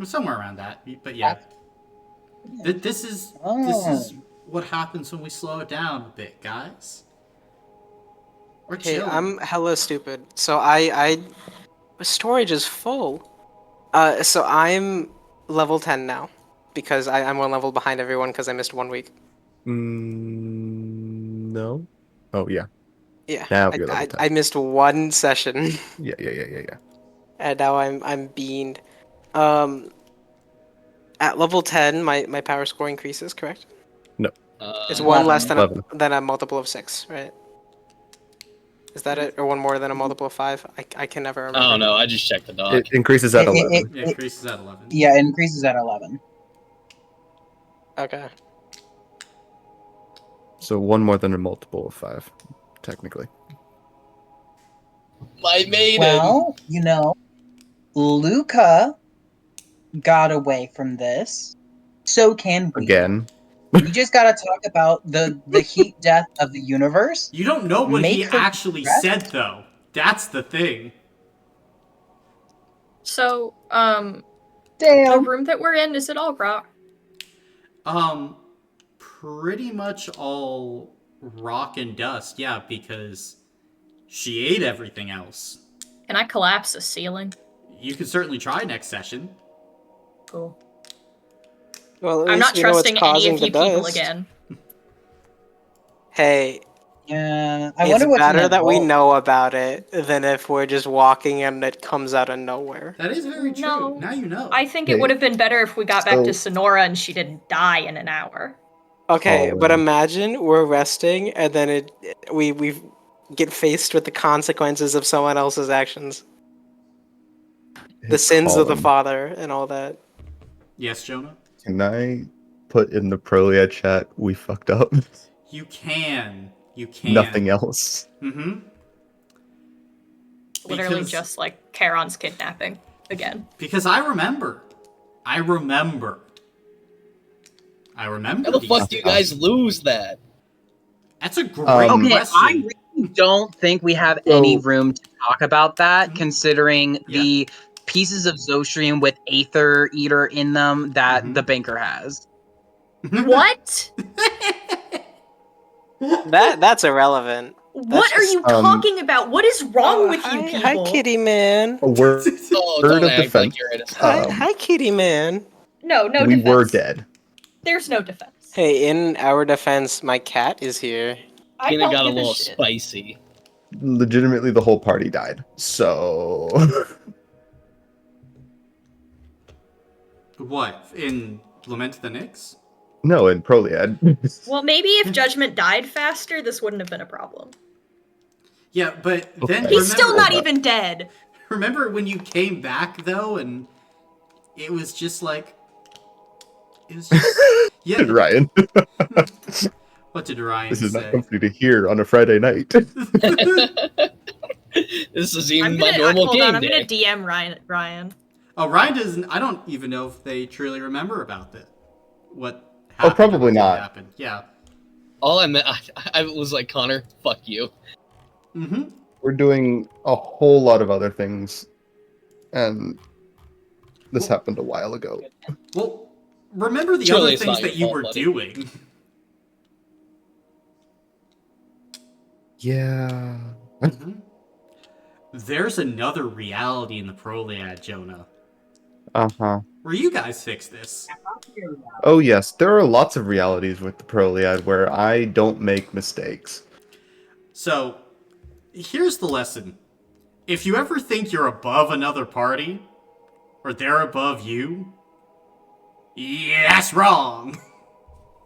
E: Somewhere around that, but yeah. This is what happens when we slow it down a bit, guys. We're
C: Hey,
E: chilling.
C: I'm hella stupid. So my storage is full. So I'm level 10 now because I'm one level behind everyone because I missed 1 week.
D: No. Oh yeah.
C: Yeah.
D: Now you're level 10.
C: I missed 1 session
D: Yeah.
C: and now I'm beamed. At level 10, my power score increases, correct?
D: No.
C: It's 1 less
G: 11.
C: than a multiple of 6, right? Is that it? Or 1 more than a multiple of 5? I can never remember.
B: I don't know. I just checked the doc.
D: It increases at 11.
E: Yeah, increases at 11.
G: Yeah, it increases at 11.
C: Okay.
D: So 1 more than a multiple of 5, technically.
B: My maiden.
G: Well, Luca got away from this. So can we.
D: Again.
G: We just gotta talk about the heat death of the universe.
E: You don't know what he
G: Make the
E: actually
G: rest-
E: said, though. That's the thing.
A: So, the
G: Damn.
A: room that we're in, is it all rock?
E: Pretty much all rock and dust, yeah, because she ate everything else.
A: Can I collapse the ceiling?
E: You could certainly try next session.
A: Cool.
C: Well, at
A: I'm
C: least
A: not
C: we know what's
A: trusting any
C: causing
A: of
C: the
A: you people
C: dust.
A: again.
C: Hey,
G: Yeah, I
C: it's
G: wonder what's
C: better
G: in
C: that we
G: vault.
C: know about it than if we're just walking and it comes out of nowhere.
E: That is very true.
A: No.
E: Now you know.
A: I think it would have been better if we got back to
D: So-
A: Sonora and she didn't die in an hour.
C: Okay,
D: Oh,
C: but
D: wow.
C: imagine we're resting and then we get faced with the consequences of someone else's actions. The sins of the
D: Colin,
C: father and all that.
E: Yes, Jonah?
D: Can I put in the Prolia chat, we fucked up?
E: You can. You can.
D: Nothing else.
E: Mm-hmm.
A: Literally
E: Because-
A: just like Charon's kidnapping again.
E: Because I remember. I remember
B: How the
E: these
B: fuck do you
E: things.
B: guys lose that?
E: That's a great
D: Okay,
G: Okay, I
E: question.
G: really don't think we have
D: So-
G: any room to talk about that,
E: Mhm.
G: considering
E: Yeah.
G: the pieces of Zostrium with Aether Eater in them that
E: Mhm.
G: the banker has.
A: What?
C: That's irrelevant.
A: What are
C: just-
A: you talking about? What is wrong with you people?
C: Hi, kitty man.
D: A word,
B: Oh,
D: Word
B: don't
D: of
B: act
D: defense.
B: like you're innocent.
C: Hi, kitty man.
A: No
D: we
A: defense.
D: were dead.
A: There's no defense.
C: Hey, in our defense, my cat is here.
A: I
B: Tina
A: don't
B: got a
A: give
B: little
A: shit.
B: spicy.
D: Legitimately, the whole party died. So...
E: What? In Lament of the Nyx?
D: no, in Proliad.
A: Well, maybe if Judgment died faster, this wouldn't have been a problem.
E: Yeah, but then
D: Okay.
A: He's still
E: remember,
A: not even dead.
E: remember when you came back though, and it was just like, it was just yeah.
D: Ryan,
E: What did Ryan
D: this is not
E: say?
D: something to hear on a Friday night.
B: This is even
A: I'm
B: my
A: gonna
B: normal
A: hold
B: game
A: on. I'm
B: day.
A: gonna DM Ryan.
E: Oh, Ryan doesn't. I don't even know if they truly remember about that. What happened?
D: Oh,
E: or
D: probably
E: what didn't
D: not.
E: happen. Yeah.
B: All I meant, I was like, Connor, fuck you.
E: Mm-hmm.
D: We're doing a whole lot of other things, and this happened a while ago.
E: Well, remember the
B: Surely
E: other
B: it's
E: things
B: not your
E: that you
B: fault,
E: were
B: buddy.
E: doing.
D: Yeah.
E: Mhm. There's another reality in the Proliad, Jonah.
D: Uh-huh.
E: Where you guys fix this.
D: Oh yes, there are lots of realities with the Proliad where I don't make mistakes.
E: So, here's the lesson. If you ever think you're above another party, or they're above you, yeah, that's wrong.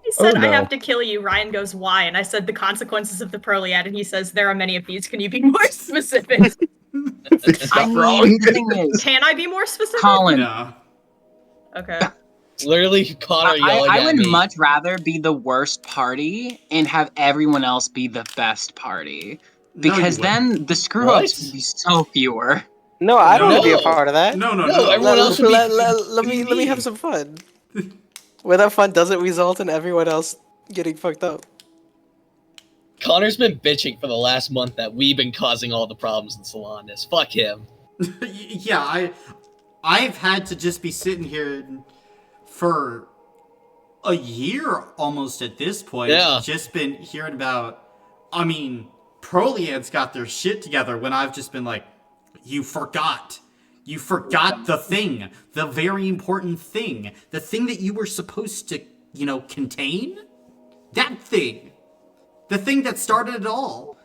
A: He said,
D: Oh,
A: I
D: no.
A: have to kill you. Ryan goes, why? And I said, the consequences of the Proliad. And he says, there are many of these. Can you be more specific?
D: It's
G: I
D: not
G: mean,
D: wrong.
G: the thing is,
A: Can I be more specific?
G: Colin,
E: No.
A: Okay.
B: Literally, Connor yelling
G: I
B: at
G: would
B: me.
G: much rather be the worst party and have everyone else be the best party.
E: No, you
G: Because
E: wouldn't.
G: then the screw-ups
B: What?
G: would be so fewer.
C: No, I don't
E: No.
C: want to be a part of that.
E: No,
B: No, everyone else would be.
C: Let me have some fun. Where that fun doesn't result in everyone else getting fucked up.
B: Connor's been bitching for the last month that we've been causing all the problems in Salonus. Fuck him.
E: Yeah, I've had to just be sitting here for a year almost at this point.
B: Yeah.
E: Just been hearing about, I mean, Proliad's got their shit together when I've just been like, you forgot. You forgot the thing. The very important thing. The thing that you were supposed to, contain? That thing. The thing that started it all.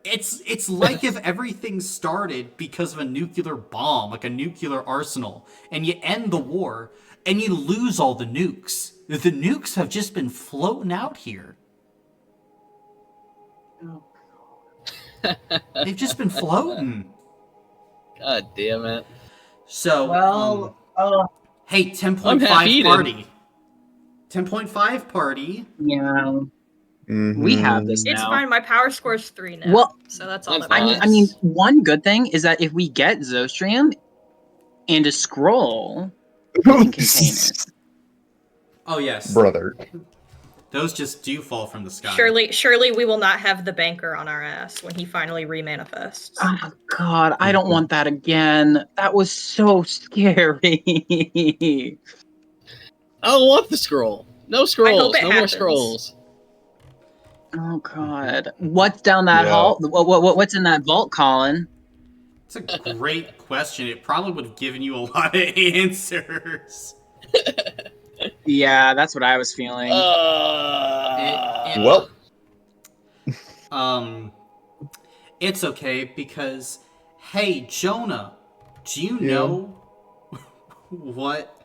E: It's like if everything started because of a nuclear bomb, like a nuclear arsenal, and you end the war, and you lose all the nukes. The nukes have just been floating out here. They've just been floating.
B: God damn it.
E: So,
F: Well,
E: hey,
B: I'm
E: 10.5
B: half-eaten.
E: party. 10.5 party.
G: Yeah,
D: Mhm.
G: we have this
A: It's
G: now.
A: fine. My power score is 3 now.
G: Well,
A: so that's all
B: I'm
A: that
B: fine.
A: matters.
G: I mean, one good thing is that if we get Zostrium and a scroll, we can contain it.
E: Oh, yes.
D: Brother.
E: Those just do fall from the sky.
A: Surely we will not have the banker on our ass when he finally remanifests.
G: Oh God, I don't want that again. That was so scary.
B: I don't want the scroll. No scrolls.
A: it
B: No more
A: happens.
B: scrolls.
G: Oh God, what's down that
D: Yeah.
G: hall? What's in that vault, Colin?
E: It's a great question. It probably would have given you a lot of answers.
G: Yeah, that's what I was feeling.
D: Well,
E: It's okay because, hey, Jonah, do you
D: Yeah.
E: know what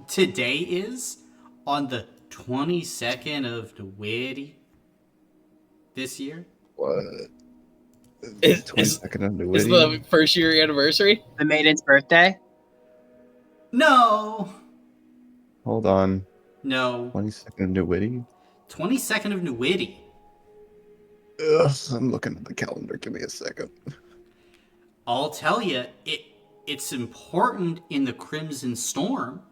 E: today is on the 22nd of Nweri this year?
D: what?
B: Is
D: 22nd of
B: Is
D: Nweri?
B: the first year anniversary?
G: The maiden's birthday.
E: No,
D: Hold on. 22nd of Nweri?
E: 22nd of Nweri.
D: Ugh, I'm looking at the calendar. Give me a second.
E: I'll tell you, it's important in the Crimson Storm.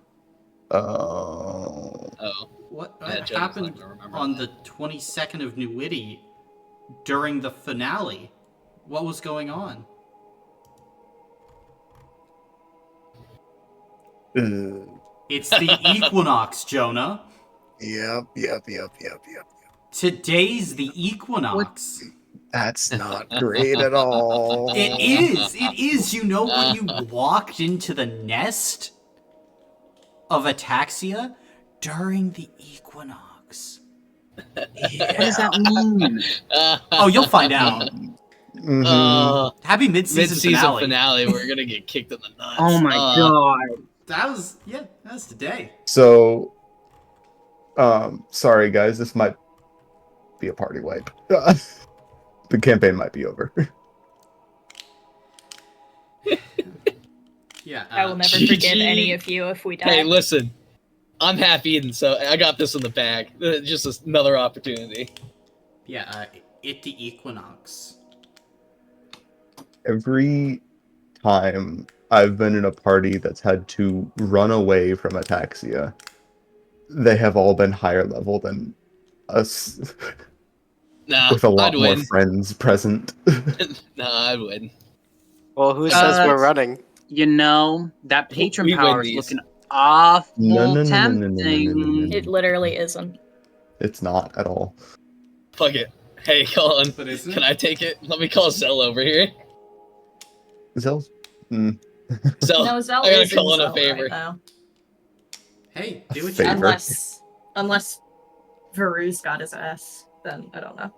D: Oh.
B: Oh.
E: What
B: Yeah, Jonas
E: happened
B: not gonna remember
E: on
B: that.
E: the 22nd of Nweri during the finale? What was going on? It's the equinox, Jonah.
D: Yep.
E: Today's the equinox.
D: That's not great at all.
E: It is. It is. You know when you walked into the nest of Ataxia during the equinox.
G: What does that mean?
E: Oh, you'll find out.
D: Mhm.
E: Happy mid-season,
B: Mid-season
E: finale.
B: We're gonna get kicked in the nuts.
G: Oh my God.
E: That was today.
D: So, sorry guys, this might be a party wipe. The campaign might be over.
E: Yeah.
A: I will never
B: GG.
A: forgive any of you if we die.
B: Hey, listen. I'm half-eaten, so I got this in the bag. Just another opportunity.
E: Yeah. It the equinox.
D: Every time I've been in a party that's had to run away from ataxia, they have all been higher level than us,
B: Nah,
D: with a lot
B: I'd
D: more
B: win.
D: friends present.
B: Nah, I'd win.
C: Well, who says we're running?
G: You know, that patron
B: We win
G: power is
B: these.
G: looking awful
D: No.
G: tempting.
A: It literally isn't.
D: It's not at all.
B: Fuck it. Hey, Colin,
E: But isn't
B: can
E: it?
B: I take it? Let me call Zell over here.
D: Zell's.
B: Zell,
A: No, Zell
B: I gotta
A: is in
B: call in a
A: Zell
B: favor.
A: right now.
E: Hey, do what you
D: Favor.
A: Unless Veru's got his ass, then I don't know.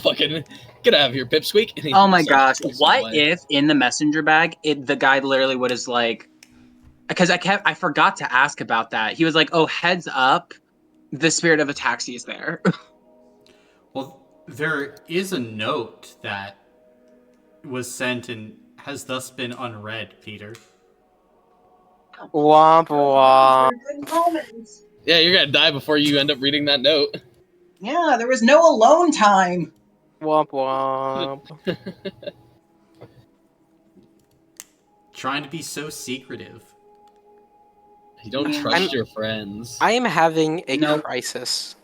B: Fucking get out of here, Pipsqueak. And he
G: Oh my
B: starts
G: gosh!
B: walking
G: What
B: away.
G: if in the messenger bag, the guy literally would have like, because I forgot to ask about that. He was like, "Oh, heads up, the spirit of a taxi is there."
E: Well, there is a note that was sent and has thus been unread, Peter.
C: Womp womp.
G: Good moments.
B: Yeah, you're gonna die before you end up reading that note.
G: Yeah, there was no alone time.
C: Womp womp.
E: Trying to be so secretive.
B: You don't trust your friends.
C: I am having a
G: Nope.
C: crisis.